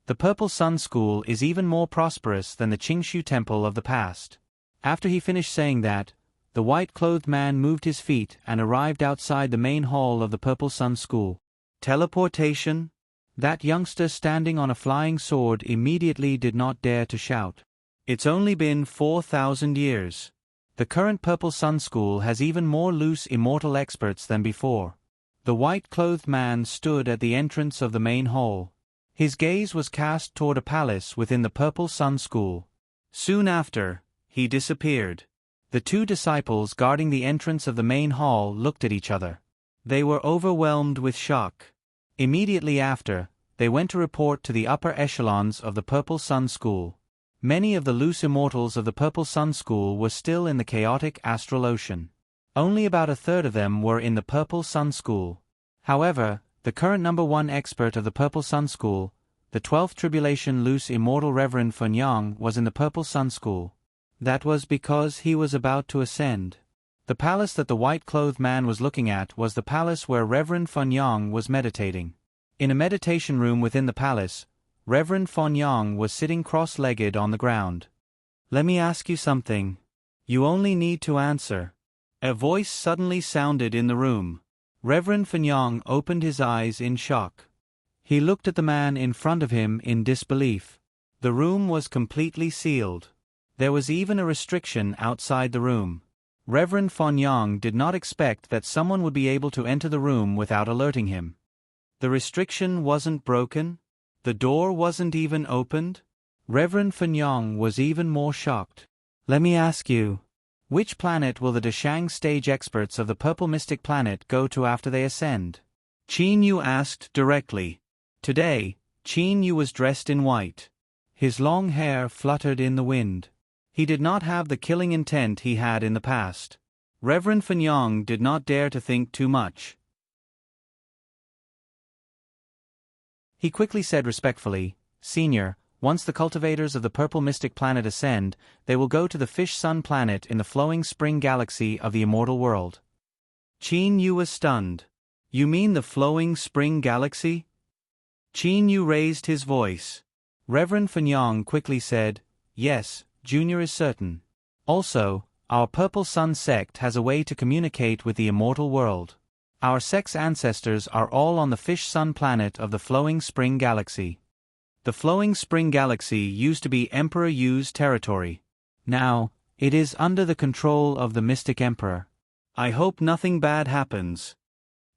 The Purple Sun School is even more prosperous than the Qingshu Temple of the past. After he finished saying that, the white-clothed man moved his feet and arrived outside the main hall of the Purple Sun School. Teleportation? That youngster standing on a flying sword immediately did not dare to shout. It's only been 4,000 years. The current Purple Sun School has even more loose immortal experts than before. The white-clothed man stood at the entrance of the main hall. His gaze was cast toward a palace within the Purple Sun School. Soon after, he disappeared. The two disciples guarding the entrance of the main hall looked at each other. They were overwhelmed with shock. Immediately after, they went to report to the upper echelons of the Purple Sun School. Many of the loose immortals of the Purple Sun School were still in the chaotic astral ocean. Only about a third of them were in the Purple Sun School. However, the current number one expert of the Purple Sun School, the 12th Tribulation loose immortal Reverend Funyang, was in the Purple Sun School. That was because he was about to ascend. The palace that the white-clothed man was looking at was the palace where Reverend Funyang was meditating. In a meditation room within the palace, Reverend Funyang was sitting cross-legged on the ground. "Let me ask you something. You only need to answer." A voice suddenly sounded in the room. Reverend Funyang opened his eyes in shock. He looked at the man in front of him in disbelief. The room was completely sealed. There was even a restriction outside the room. Reverend Funyang did not expect that someone would be able to enter the room without alerting him. The restriction wasn't broken? The door wasn't even opened? Reverend Funyang was even more shocked. "Let me ask you, which planet will the Dashang stage experts of the Purple Mystic Planet go to after they ascend?" Qin Yu asked directly. Today, Qin Yu was dressed in white. His long hair fluttered in the wind. He did not have the killing intent he had in the past. Reverend Funyang did not dare to think too much. He quickly said respectfully, "Senior, once the cultivators of the Purple Mystic Planet ascend, they will go to the Fish Sun Planet in the flowing spring galaxy of the immortal world." Qin Yu was stunned. "You mean the flowing spring galaxy?" Qin Yu raised his voice. Reverend Funyang quickly said, "Yes, Junior is certain. Also, our Purple Sun sect has a way to communicate with the immortal world. Our sect's ancestors are all on the Fish Sun Planet of the flowing spring galaxy. The flowing spring galaxy used to be Emperor Yu's territory. Now, it is under the control of the Mystic Emperor. I hope nothing bad happens."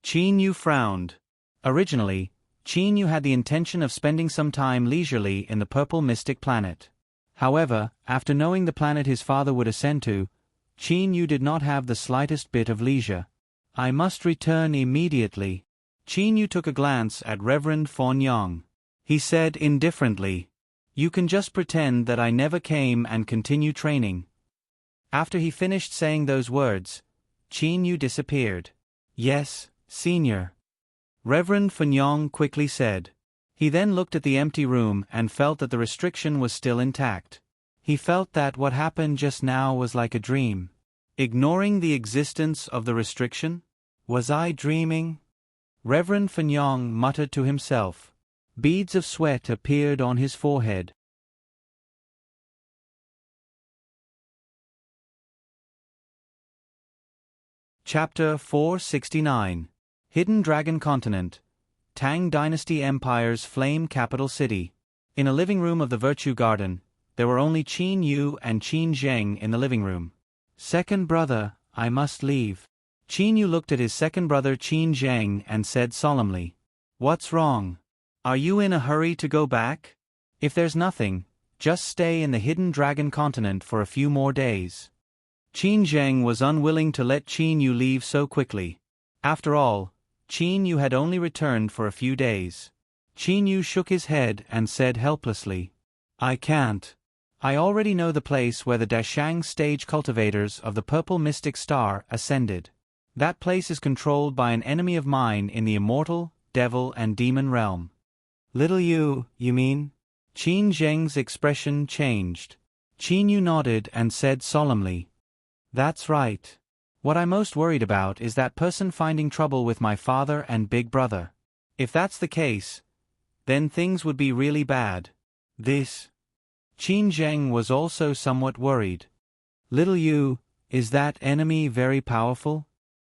Qin Yu frowned. Originally, Qin Yu had the intention of spending some time leisurely in the Purple Mystic Planet. However, after knowing the planet his father would ascend to, Qin Yu did not have the slightest bit of leisure. "I must return immediately." Qin Yu took a glance at Reverend Funyang. He said indifferently, "You can just pretend that I never came and continue training." After he finished saying those words, Qin Yu disappeared. "Yes, Senior," Reverend Funyang quickly said. He then looked at the empty room and felt that the restriction was still intact. He felt that what happened just now was like a dream. Ignoring the existence of the restriction? Was I dreaming? Reverend Funyang muttered to himself. Beads of sweat appeared on his forehead. Chapter 469. Hidden Dragon Continent. Tang Dynasty Empire's Flame Capital City. In a living room of the Virtue Garden, there were only Qin Yu and Qin Zheng in the living room. "Second brother, I must leave." Qin Yu looked at his second brother Qin Zheng and said solemnly, "What's wrong? Are you in a hurry to go back? If there's nothing, just stay in the Hidden Dragon Continent for a few more days." Qin Zheng was unwilling to let Qin Yu leave so quickly. After all, Qin Yu had only returned for a few days. Qin Yu shook his head and said helplessly, "I can't. I already know the place where the Dashang stage cultivators of the Purple Mystic Star ascended. That place is controlled by an enemy of mine in the immortal, devil and demon realm." "Little Yu, you mean?" Qin Zheng's expression changed. Qin Yu nodded and said solemnly, "That's right. What I'm most worried about is that person finding trouble with my father and big brother. If that's the case, then things would be really bad. This. Qin Zheng was also somewhat worried. Little Yu, is that enemy very powerful?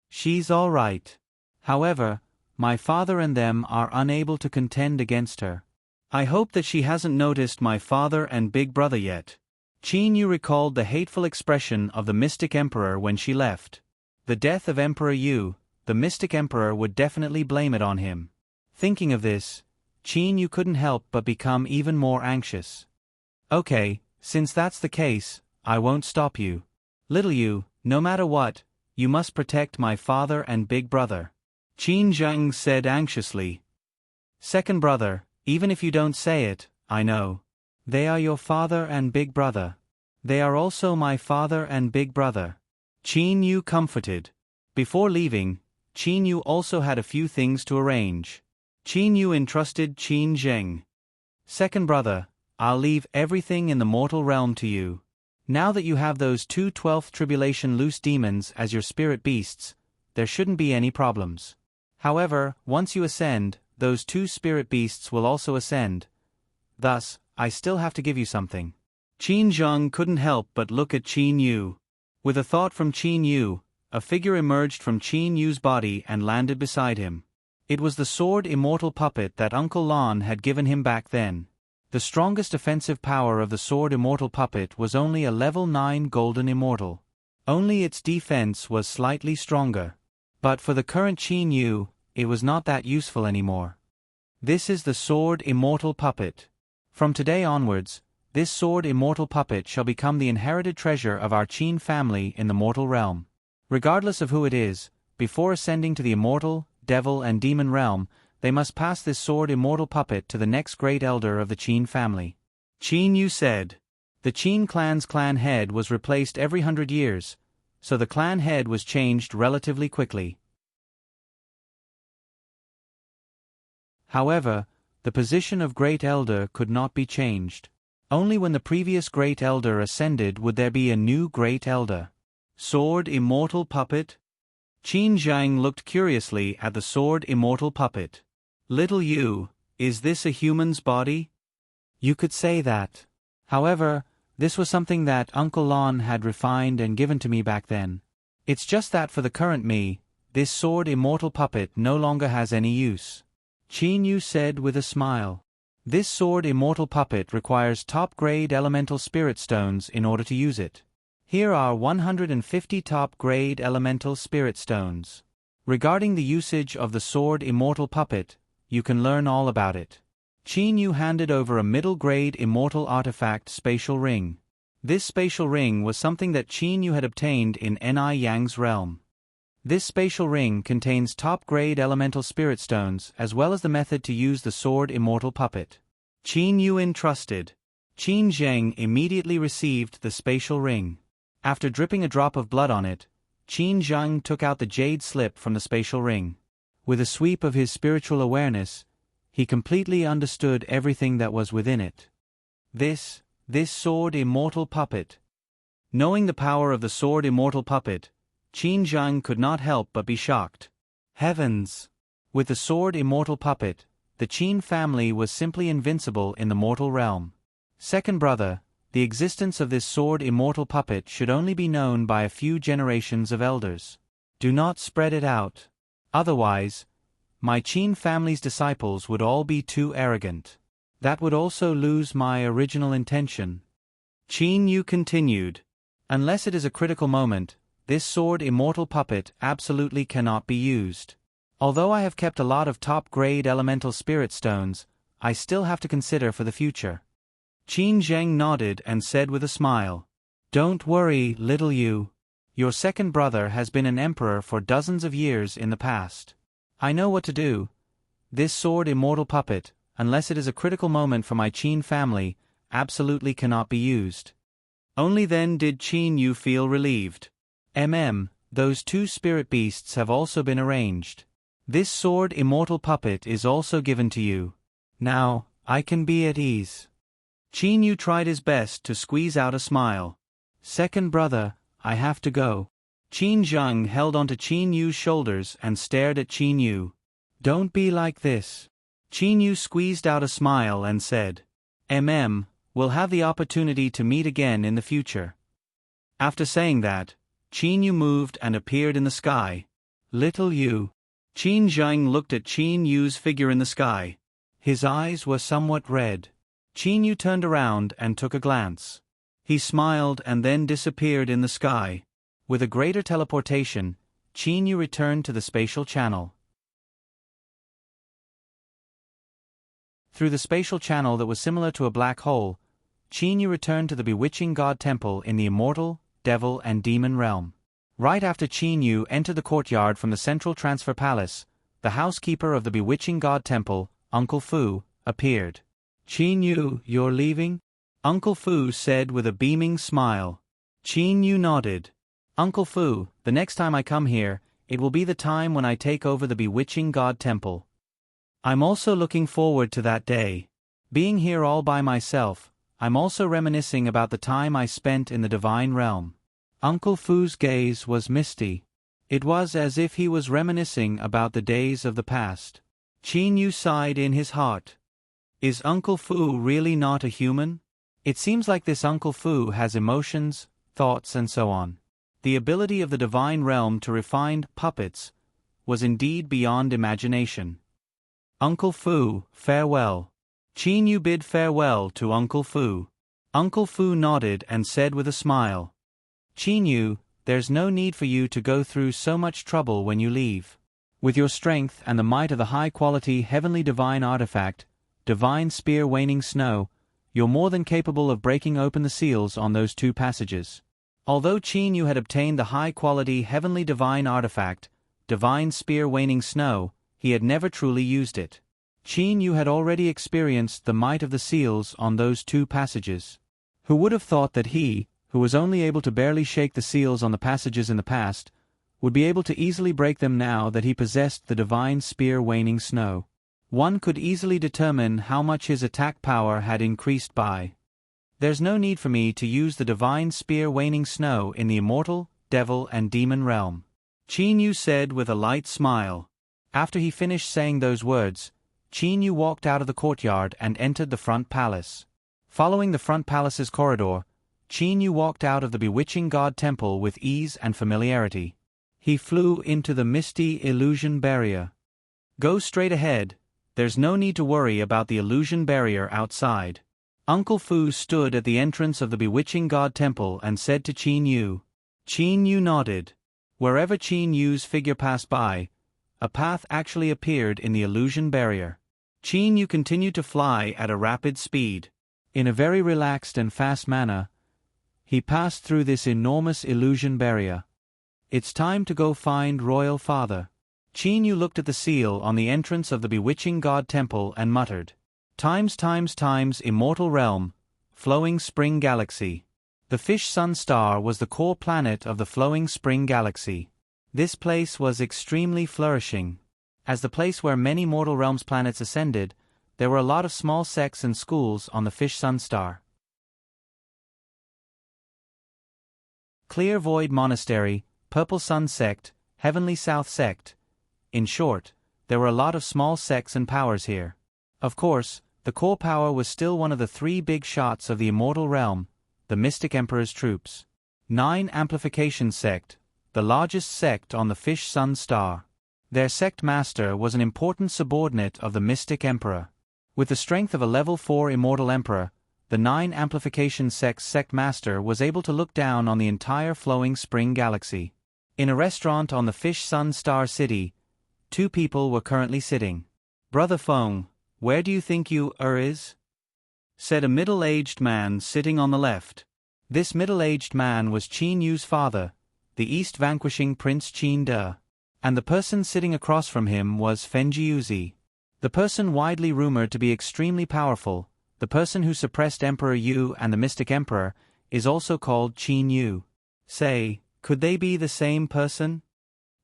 She's all right. However, my father and them are unable to contend against her. I hope that she hasn't noticed my father and big brother yet. Qin Yu recalled the hateful expression of the Mystic Emperor when she left. The death of Emperor Yu, the Mystic Emperor would definitely blame it on him. Thinking of this, Qin Yu couldn't help but become even more anxious. Okay, since that's the case, I won't stop you. Little Yu, no matter what, you must protect my father and big brother. Qin Zheng said anxiously. Second brother, even if you don't say it, I know. They are your father and big brother. They are also my father and big brother. Qin Yu comforted. Before leaving, Qin Yu also had a few things to arrange. Qin Yu entrusted Qin Zheng. Second brother, I'll leave everything in the mortal realm to you. Now that you have those two 12th tribulation loose demons as your spirit beasts, there shouldn't be any problems. However, once you ascend, those two spirit beasts will also ascend. Thus, I still have to give you something. Qin Zheng couldn't help but look at Qin Yu. With a thought from Qin Yu, a figure emerged from Qin Yu's body and landed beside him. It was the sword immortal puppet that Uncle Lon had given him back then. The strongest offensive power of the sword immortal puppet was only a level 9 golden immortal. Only its defense was slightly stronger. But for the current Qin Yu, it was not that useful anymore. This is the sword immortal puppet. From today onwards, this sword immortal puppet shall become the inherited treasure of our Qin family in the mortal realm. Regardless of who it is, before ascending to the immortal, devil and demon realm, they must pass this sword immortal puppet to the next great elder of the Qin family. Qin Yu said. The Qin clan's clan head was replaced every 100 years, so the clan head was changed relatively quickly. However, the position of Great Elder could not be changed. Only when the previous Great Elder ascended would there be a new Great Elder. Sword immortal puppet? Qin Zheng looked curiously at the sword immortal puppet. Little Yu, is this a human's body? You could say that. However, this was something that Uncle Lon had refined and given to me back then. It's just that for the current me, this sword immortal puppet no longer has any use. Qin Yu said with a smile. This sword immortal puppet requires top-grade elemental spirit stones in order to use it. Here are 150 top-grade elemental spirit stones. Regarding the usage of the sword immortal puppet, you can learn all about it. Qin Yu handed over a middle-grade immortal artifact spatial ring. This spatial ring was something that Qin Yu had obtained in Ni Yang's realm. This spatial ring contains top-grade elemental spirit stones as well as the method to use the sword immortal puppet. Qin Yu entrusted. Qin Zheng immediately received the spatial ring. After dripping a drop of blood on it, Qin Zheng took out the jade slip from the spatial ring. With a sweep of his spiritual awareness, he completely understood everything that was within it. This sword immortal puppet. Knowing the power of the sword immortal puppet, Qin Zheng could not help but be shocked. Heavens! With the sword immortal puppet, the Qin family was simply invincible in the mortal realm. Second brother, the existence of this sword immortal puppet should only be known by a few generations of elders. Do not spread it out. Otherwise, my Qin family's disciples would all be too arrogant. That would also lose my original intention. Qin Yu continued. Unless it is a critical moment, this sword immortal puppet absolutely cannot be used. Although I have kept a lot of top-grade elemental spirit stones, I still have to consider for the future. Qin Zheng nodded and said with a smile. Don't worry, little Yu. Your second brother has been an emperor for dozens of years in the past. I know what to do. This sword immortal puppet, unless it is a critical moment for my Qin family, absolutely cannot be used. Only then did Qin Yu feel relieved. Those two spirit beasts have also been arranged. This sword immortal puppet is also given to you. Now, I can be at ease. Qin Yu tried his best to squeeze out a smile. Second brother, I have to go. Qin Zheng held onto Qin Yu's shoulders and stared at Qin Yu. Don't be like this. Qin Yu squeezed out a smile and said, We'll have the opportunity to meet again in the future. After saying that, Qin Yu moved and appeared in the sky. Little Yu. Qin Zheng looked at Qin Yu's figure in the sky. His eyes were somewhat red. Qin Yu turned around and took a glance. He smiled and then disappeared in the sky. With a greater teleportation, Qin Yu returned to the spatial channel. Through the spatial channel that was similar to a black hole, Qin Yu returned to the bewitching god temple in the immortal, devil and demon realm. Right after Qin Yu entered the courtyard from the central transfer palace, the housekeeper of the bewitching god temple, Uncle Fu, appeared. Qin Yu, you're leaving? Uncle Fu said with a beaming smile. Qin Yu nodded. Uncle Fu, the next time I come here, it will be the time when I take over the bewitching god temple. I'm also looking forward to that day. Being here all by myself, I'm also reminiscing about the time I spent in the divine realm. Uncle Fu's gaze was misty. It was as if he was reminiscing about the days of the past. Qin Yu sighed in his heart. Is Uncle Fu really not a human? It seems like this Uncle Fu has emotions, thoughts and so on. The ability of the divine realm to refine puppets was indeed beyond imagination. Uncle Fu, farewell. Qin Yu bid farewell to Uncle Fu. Uncle Fu nodded and said with a smile, Qin Yu, there's no need for you to go through so much trouble when you leave. With your strength and the might of the high-quality heavenly divine artifact, divine spear waning snow, you're more than capable of breaking open the seals on those 2 passages. Although Qin Yu had obtained the high-quality heavenly divine artifact, divine spear waning snow, he had never truly used it. Qin Yu had already experienced the might of the seals on those 2 passages. Who would have thought that he, who was only able to barely shake the seals on the passages in the past, would be able to easily break them now that he possessed the divine spear waning snow. One could easily determine how much his attack power had increased by. There's no need for me to use the divine spear waning snow in the immortal, devil and demon realm. Qin Yu said with a light smile. After he finished saying those words, Qin Yu walked out of the courtyard and entered the front palace. Following the front palace's corridor, Qin Yu walked out of the bewitching god temple with ease and familiarity. He flew into the misty illusion barrier. Go straight ahead, there's no need to worry about the illusion barrier outside. Uncle Fu stood at the entrance of the bewitching god temple and said to Qin Yu. Qin Yu nodded. Wherever Qin Yu's figure passed by, a path actually appeared in the illusion barrier. Qin Yu continued to fly at a rapid speed. In a very relaxed and fast manner, he passed through this enormous illusion barrier. It's time to go find Royal Father. Qin Yu looked at the seal on the entrance of the bewitching god temple and muttered. Times, immortal realm, flowing spring galaxy. The fish sun star was the core planet of the flowing spring galaxy. This place was extremely flourishing. As the place where many mortal realms planets ascended, there were a lot of small sects and schools on the fish sun star. Clear Void Monastery, Purple Sun Sect, Heavenly South Sect. In short, there were a lot of small sects and powers here. Of course, the core power was still one of the 3 big shots of the immortal realm, the Mystic Emperor's troops. 9 Amplification Sect, the largest sect on the Fish Sun Star. Their sect master was an important subordinate of the Mystic Emperor. With the strength of a level 4 immortal emperor, the 9 Amplification Sect's sect master was able to look down on the entire flowing spring galaxy. In a restaurant on the Fish Sun Star City, 2 people were currently sitting. Brother Feng, where do you think you is? Said a middle-aged man sitting on the left. This middle-aged man was Qin Yu's father, the East-vanquishing Prince Qin De. And the person sitting across from him was Fenjiuzi. The person widely rumored to be extremely powerful, the person who suppressed Emperor Yu and the Mystic Emperor, is also called Qin Yu. Say, could they be the same person?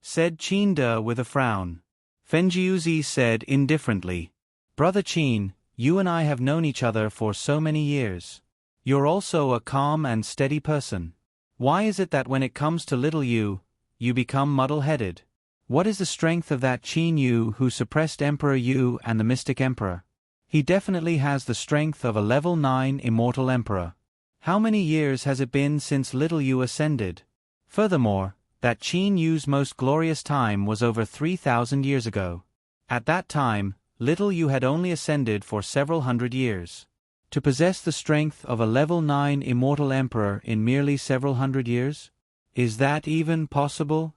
Said Qin De with a frown. Fenjiuzi said indifferently. Brother Qin, you and I have known each other for so many years. You're also a calm and steady person. Why is it that when it comes to little you become muddle-headed? What is the strength of that Qin Yu who suppressed Emperor Yu and the Mystic Emperor? He definitely has the strength of a level 9 immortal emperor. How many years has it been since little Yu ascended? Furthermore, that Qin Yu's most glorious time was over 3,000 years ago. At that time, little Yu had only ascended for several hundred years. To possess the strength of a level 9 immortal emperor in merely several hundred years? Is that even possible?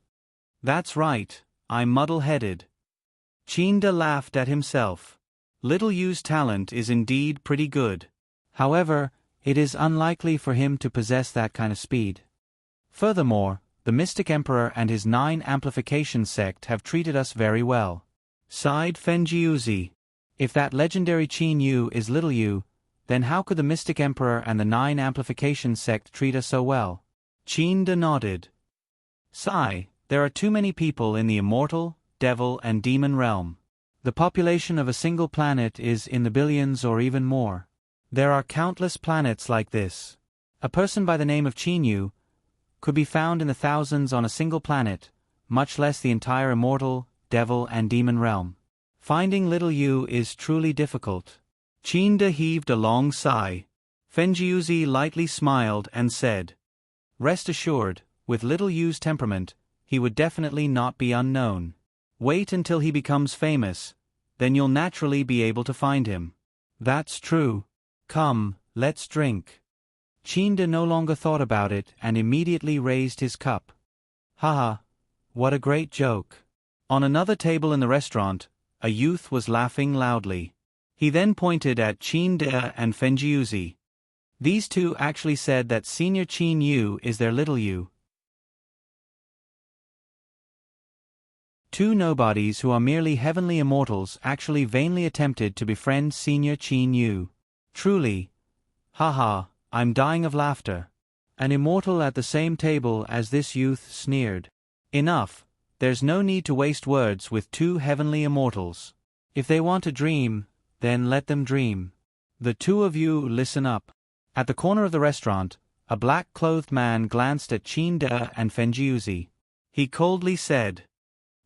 That's right, I'm muddle-headed. Qinda laughed at himself. Little Yu's talent is indeed pretty good. However, it is unlikely for him to possess that kind of speed. Furthermore, the Mystic Emperor and his 9 amplification sect have treated us very well. Sighed Fenjiuzi. If that legendary Qin Yu is little Yu, then how could the Mystic Emperor and the 9 amplification sect treat us so well? Qinda nodded. Sigh, there are too many people in the immortal, devil and demon realm. The population of a single planet is in the billions or even more. There are countless planets like this. A person by the name of Qin Yu could be found in the thousands on a single planet, much less the entire immortal, devil and demon realm. Finding little Yu is truly difficult. Qinda heaved a long sigh. Fenjiuzi lightly smiled and said, "Rest assured, with little Yu's temperament, he would definitely not be unknown. Wait until he becomes famous, then you'll naturally be able to find him." That's true. Come, let's drink. Qinda no longer thought about it and immediately raised his cup. Haha, what a great joke. On another table in the restaurant, a youth was laughing loudly. He then pointed at Qinda and Fenjiuzi. These two actually said that Senior Qin Yu is their little Yu. Two nobodies who are merely heavenly immortals actually vainly attempted to befriend Senior Qin Yu. Truly. Haha, I'm dying of laughter. An immortal at the same table as this youth sneered. Enough, there's no need to waste words with two heavenly immortals. If they want to dream, then let them dream. The two of you listen up. At the corner of the restaurant, a black-clothed man glanced at Qinda and Fenjiuzi. He coldly said,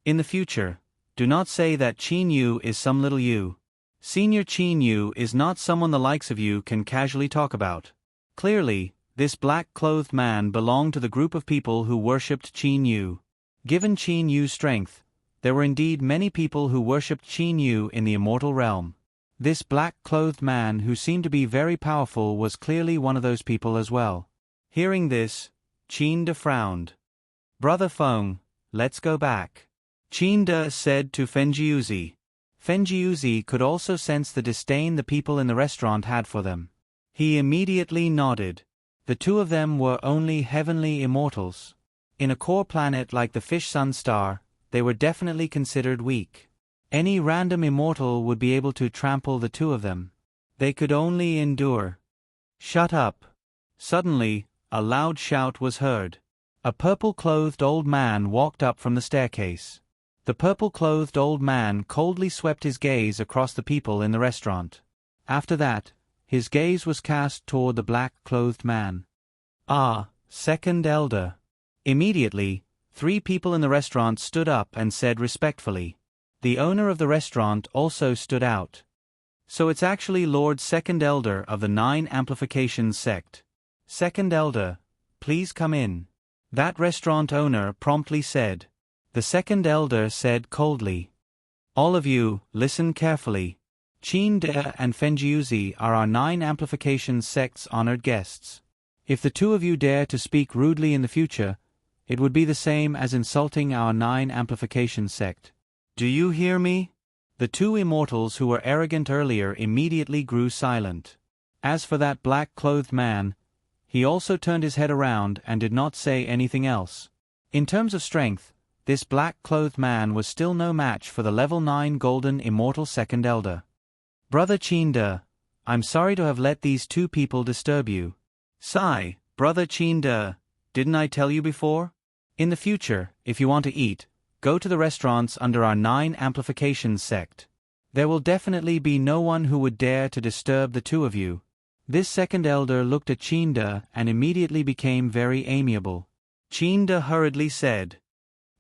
"In the future, do not say that Qin Yu is some little Yu. Senior Qin Yu is not someone the likes of you can casually talk about." Clearly, this black-clothed man belonged to the group of people who worshipped Qin Yu. Given Qin Yu's strength, there were indeed many people who worshipped Qin Yu in the immortal realm. This black-clothed man who seemed to be very powerful was clearly one of those people as well. Hearing this, Qinda frowned. "Brother Feng, let's go back," Qinda said to Fenjiuzi. Fenjiuzi could also sense the disdain the people in the restaurant had for them. He immediately nodded. The two of them were only heavenly immortals. In a core planet like the Fish Sun Star, they were definitely considered weak. Any random immortal would be able to trample the two of them. They could only endure. "Shut up." Suddenly, a loud shout was heard. A purple-clothed old man walked up from the staircase. The purple-clothed old man coldly swept his gaze across the people in the restaurant. After that, his gaze was cast toward the black-clothed man. "Ah, second elder." Immediately, 3 people in the restaurant stood up and said respectfully. The owner of the restaurant also stood out. "So it's actually Lord Second Elder of the 9 Amplifications sect. Second Elder, please come in." That restaurant owner promptly said. The Second Elder said coldly, "All of you, listen carefully. Qinda and Fenjiuzi are our 9 Amplifications sect's honored guests. If the two of you dare to speak rudely in the future, it would be the same as insulting our 9 Amplifications sect. Do you hear me?" The 2 immortals who were arrogant earlier immediately grew silent. As for that black-clothed man, he also turned his head around and did not say anything else. In terms of strength, this black-clothed man was still no match for the level 9 golden immortal Second Elder. "Brother Qinda, I'm sorry to have let these 2 people disturb you." "Sigh, Brother Qinda, didn't I tell you before? In the future, if you want to eat, go to the restaurants under our 9 Amplifications sect. There will definitely be no one who would dare to disturb the 2 of you." This Second Elder looked at Qinda and immediately became very amiable. Qinda hurriedly said,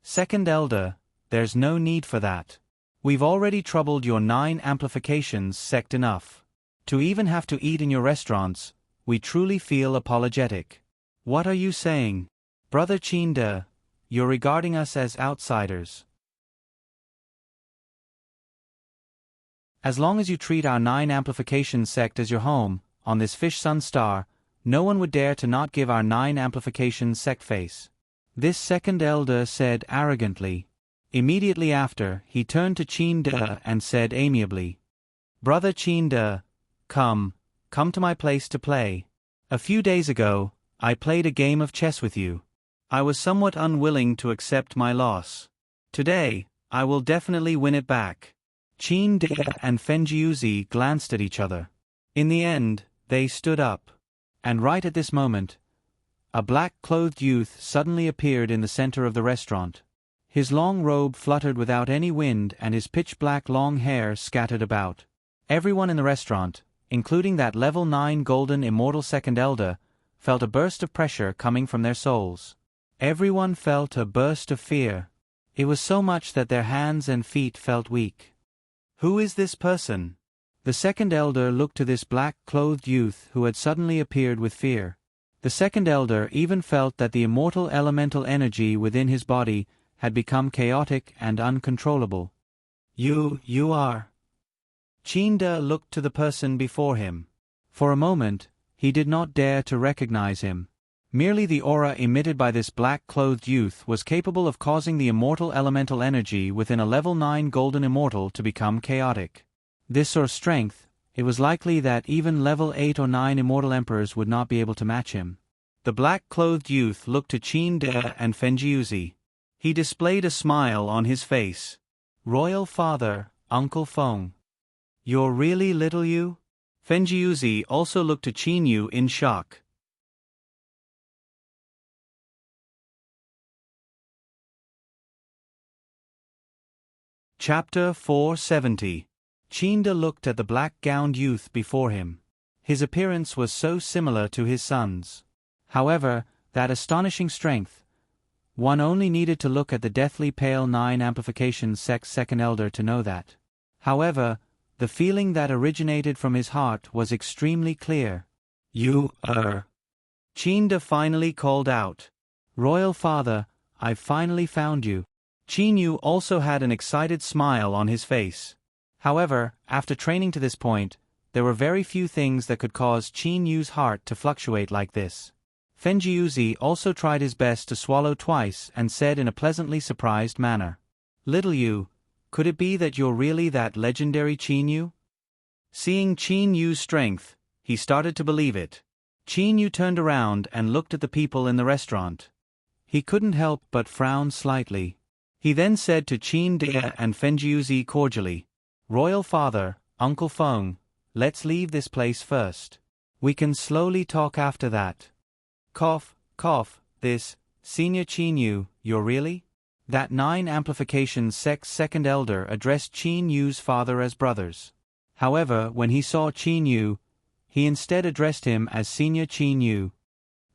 "Second Elder, there's no need for that. We've already troubled your 9 amplifications sect enough. To even have to eat in your restaurants, we truly feel apologetic. What are you saying? Brother Qin De, you're regarding us as outsiders. As long as you treat our 9 amplification sect as your home, on this fish sun star, no one would dare to not give our 9 amplification sect face. This second elder said arrogantly. Immediately after, he turned to Qin De and said amiably, Brother Qin De, come to my place to play. A few days ago, I played a game of chess with you. I was somewhat unwilling to accept my loss. Today, I will definitely win it back. Qin De and Fenjiuzi glanced at each other. In the end, they stood up. And right at this moment, a black-clothed youth suddenly appeared in the center of the restaurant. His long robe fluttered without any wind and his pitch-black long hair scattered about. Everyone in the restaurant, including that level 9 golden immortal second elder, felt a burst of pressure coming from their souls. Everyone felt a burst of fear. It was so much that their hands and feet felt weak. Who is this person? The second elder looked to this black-clothed youth who had suddenly appeared with fear. The second elder even felt that the immortal elemental energy within his body had become chaotic and uncontrollable. You are. Qin De looked to the person before him. For a moment, he did not dare to recognize him. Merely the aura emitted by this black-clothed youth was capable of causing the immortal elemental energy within a level 9 golden immortal to become chaotic. This sort of strength, it was likely that even level 8 or 9 immortal emperors would not be able to match him. The black-clothed youth looked to Qin De and Fenjiuzi. He displayed a smile on his face. Royal Father, Uncle Feng. You're really little you? Fenjiuzi also looked to Qin Yu in shock. Chapter 470. Qin De looked at the black-gowned youth before him. His appearance was so similar to his son's. However, that astonishing strength. One only needed to look at the deathly pale 9 amplification sect second elder to know that. However, the feeling that originated from his heart was extremely clear. You are. Qin De finally called out. Royal Father, I've finally found you. Qin Yu also had an excited smile on his face. However, after training to this point, there were very few things that could cause Qin Yu's heart to fluctuate like this. Fenjiuzi also tried his best to swallow twice and said in a pleasantly surprised manner, Little Yu, could it be that you're really that legendary Qin Yu? Seeing Qin Yu's strength, he started to believe it. Qin Yu turned around and looked at the people in the restaurant. He couldn't help but frown slightly. He then said to Qin De and Fenjiuzi cordially, Royal Father, Uncle Feng, let's leave this place first. We can slowly talk after that. Cough, cough, this, Senior Qin Yu, you're really? That 9 amplification sect second elder addressed Qin Yu's father as brothers. However, when he saw Qin Yu, he instead addressed him as Senior Qin Yu.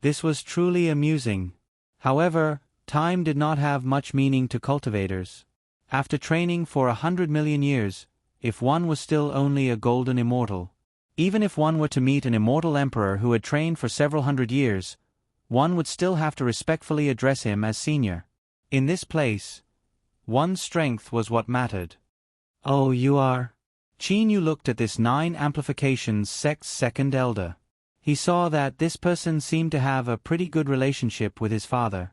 This was truly amusing. However, time did not have much meaning to cultivators. After training for 100 million years, if one was still only a golden immortal, even if one were to meet an immortal emperor who had trained for several hundred years, one would still have to respectfully address him as senior. In this place, one's strength was what mattered. Oh, you are? Qin Yu looked at this 9 amplifications sect second elder. He saw that this person seemed to have a pretty good relationship with his father.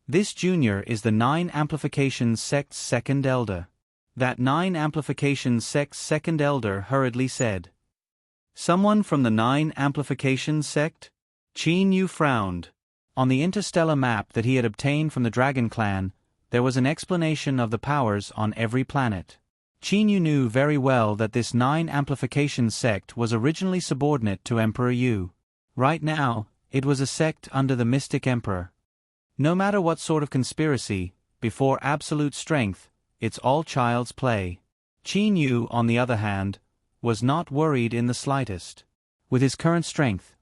This junior is the 9 amplifications sect second elder. That 9 amplifications sect second elder hurriedly said. Someone from the 9 amplifications sect? Qin Yu frowned. On the interstellar map that he had obtained from the Dragon Clan, there was an explanation of the powers on every planet. Qin Yu knew very well that this 9 amplification sect was originally subordinate to Emperor Yu. Right now, it was a sect under the Mystic Emperor. No matter what sort of conspiracy, before absolute strength, it's all child's play. Qin Yu, on the other hand, was not worried in the slightest. With his current strength,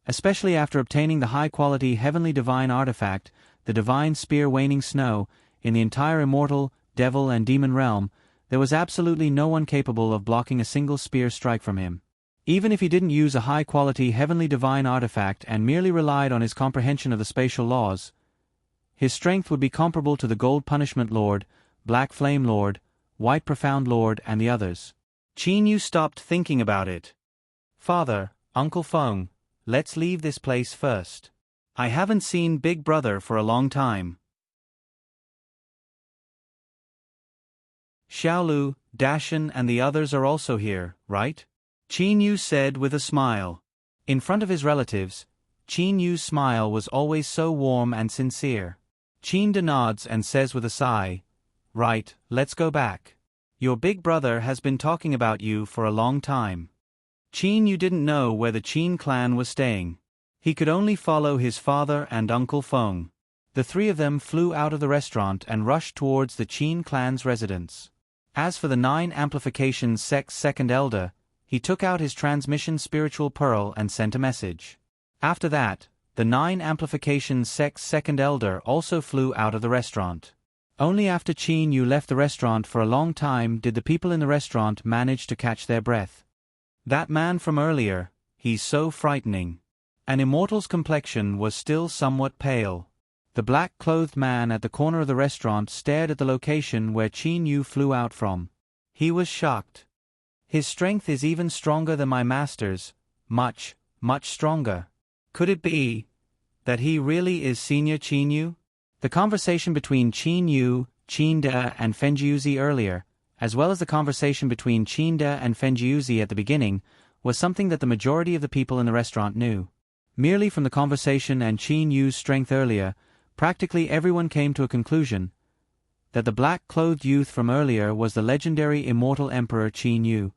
especially after obtaining the high-quality heavenly divine artifact, the divine spear waning snow, in the entire immortal, devil and demon realm, there was absolutely no one capable of blocking a single spear strike from him. Even if he didn't use a high-quality heavenly divine artifact and merely relied on his comprehension of the spatial laws, his strength would be comparable to the Gold Punishment Lord, Black Flame Lord, White Profound Lord, and the others. Qin Yu stopped thinking about it. Father, Uncle Feng, let's leave this place first. I haven't seen Big Brother for a long time. Xiaolu, Dashan and the others are also here, right? Qin Yu said with a smile. In front of his relatives, Qin Yu's smile was always so warm and sincere. Qin De nods and says with a sigh, right, let's go back. Your big brother has been talking about you for a long time. Qin Yu didn't know where the Qin clan was staying. He could only follow his father and Uncle Feng. The three of them flew out of the restaurant and rushed towards the Qin clan's residence. As for the 9 Amplification Sect's second elder, he took out his transmission spiritual pearl and sent a message. After that, the 9 Amplification Sect's second elder also flew out of the restaurant. Only after Qin Yu left the restaurant for a long time did the people in the restaurant manage to catch their breath. That man from earlier, he's so frightening. An immortal's complexion was still somewhat pale. The black-clothed man at the corner of the restaurant stared at the location where Qin Yu flew out from. He was shocked. His strength is even stronger than my master's, much, much stronger. Could it be that he really is Senior Qin Yu? The conversation between Qin Yu, Qin De and Fenjiuzi earlier, as well as the conversation between Qin De and Fenjiuzi at the beginning, was something that the majority of the people in the restaurant knew. Merely from the conversation and Qin Yu's strength earlier, practically everyone came to a conclusion that the black-clothed youth from earlier was the legendary immortal Emperor Qin Yu.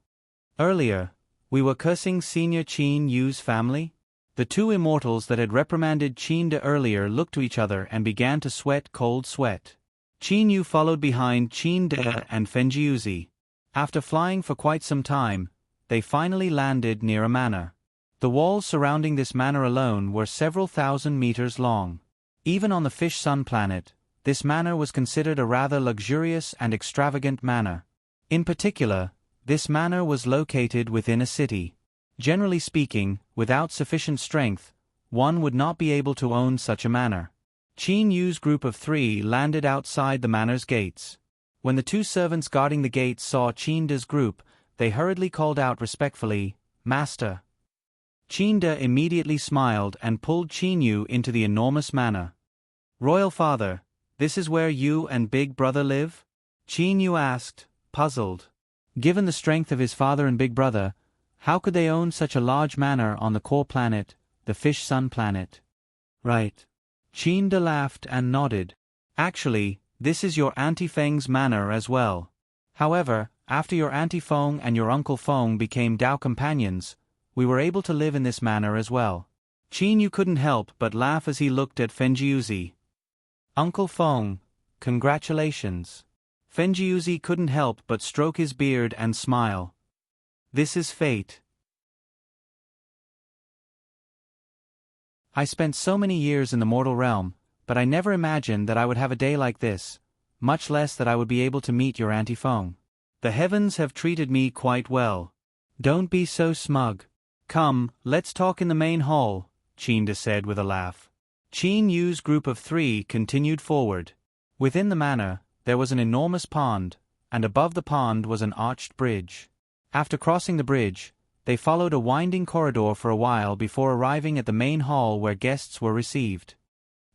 Earlier, we were cursing Senior Qin Yu's family? The two immortals that had reprimanded Qin De earlier looked to each other and began to sweat cold sweat. Qin Yu followed behind Qin De and Fenjiuzi. After flying for quite some time, they finally landed near a manor. The walls surrounding this manor alone were several thousand meters long. Even on the Fish Sun planet, this manor was considered a rather luxurious and extravagant manor. In particular, this manor was located within a city. Generally speaking, without sufficient strength, one would not be able to own such a manor. Qin Yu's group of 3 landed outside the manor's gates. When the 2 servants guarding the gates saw Qin De's group, they hurriedly called out respectfully, "Master." Qin De immediately smiled and pulled Qin Yu into the enormous manor. "Royal Father, this is where you and Big Brother live?" Qin Yu asked, puzzled. Given the strength of his father and Big Brother, how could they own such a large manor on the core planet, the Fish Sun planet? Right. Qin De laughed and nodded. Actually, this is your Auntie Feng's manor as well. However, after your Auntie Feng and your Uncle Feng became Dao companions, we were able to live in this manor as well. Qin Yu couldn't help but laugh as he looked at Fenjiuzi. Uncle Feng, congratulations. Fenjiuzi couldn't help but stroke his beard and smile. This is fate. I spent so many years in the mortal realm, but I never imagined that I would have a day like this, much less that I would be able to meet your Auntie Feng. The heavens have treated me quite well. Don't be so smug. Come, let's talk in the main hall, Qin De said with a laugh. Qin Yu's group of 3 continued forward. Within the manor, there was an enormous pond, and above the pond was an arched bridge. After crossing the bridge, they followed a winding corridor for a while before arriving at the main hall where guests were received.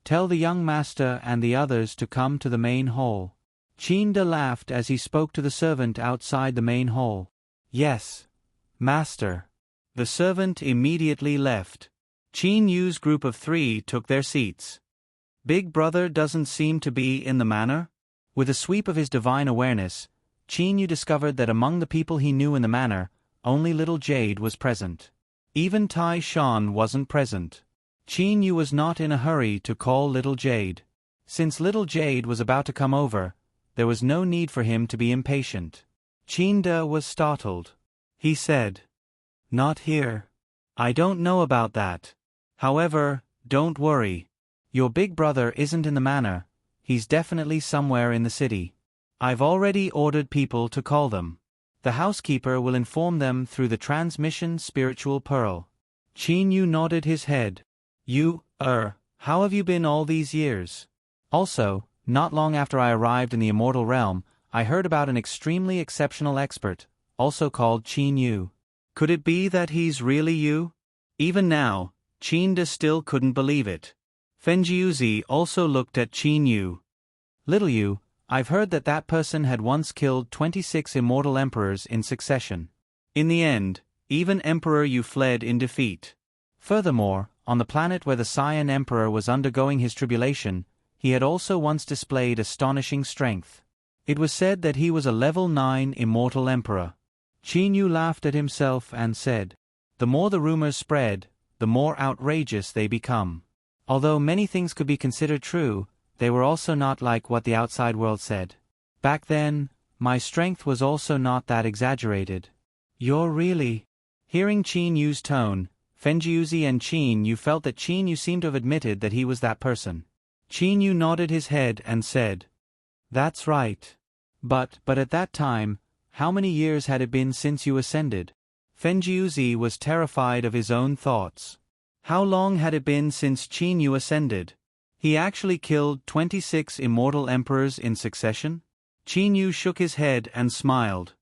Tell the young master and the others to come to the main hall. Qin De laughed as he spoke to the servant outside the main hall. Yes, master. The servant immediately left. Qin Yu's group of 3 took their seats. Big Brother doesn't seem to be in the manor? With a sweep of his divine awareness, Qin Yu discovered that among the people he knew in the manor, only little Jade was present. Even Tai Shan wasn't present. Qin Yu was not in a hurry to call little Jade. Since little Jade was about to come over, there was no need for him to be impatient. Qin De was startled. He said, "Not here. I don't know about that. However, don't worry. Your big brother isn't in the manor, he's definitely somewhere in the city. I've already ordered people to call them. The housekeeper will inform them through the transmission spiritual pearl. Qin Yu nodded his head. How have you been all these years? Also, not long after I arrived in the immortal realm, I heard about an extremely exceptional expert, also called Qin Yu. Could it be that he's really you? Even now, Qin De still couldn't believe it. Fenjiuzi also looked at Qin Yu. Little Yu, I've heard that that person had once killed 26 immortal emperors in succession. In the end, even Emperor Yu fled in defeat. Furthermore, on the planet where the Saiyan Emperor was undergoing his tribulation, he had also once displayed astonishing strength. It was said that he was a level 9 immortal emperor. Qin Yu laughed at himself and said, "The more the rumors spread, the more outrageous they become." Although many things could be considered true, they were also not like what the outside world said. Back then, my strength was also not that exaggerated. You're really... Hearing Qin Yu's tone, Fenjiuzi and Qin Yu felt that Qin Yu seemed to have admitted that he was that person. Qin Yu nodded his head and said, "That's right. But at that time, how many years had it been since you ascended?" Fenjiuzi was terrified of his own thoughts. How long had it been since Qin Yu ascended? He actually killed 26 immortal emperors in succession? Qin Yu shook his head and smiled.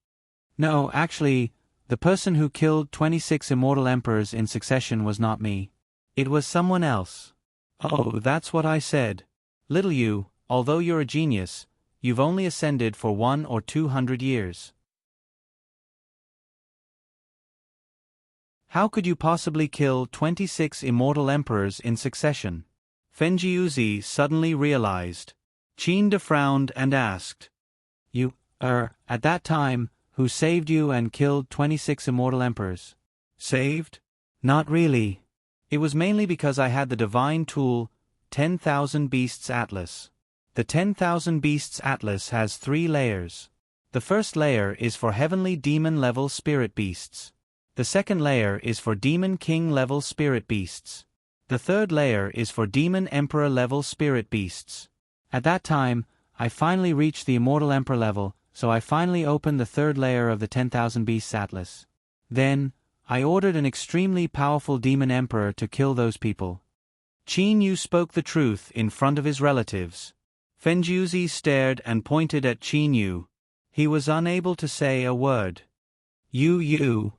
No, actually, the person who killed 26 immortal emperors in succession was not me. It was someone else. Oh, that's what I said. Little Yu, although you're a genius, you've only ascended for 100 or 200 years. How could you possibly kill 26 immortal emperors in succession? Fenjiuzi suddenly realized. Qin De frowned and asked, "You, at that time, who saved you and killed 26 immortal emperors?" Saved? Not really. It was mainly because I had the divine tool, 10,000 Beasts Atlas. The 10,000 Beasts Atlas has 3 layers. The first layer is for heavenly demon-level spirit beasts. The second layer is for demon king-level spirit beasts. The third layer is for demon emperor-level spirit beasts. At that time, I finally reached the immortal emperor level, so I finally opened the third layer of the 10,000 Beasts Atlas. Then, I ordered an extremely powerful demon emperor to kill those people. Qin Yu spoke the truth in front of his relatives. Fenjiuzi stared and pointed at Qin Yu. He was unable to say a word. You,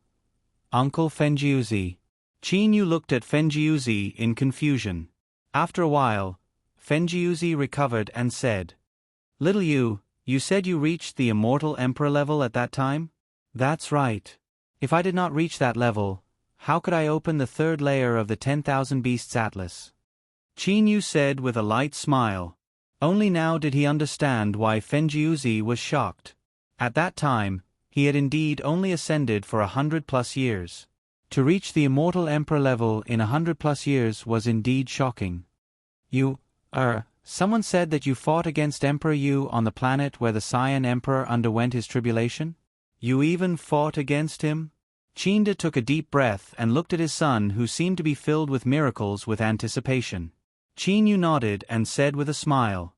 Uncle Fenjiuzi. Qin Yu looked at Fenjiuzi in confusion. After a while, Fenjiuzi recovered and said, "Little Yu, you said you reached the immortal emperor level at that time?" "That's right. If I did not reach that level, how could I open the third layer of the 10,000 Beasts Atlas?" Qin Yu said with a light smile. Only now did he understand why Fenjiuzi was shocked. At that time, he had indeed only ascended for 100+ years. To reach the immortal emperor level in 100+ years was indeed shocking. Someone said that you fought against Emperor Yu on the planet where the Saiyan Emperor underwent his tribulation? You even fought against him? Qin De took a deep breath and looked at his son, who seemed to be filled with miracles with anticipation. Qin Yu nodded and said with a smile,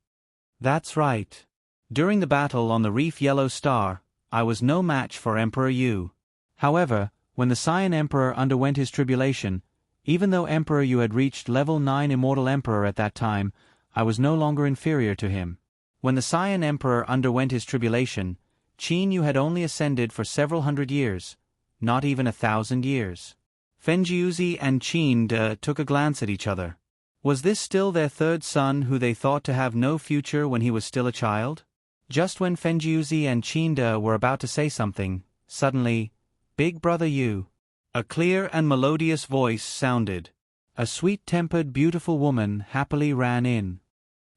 "That's right. During the battle on the reef Yellow Star, I was no match for Emperor Yu. However, when the Saiyan Emperor underwent his tribulation, even though Emperor Yu had reached level 9 Immortal Emperor at that time, I was no longer inferior to him. When the Saiyan Emperor underwent his tribulation, Qin Yu had only ascended for several hundred years, not even 1,000 years." Fenjiuzi and Qin De took a glance at each other. Was this still their third son who they thought to have no future when he was still a child? Just when Fenjiuzi and Qin De were about to say something, suddenly, "Big Brother Yu." A clear and melodious voice sounded. A sweet-tempered beautiful woman happily ran in.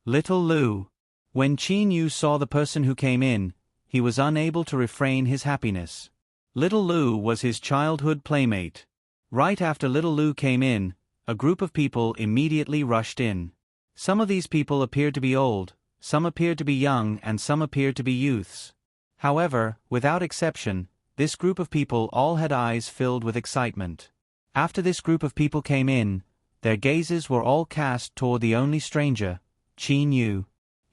Little Lu. When Qin Yu saw the person who came in, he was unable to refrain his happiness. Little Lu was his childhood playmate. Right after Little Lu came in, a group of people immediately rushed in. Some of these people appeared to be old, some appeared to be young, and some appeared to be youths. However, without exception, this group of people all had eyes filled with excitement. After this group of people came in, their gazes were all cast toward the only stranger, Qin Yu.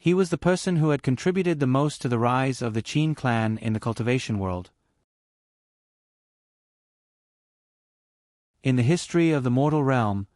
He was the person who had contributed the most to the rise of the Qin clan in the cultivation world. In the history of the mortal realm,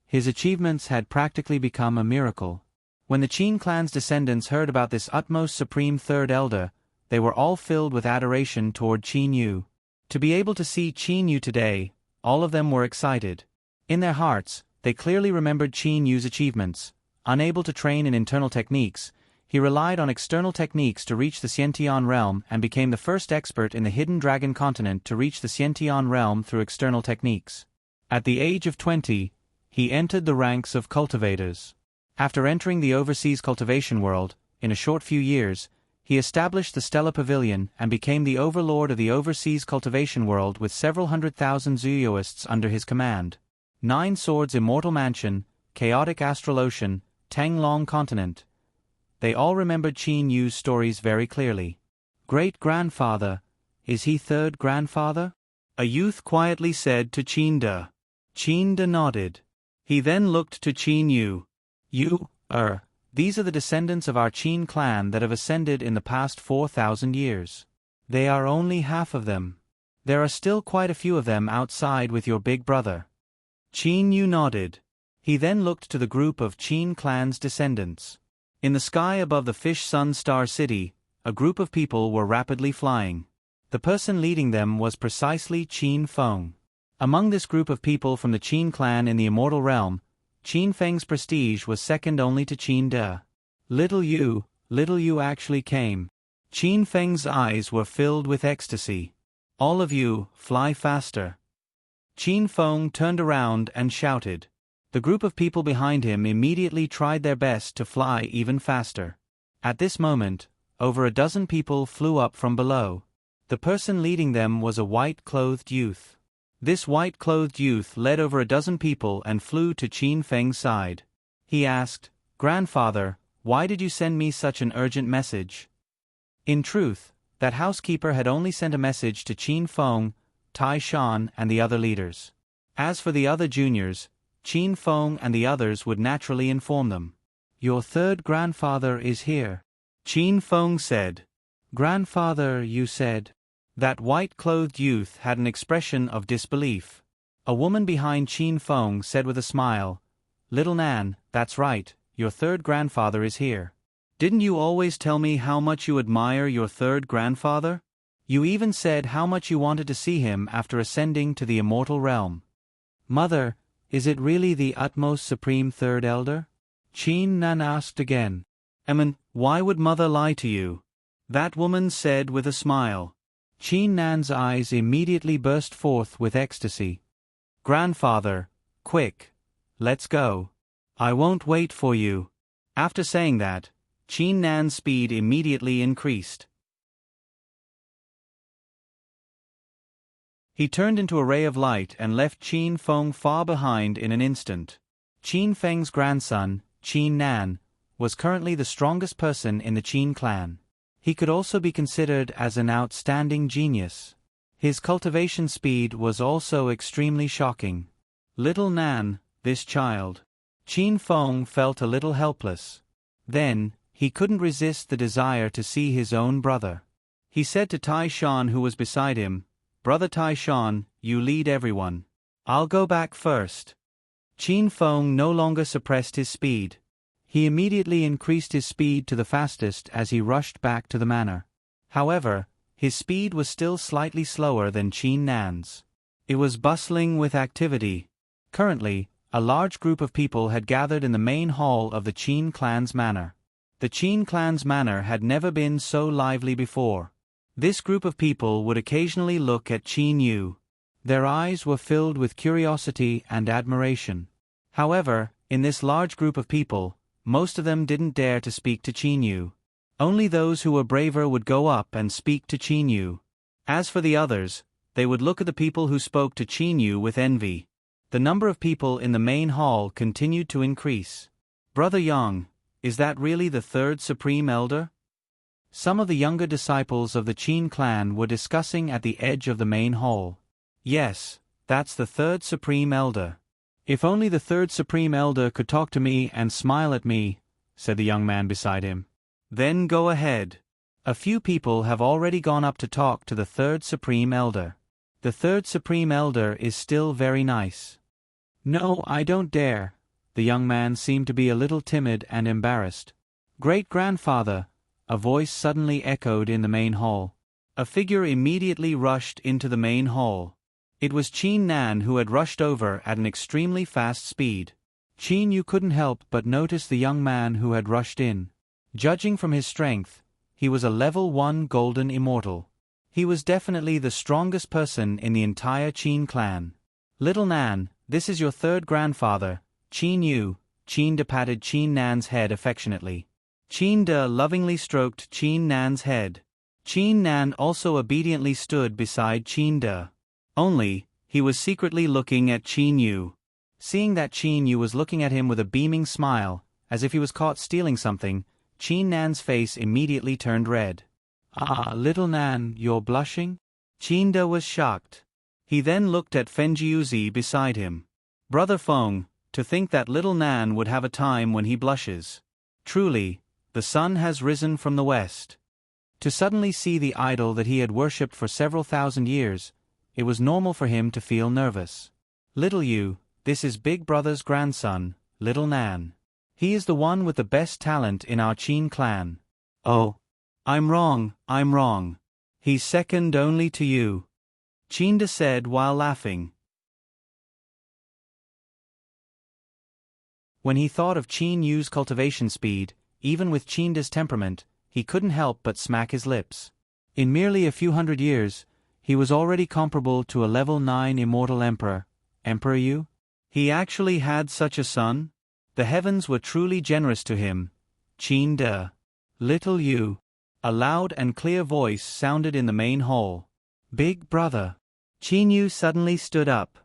his achievements had practically become a miracle. When the Qin clan's descendants heard about this utmost supreme third elder, they were all filled with adoration toward Qin Yu. To be able to see Qin Yu today, all of them were excited. In their hearts, they clearly remembered Qin Yu's achievements. Unable to train in internal techniques, he relied on external techniques to reach the Xiantian realm and became the first expert in the hidden dragon continent to reach the Xiantian realm through external techniques. At the age of 20, he entered the ranks of cultivators. After entering the overseas cultivation world, in a short few years, he established the Stellar Pavilion and became the overlord of the overseas cultivation world with several 100,000 Zuyoists under his command. 9 Swords Immortal Mansion, Chaotic Astral Ocean, Tanglong Continent. They all remembered Qin Yu's stories very clearly. Great-grandfather, is he third grandfather? A youth quietly said to Qin De. Qin De nodded. He then looked to Qin Yu. These are the descendants of our Qin clan that have ascended in the past 4,000 years. They are only half of them. There are still quite a few of them outside with your big brother. Qin Yu nodded. He then looked to the group of Qin clan's descendants. In the sky above the Fish Sun Star City, a group of people were rapidly flying. The person leading them was precisely Qin Feng. Among this group of people from the Qin clan in the immortal realm, Qin Feng's prestige was second only to Qin De. Little you actually came. Qin Feng's eyes were filled with ecstasy. All of you, fly faster. Qin Feng turned around and shouted. The group of people behind him immediately tried their best to fly even faster. At this moment, over a dozen people flew up from below. The person leading them was a white-clothed youth. This white-clothed youth led over a dozen people and flew to Qin Feng's side. He asked, "Grandfather, why did you send me such an urgent message?" In truth, that housekeeper had only sent a message to Qin Feng, Tai Shan and the other leaders. As for the other juniors, Qin Feng and the others would naturally inform them. "Your third grandfather is here," Qin Feng said. "Grandfather, you said?" That white-clothed youth had an expression of disbelief. A woman behind Qin Feng said with a smile, "Little Nan, that's right, your third grandfather is here. Didn't you always tell me how much you admire your third grandfather? You even said how much you wanted to see him after ascending to the immortal realm." "Mother, is it really the utmost supreme third elder?" Qin Nan asked again. Why would mother lie to you?" that woman said with a smile. Qin Nan's eyes immediately burst forth with ecstasy. "Grandfather, quick, let's go. I won't wait for you." After saying that, Qin Nan's speed immediately increased. He turned into a ray of light and left Qin Feng far behind in an instant. Qin Feng's grandson, Qin Nan, was currently the strongest person in the Qin clan. He could also be considered as an outstanding genius. His cultivation speed was also extremely shocking. Little Nan, this child. Qin Feng felt a little helpless. Then, he couldn't resist the desire to see his own brother. He said to Tai Shan, who was beside him, "Brother Tai Shan, you lead everyone. I'll go back first." Qin Feng no longer suppressed his speed. He immediately increased his speed to the fastest as he rushed back to the manor. However, his speed was still slightly slower than Qin Nan's. It was bustling with activity. Currently, a large group of people had gathered in the main hall of the Qin clan's manor. The Qin clan's manor had never been so lively before. This group of people would occasionally look at Qin Yu. Their eyes were filled with curiosity and admiration. However, in this large group of people, most of them didn't dare to speak to Qin Yu. Only those who were braver would go up and speak to Qin Yu. As for the others, they would look at the people who spoke to Qin Yu with envy. The number of people in the main hall continued to increase. "Brother Yang, is that really the third supreme elder?" Some of the younger disciples of the Qin clan were discussing at the edge of the main hall. "Yes, that's the third supreme elder. If only the third supreme elder could talk to me and smile at me," said the young man beside him. Then go ahead. A few people have already gone up to talk to the third Supreme Elder. The third Supreme Elder is still very nice. No, I don't dare. The young man seemed to be a little timid and embarrassed. Great-grandfather, a voice suddenly echoed in the main hall. A figure immediately rushed into the main hall. It was Qin Nan, who had rushed over at an extremely fast speed. Qin Yu couldn't help but notice the young man who had rushed in. Judging from his strength, he was a level 1 golden immortal. He was definitely the strongest person in the entire Qin clan. Little Nan, this is your third grandfather, Qin Yu. Qin De patted Qin Nan's head affectionately. Qin De lovingly stroked Qin Nan's head. Qin Nan also obediently stood beside Qin De. Only, he was secretly looking at Qin Yu. Seeing that Qin Yu was looking at him with a beaming smile, as if he was caught stealing something, Qin Nan's face immediately turned red. Ah, little Nan, you're blushing? Qin De was shocked. He then looked at Fenjiuzi beside him. Brother Feng, to think that little Nan would have a time when he blushes. Truly, the sun has risen from the west. To suddenly see the idol that he had worshipped for several thousand years, it was normal for him to feel nervous. Little Yu, this is Big Brother's grandson, Little Nan. He is the one with the best talent in our Qin clan. Oh. I'm wrong. He's second only to you. Qin De said while laughing. When he thought of Qin Yu's cultivation speed, even with Qin De's temperament, he couldn't help but smack his lips. In merely a few hundred years, he was already comparable to a level 9 immortal emperor. Emperor Yu? He actually had such a son? The heavens were truly generous to him. Qin De. Little Yu. A loud and clear voice sounded in the main hall. Big brother. Qin Yu suddenly stood up.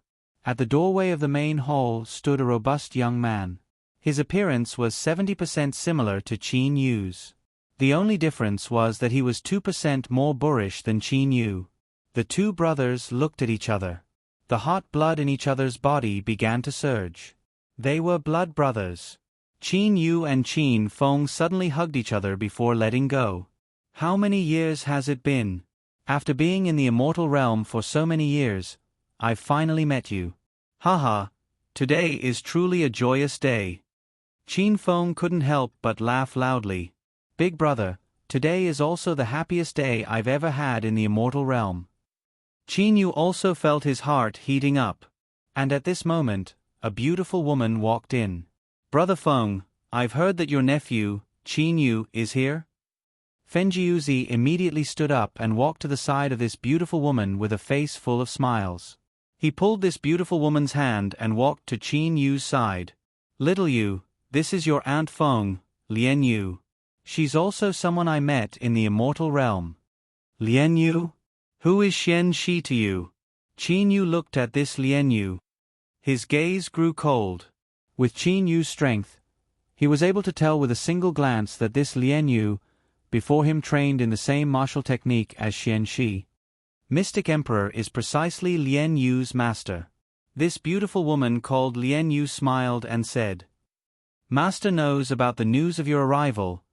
At the doorway of the main hall stood a robust young man. His appearance was 70% similar to Qin Yu's. The only difference was that he was 2% more boorish than Qin Yu. The two brothers looked at each other. The hot blood in each other's body began to surge. They were blood brothers. Qin Yu and Qin Feng suddenly hugged each other before letting go. How many years has it been? After being in the immortal realm for so many years, I've finally met you. Haha, today is truly a joyous day. Qin Feng couldn't help but laugh loudly. Big brother, today is also the happiest day I've ever had in the immortal realm. Qin Yu also felt his heart heating up. And at this moment, a beautiful woman walked in. Brother Feng, I've heard that your nephew, Qin Yu, is here? Fenjiuzi immediately stood up and walked to the side of this beautiful woman with a face full of smiles. He pulled this beautiful woman's hand and walked to Qin Yu's side. Little Yu, this is your Aunt Feng, Lian Yu. She's also someone I met in the immortal realm. Lian Yu? Who is Xian Shi to you? Qin Yu looked at this Lian Yu. His gaze grew cold. With Qin Yu's strength, he was able to tell with a single glance that this Lian Yu, before him, trained in the same martial technique as Xian Shi. Mystic Emperor is precisely Lian Yu's master. This beautiful woman called Lian Yu smiled and said, Master knows about the news of your arrival,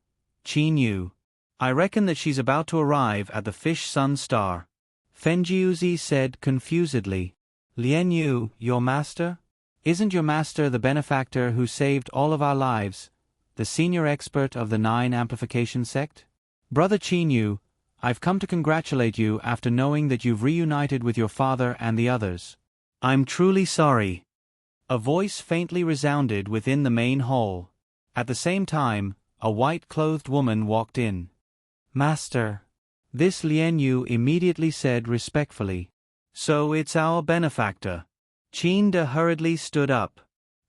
Qin Yu. I reckon that she's about to arrive at the Fish Sun Star. Fenjiuzi said confusedly. Lian Yu, your master? Isn't your master the benefactor who saved all of our lives, the senior expert of the 9 amplification sect? Brother Qin Yu, I've come to congratulate you after knowing that you've reunited with your father and the others. I'm truly sorry. A voice faintly resounded within the main hall. At the same time, a white-clothed woman walked in. Master. This Lian Yu immediately said respectfully. So it's our benefactor. Qin De hurriedly stood up.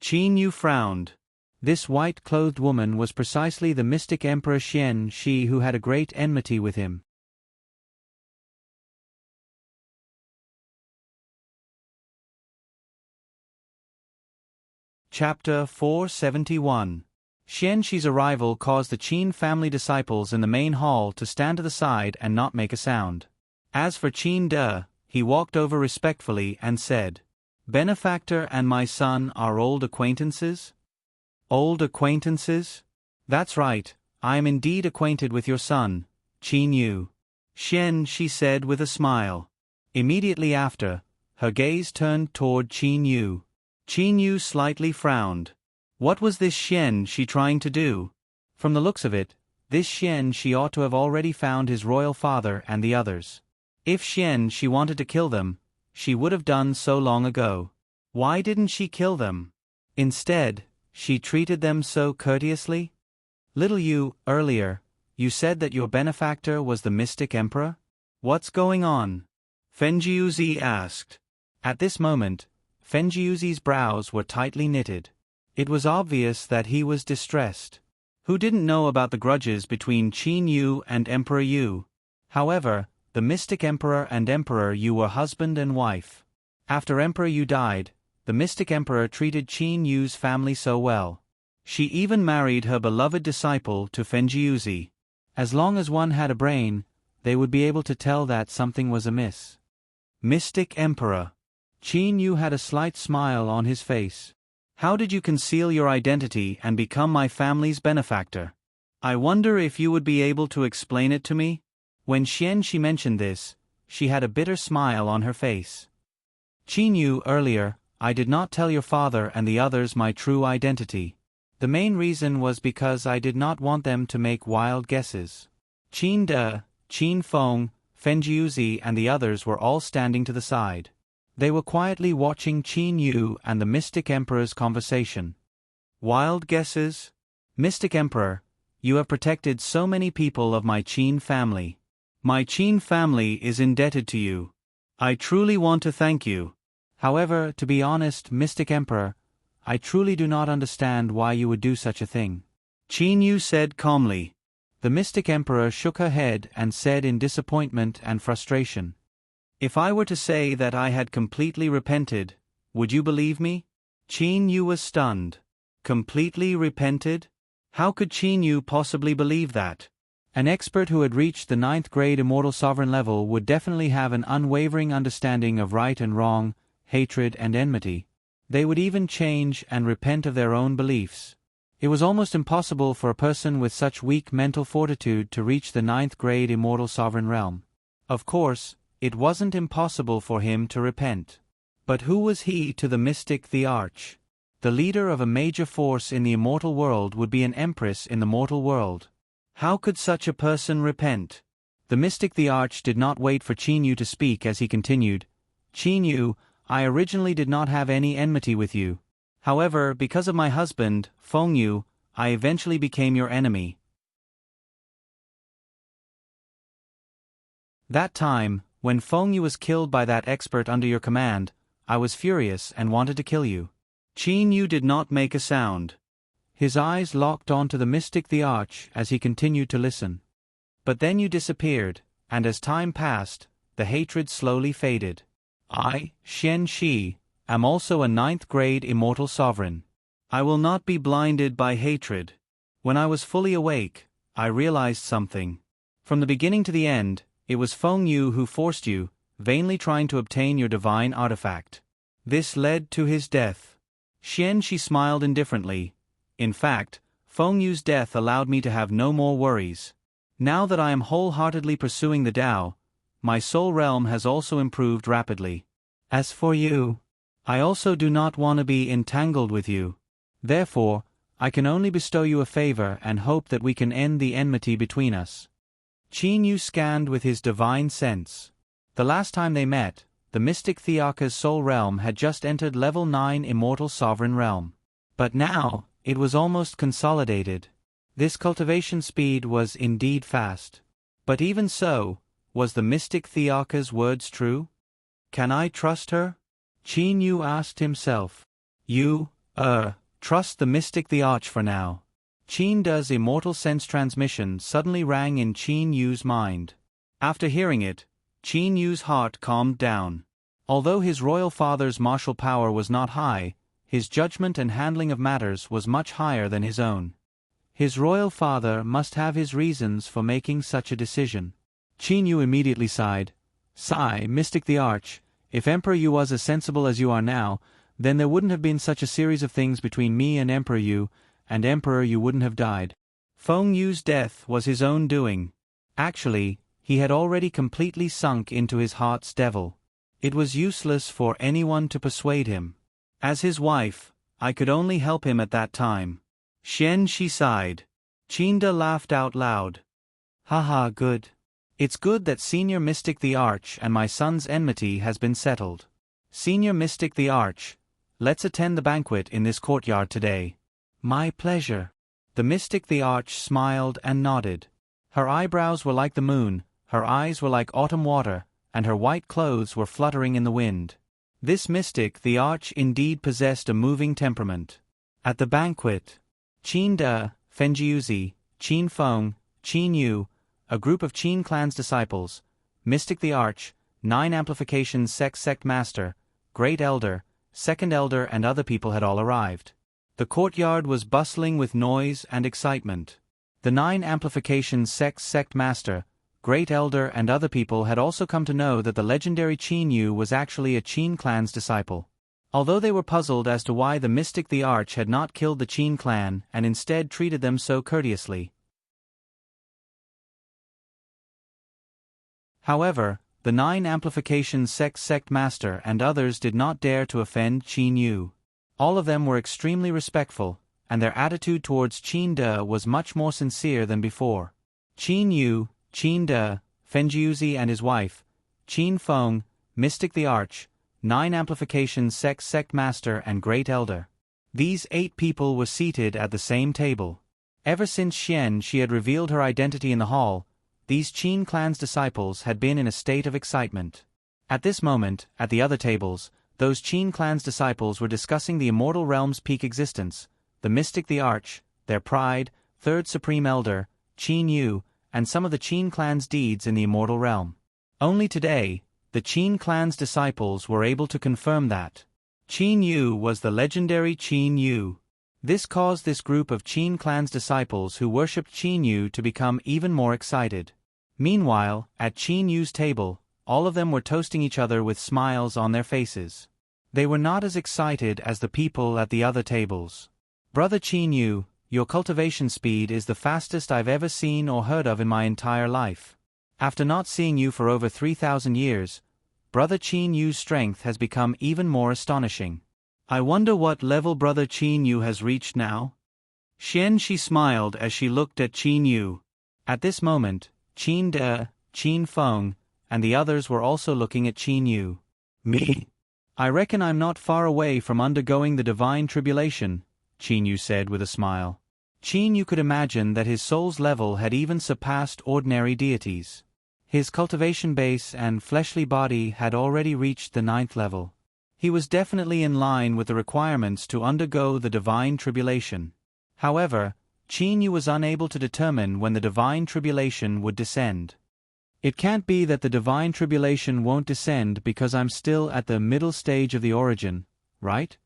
Qin Yu frowned. This white-clothed woman was precisely the mystic Emperor Xian Shi, who had a great enmity with him. Chapter 471. Xian Shi's arrival caused the Qin family disciples in the main hall to stand to the side and not make a sound. As for Qin De, he walked over respectfully and said, Benefactor and my son are old acquaintances? Old acquaintances? That's right, I am indeed acquainted with your son, Qin Yu. Xian, she said with a smile. Immediately after, her gaze turned toward Qin Yu. Qin Yu slightly frowned. What was this Xian she trying to do? From the looks of it, this Xian she ought to have already found his royal father and the others. If Xian she wanted to kill them, she would have done so long ago. Why didn't she kill them? Instead, she treated them so courteously? Little Yu, earlier, you said that your benefactor was the mystic emperor? What's going on? Fenjiuzi asked. At this moment, Fenjiuzi's brows were tightly knitted. It was obvious that he was distressed. Who didn't know about the grudges between Qin Yu and Emperor Yu? However, the mystic emperor and Emperor Yu were husband and wife. After Emperor Yu died, the mystic emperor treated Qin Yu's family so well. She even married her beloved disciple to Fenjiuzi. As long as one had a brain, they would be able to tell that something was amiss. Mystic Emperor. Qin Yu had a slight smile on his face. How did you conceal your identity and become my family's benefactor? I wonder if you would be able to explain it to me? When she mentioned this, she had a bitter smile on her face. Qin Yu, earlier, I did not tell your father and the others my true identity. The main reason was because I did not want them to make wild guesses. Qin De, Qin Feng, Fenjiuzi and the others were all standing to the side. They were quietly watching Qin Yu and the Mystic Emperor's conversation. Wild guesses? Mystic Emperor, you have protected so many people of my Qin family. My Qin family is indebted to you. I truly want to thank you. However, to be honest, Mystic Emperor, I truly do not understand why you would do such a thing. Qin Yu said calmly. The Mystic Emperor shook her head and said in disappointment and frustration. If I were to say that I had completely repented, would you believe me? Qin Yu was stunned. Completely repented? How could Qin Yu possibly believe that? An expert who had reached the 9th grade Immortal Sovereign level would definitely have an unwavering understanding of right and wrong, hatred and enmity. They would even change and repent of their own beliefs. It was almost impossible for a person with such weak mental fortitude to reach the 9th grade Immortal Sovereign realm. Of course, it wasn't impossible for him to repent. But who was he to the mystic the Arch? The leader of a major force in the immortal world would be an empress in the mortal world. How could such a person repent? The mystic the Arch did not wait for Qin Yu to speak as he continued. Qin Yu, I originally did not have any enmity with you. However, because of my husband, Feng Yu, I eventually became your enemy. That time, when Feng Yu was killed by that expert under your command, I was furious and wanted to kill you. Qin Yu did not make a sound. His eyes locked onto the mystic the Arch as he continued to listen. But then you disappeared, and as time passed, the hatred slowly faded. I, Xian Shi, am also a 9th grade Immortal Sovereign. I will not be blinded by hatred. When I was fully awake, I realized something. From the beginning to the end, it was Feng Yu who forced you, vainly trying to obtain your divine artifact. This led to his death. Xian Shi smiled indifferently. In fact, Feng Yu's death allowed me to have no more worries. Now that I am wholeheartedly pursuing the Tao, my soul realm has also improved rapidly. As for you, I also do not want to be entangled with you. Therefore, I can only bestow you a favor and hope that we can end the enmity between us. Qin Yu scanned with his divine sense. The last time they met, the mystic Theaka's soul realm had just entered level 9 Immortal Sovereign realm. But now, it was almost consolidated. This cultivation speed was indeed fast. But even so, was the mystic Theaka's words true? Can I trust her? Qin Yu asked himself. You, trust the mystic the Arch for now. Qin De's immortal sense transmission suddenly rang in Qin Yu's mind. After hearing it, Qin Yu's heart calmed down. Although his royal father's martial power was not high, his judgment and handling of matters was much higher than his own. His royal father must have his reasons for making such a decision. Qin Yu immediately sighed. Sigh, mystic the Arch, if Emperor Yu was as sensible as you are now, then there wouldn't have been such a series of things between me and Emperor Yu wouldn't have died. Feng Yu's death was his own doing. Actually, he had already completely sunk into his heart's devil. It was useless for anyone to persuade him. As his wife, I could only help him at that time. Xian, she sighed. Qinda laughed out loud. Haha, good. It's good that Senior Mystic the Arch and my son's enmity has been settled. Senior Mystic the Arch, let's attend the banquet in this courtyard today. My pleasure. The Mystic the Arch smiled and nodded. Her eyebrows were like the moon, her eyes were like autumn water, and her white clothes were fluttering in the wind. This Mystic the Arch indeed possessed a moving temperament. At the banquet, Qin De, Fenjiuzi, Qin Feng, Qin Yu, a group of Qin clan's disciples, Mystic the Arch, 9 Amplifications Sect Master, Great Elder, Second Elder and other people had all arrived. The courtyard was bustling with noise and excitement. The 9 Amplifications Sect Master, Great Elder and other people had also come to know that the legendary Qin Yu was actually a Qin clan's disciple. Although they were puzzled as to why the Mystic the Arch had not killed the Qin clan and instead treated them so courteously. However, the 9 Amplifications Sect Master and others did not dare to offend Qin Yu. All of them were extremely respectful, and their attitude towards Qin De was much more sincere than before. Qin Yu, Qin De, Fenjiuzi and his wife, Qin Feng, Mystic the Arch, 9 Amplifications Sect Master and Great Elder. These 8 people were seated at the same table. Ever since Xian she had revealed her identity in the hall, these Qin clan's disciples had been in a state of excitement. At this moment, at the other tables, those Qin clan's disciples were discussing the immortal realm's peak existence, the Mystic the Arch, their pride, Third Supreme Elder, Qin Yu, and some of the Qin clan's deeds in the immortal realm. Only today, the Qin clan's disciples were able to confirm that Qin Yu was the legendary Qin Yu. This caused this group of Qin clan's disciples who worshipped Qin Yu to become even more excited. Meanwhile, at Qin Yu's table, all of them were toasting each other with smiles on their faces. They were not as excited as the people at the other tables. Brother Qin Yu, your cultivation speed is the fastest I've ever seen or heard of in my entire life. After not seeing you for over 3,000 years, Brother Qin Yu's strength has become even more astonishing. I wonder what level Brother Qin Yu has reached now? Xian she smiled as she looked at Qin Yu. At this moment, Qin De, Qin Feng, and the others were also looking at Qin Yu. Me? I reckon I'm not far away from undergoing the divine tribulation, Qin Yu said with a smile. Qin Yu could imagine that his soul's level had even surpassed ordinary deities. His cultivation base and fleshly body had already reached the 9th level. He was definitely in line with the requirements to undergo the divine tribulation. However, Qin Yu was unable to determine when the divine tribulation would descend. It can't be that the divine tribulation won't descend because I'm still at the middle stage of the origin, right?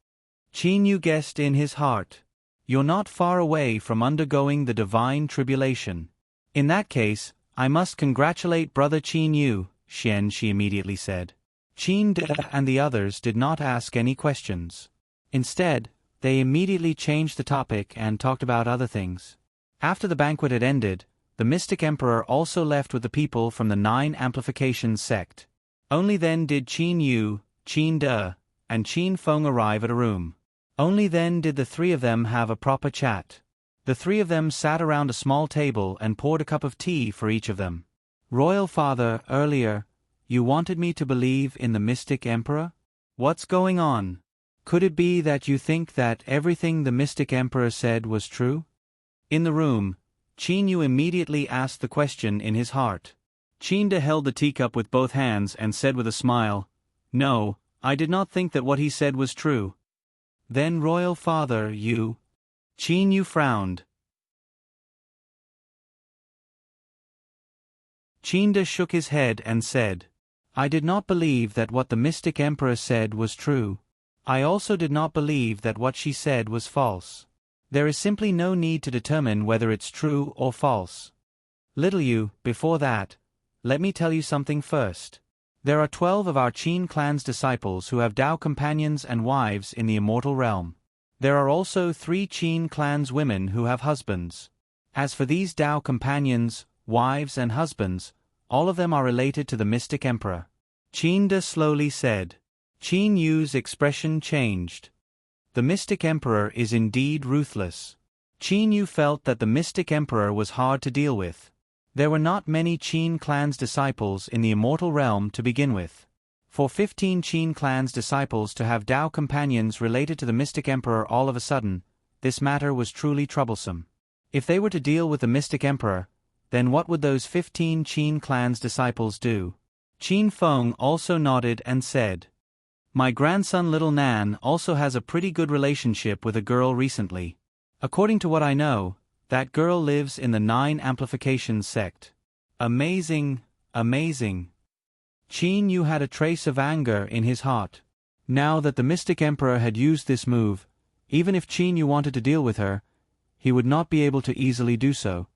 Qin Yu guessed in his heart. You're not far away from undergoing the divine tribulation. In that case, I must congratulate Brother Qin Yu, Xian she immediately said. Qin De and the others did not ask any questions. Instead, they immediately changed the topic and talked about other things. After the banquet had ended, the Mystic Emperor also left with the people from the 9 Amplifications sect. Only then did Qin Yu, Qin De, and Qin Feng arrive at a room. Only then did the 3 of them have a proper chat. The 3 of them sat around a small table and poured a cup of tea for each of them. Royal Father, earlier, you wanted me to believe in the Mystic Emperor? What's going on? Could it be that you think that everything the Mystic Emperor said was true? In the room, Qin Yu immediately asked the question in his heart. Qin De held the teacup with both hands and said with a smile, No, I did not think that what he said was true. Then Royal Father, you... Qin Yu frowned. Qin De shook his head and said, I did not believe that what the Mystic Emperor said was true. I also did not believe that what she said was false. There is simply no need to determine whether it's true or false. Little you, before that, let me tell you something first. There are 12 of our Qin clan's disciples who have Dao companions and wives in the immortal realm. There are also 3 Qin clan's women who have husbands. As for these Tao companions, wives and husbands, all of them are related to the mystic emperor. Qin De slowly said. Qin Yu's expression changed. The mystic emperor is indeed ruthless. Qin Yu felt that the mystic emperor was hard to deal with. There were not many Qin clan's disciples in the immortal realm to begin with. For 15 Qin clan's disciples to have Tao companions related to the mystic emperor all of a sudden, this matter was truly troublesome. If they were to deal with the mystic emperor, then what would those 15 Qin clan's disciples do? Qin Feng also nodded and said, "My grandson Little Nan also has a pretty good relationship with a girl recently. According to what I know, that girl lives in the 9 Amplification sect." Amazing, amazing. Qin Yu had a trace of anger in his heart. Now that the mystic emperor had used this move, even if Qin Yu wanted to deal with her, he would not be able to easily do so.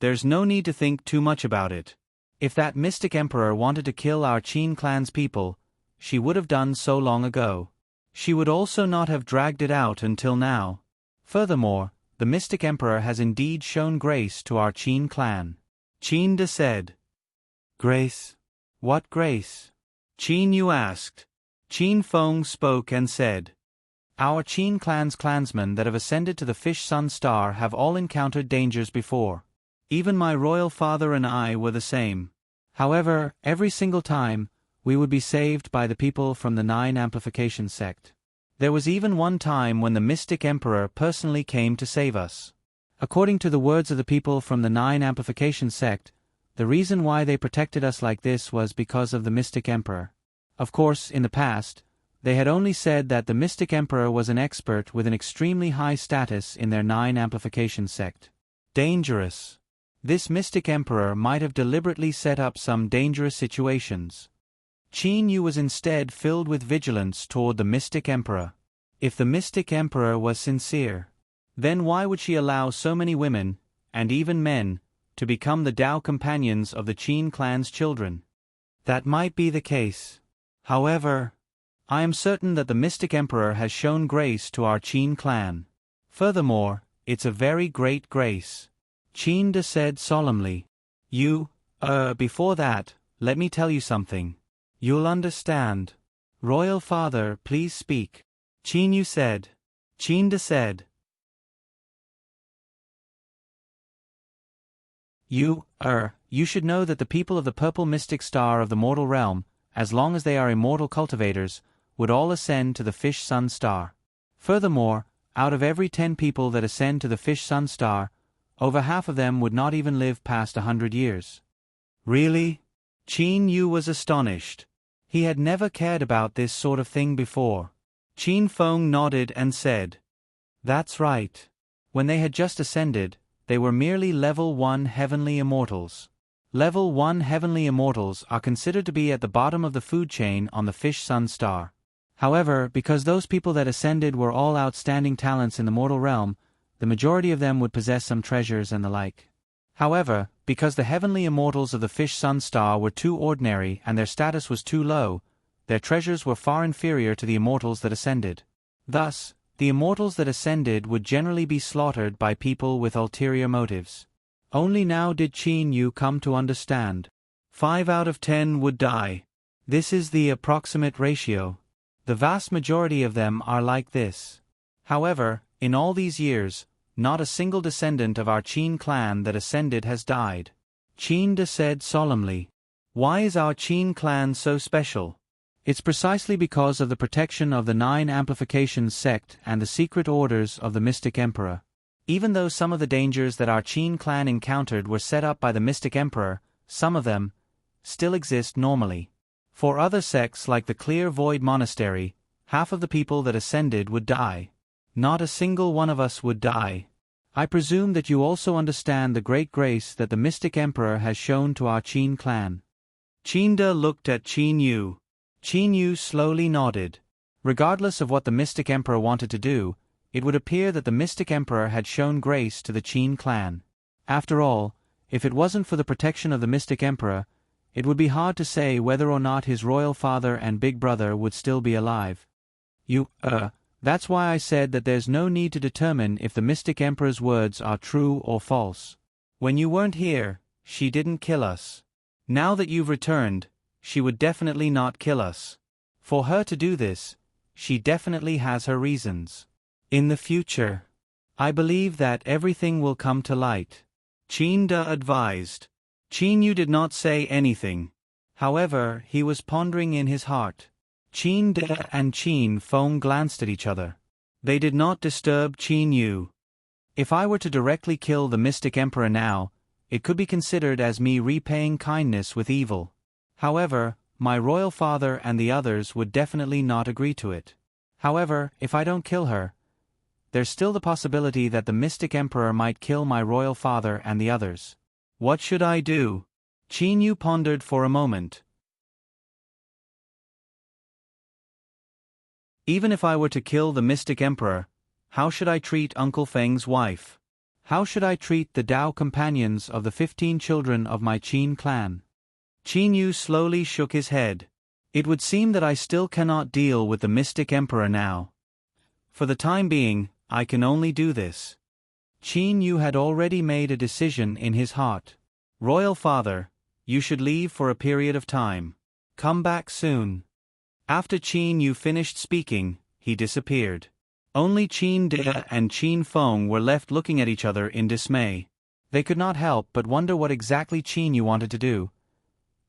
There's no need to think too much about it. If that mystic emperor wanted to kill our Qin clan's people, she would have done so long ago. She would also not have dragged it out until now. Furthermore, the mystic emperor has indeed shown grace to our Qin clan. Qin De said. Grace? What grace? Qin Yu asked. Qin Feng spoke and said, "Our Qin clan's clansmen that have ascended to the Fish Sun Star have all encountered dangers before. Even my royal father and I were the same. However, every single time, we would be saved by the people from the 9 Amplification sect. There was even one time when the mystic emperor personally came to save us. According to the words of the people from the 9 Amplification sect, the reason why they protected us like this was because of the mystic emperor. Of course, in the past, they had only said that the mystic emperor was an expert with an extremely high status in their 9 Amplification sect. Dangerous. This mystic emperor might have deliberately set up some dangerous situations. Qin Yu was instead filled with vigilance toward the mystic emperor. If the mystic emperor was sincere, then why would she allow so many women, and even men, to become the Tao companions of the Qin clan's children? That might be the case. However, I am certain that the mystic emperor has shown grace to our Qin clan. Furthermore, it's a very great grace." Qin De said solemnly. Before that, let me tell you something. You'll understand. Royal Father, please speak. Qin Yu said. Qin De said. You should know that the people of the purple mystic star of the mortal realm, as long as they are immortal cultivators, would all ascend to the Fish Sun Star. Furthermore, out of every 10 people that ascend to the Fish Sun Star, over half of them would not even live past 100 years. Really? Qin Yu was astonished. He had never cared about this sort of thing before. Qin Feng nodded and said, "That's right. When they had just ascended, they were merely Level 1 Heavenly Immortals. Level 1 Heavenly Immortals are considered to be at the bottom of the food chain on the Fish Sun Star. However, because those people that ascended were all outstanding talents in the mortal realm, the majority of them would possess some treasures and the like. However, because the heavenly immortals of the Fish Sun Star were too ordinary and their status was too low, their treasures were far inferior to the immortals that ascended. Thus, the immortals that ascended would generally be slaughtered by people with ulterior motives. Only now did Qin Yu come to understand. 5 out of 10 would die. This is the approximate ratio. The vast majority of them are like this. However, in all these years, not a single descendant of our Qin clan that ascended has died. Qin De said solemnly. Why is our Qin clan so special? It's precisely because of the protection of the 9 Amplification sect and the secret orders of the Mystic Emperor. Even though some of the dangers that our Qin clan encountered were set up by the Mystic Emperor, some of them still exist normally. For other sects like the Clear Void Monastery, half of the people that ascended would die. Not a single one of us would die. I presume that you also understand the great grace that the Mystic Emperor has shown to our Qin clan. Qin De looked at Qin Yu. Qin Yu slowly nodded. Regardless of what the Mystic Emperor wanted to do, it would appear that the Mystic Emperor had shown grace to the Qin clan. After all, if it wasn't for the protection of the Mystic Emperor, it would be hard to say whether or not his royal father and big brother would still be alive. That's why I said that there's no need to determine if the Mystic Emperor's words are true or false. When you weren't here, she didn't kill us. Now that you've returned, she would definitely not kill us. For her to do this, she definitely has her reasons. In the future, I believe that everything will come to light, Qin De advised. Qin Yu did not say anything. However, he was pondering in his heart. Qin De and Qin Feng glanced at each other. They did not disturb Qin Yu. If I were to directly kill the Mystic Emperor now, it could be considered as me repaying kindness with evil. However, my royal father and the others would definitely not agree to it. However, if I don't kill her, there's still the possibility that the Mystic Emperor might kill my royal father and the others. What should I do? Qin Yu pondered for a moment. Even if I were to kill the Mystic Emperor, how should I treat Uncle Feng's wife? How should I treat the Dao companions of the 15 children of my Qin clan? Qin Yu slowly shook his head. It would seem that I still cannot deal with the Mystic Emperor now. For the time being, I can only do this. Qin Yu had already made a decision in his heart. Royal Father, you should leave for a period of time. Come back soon. After Qin Yu finished speaking, he disappeared. Only Qin De and Qin Feng were left looking at each other in dismay. They could not help but wonder what exactly Qin Yu wanted to do.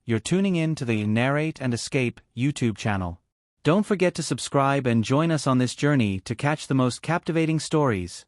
You're tuning in to the Narrate and Escape YouTube channel. Don't forget to subscribe and join us on this journey to catch the most captivating stories.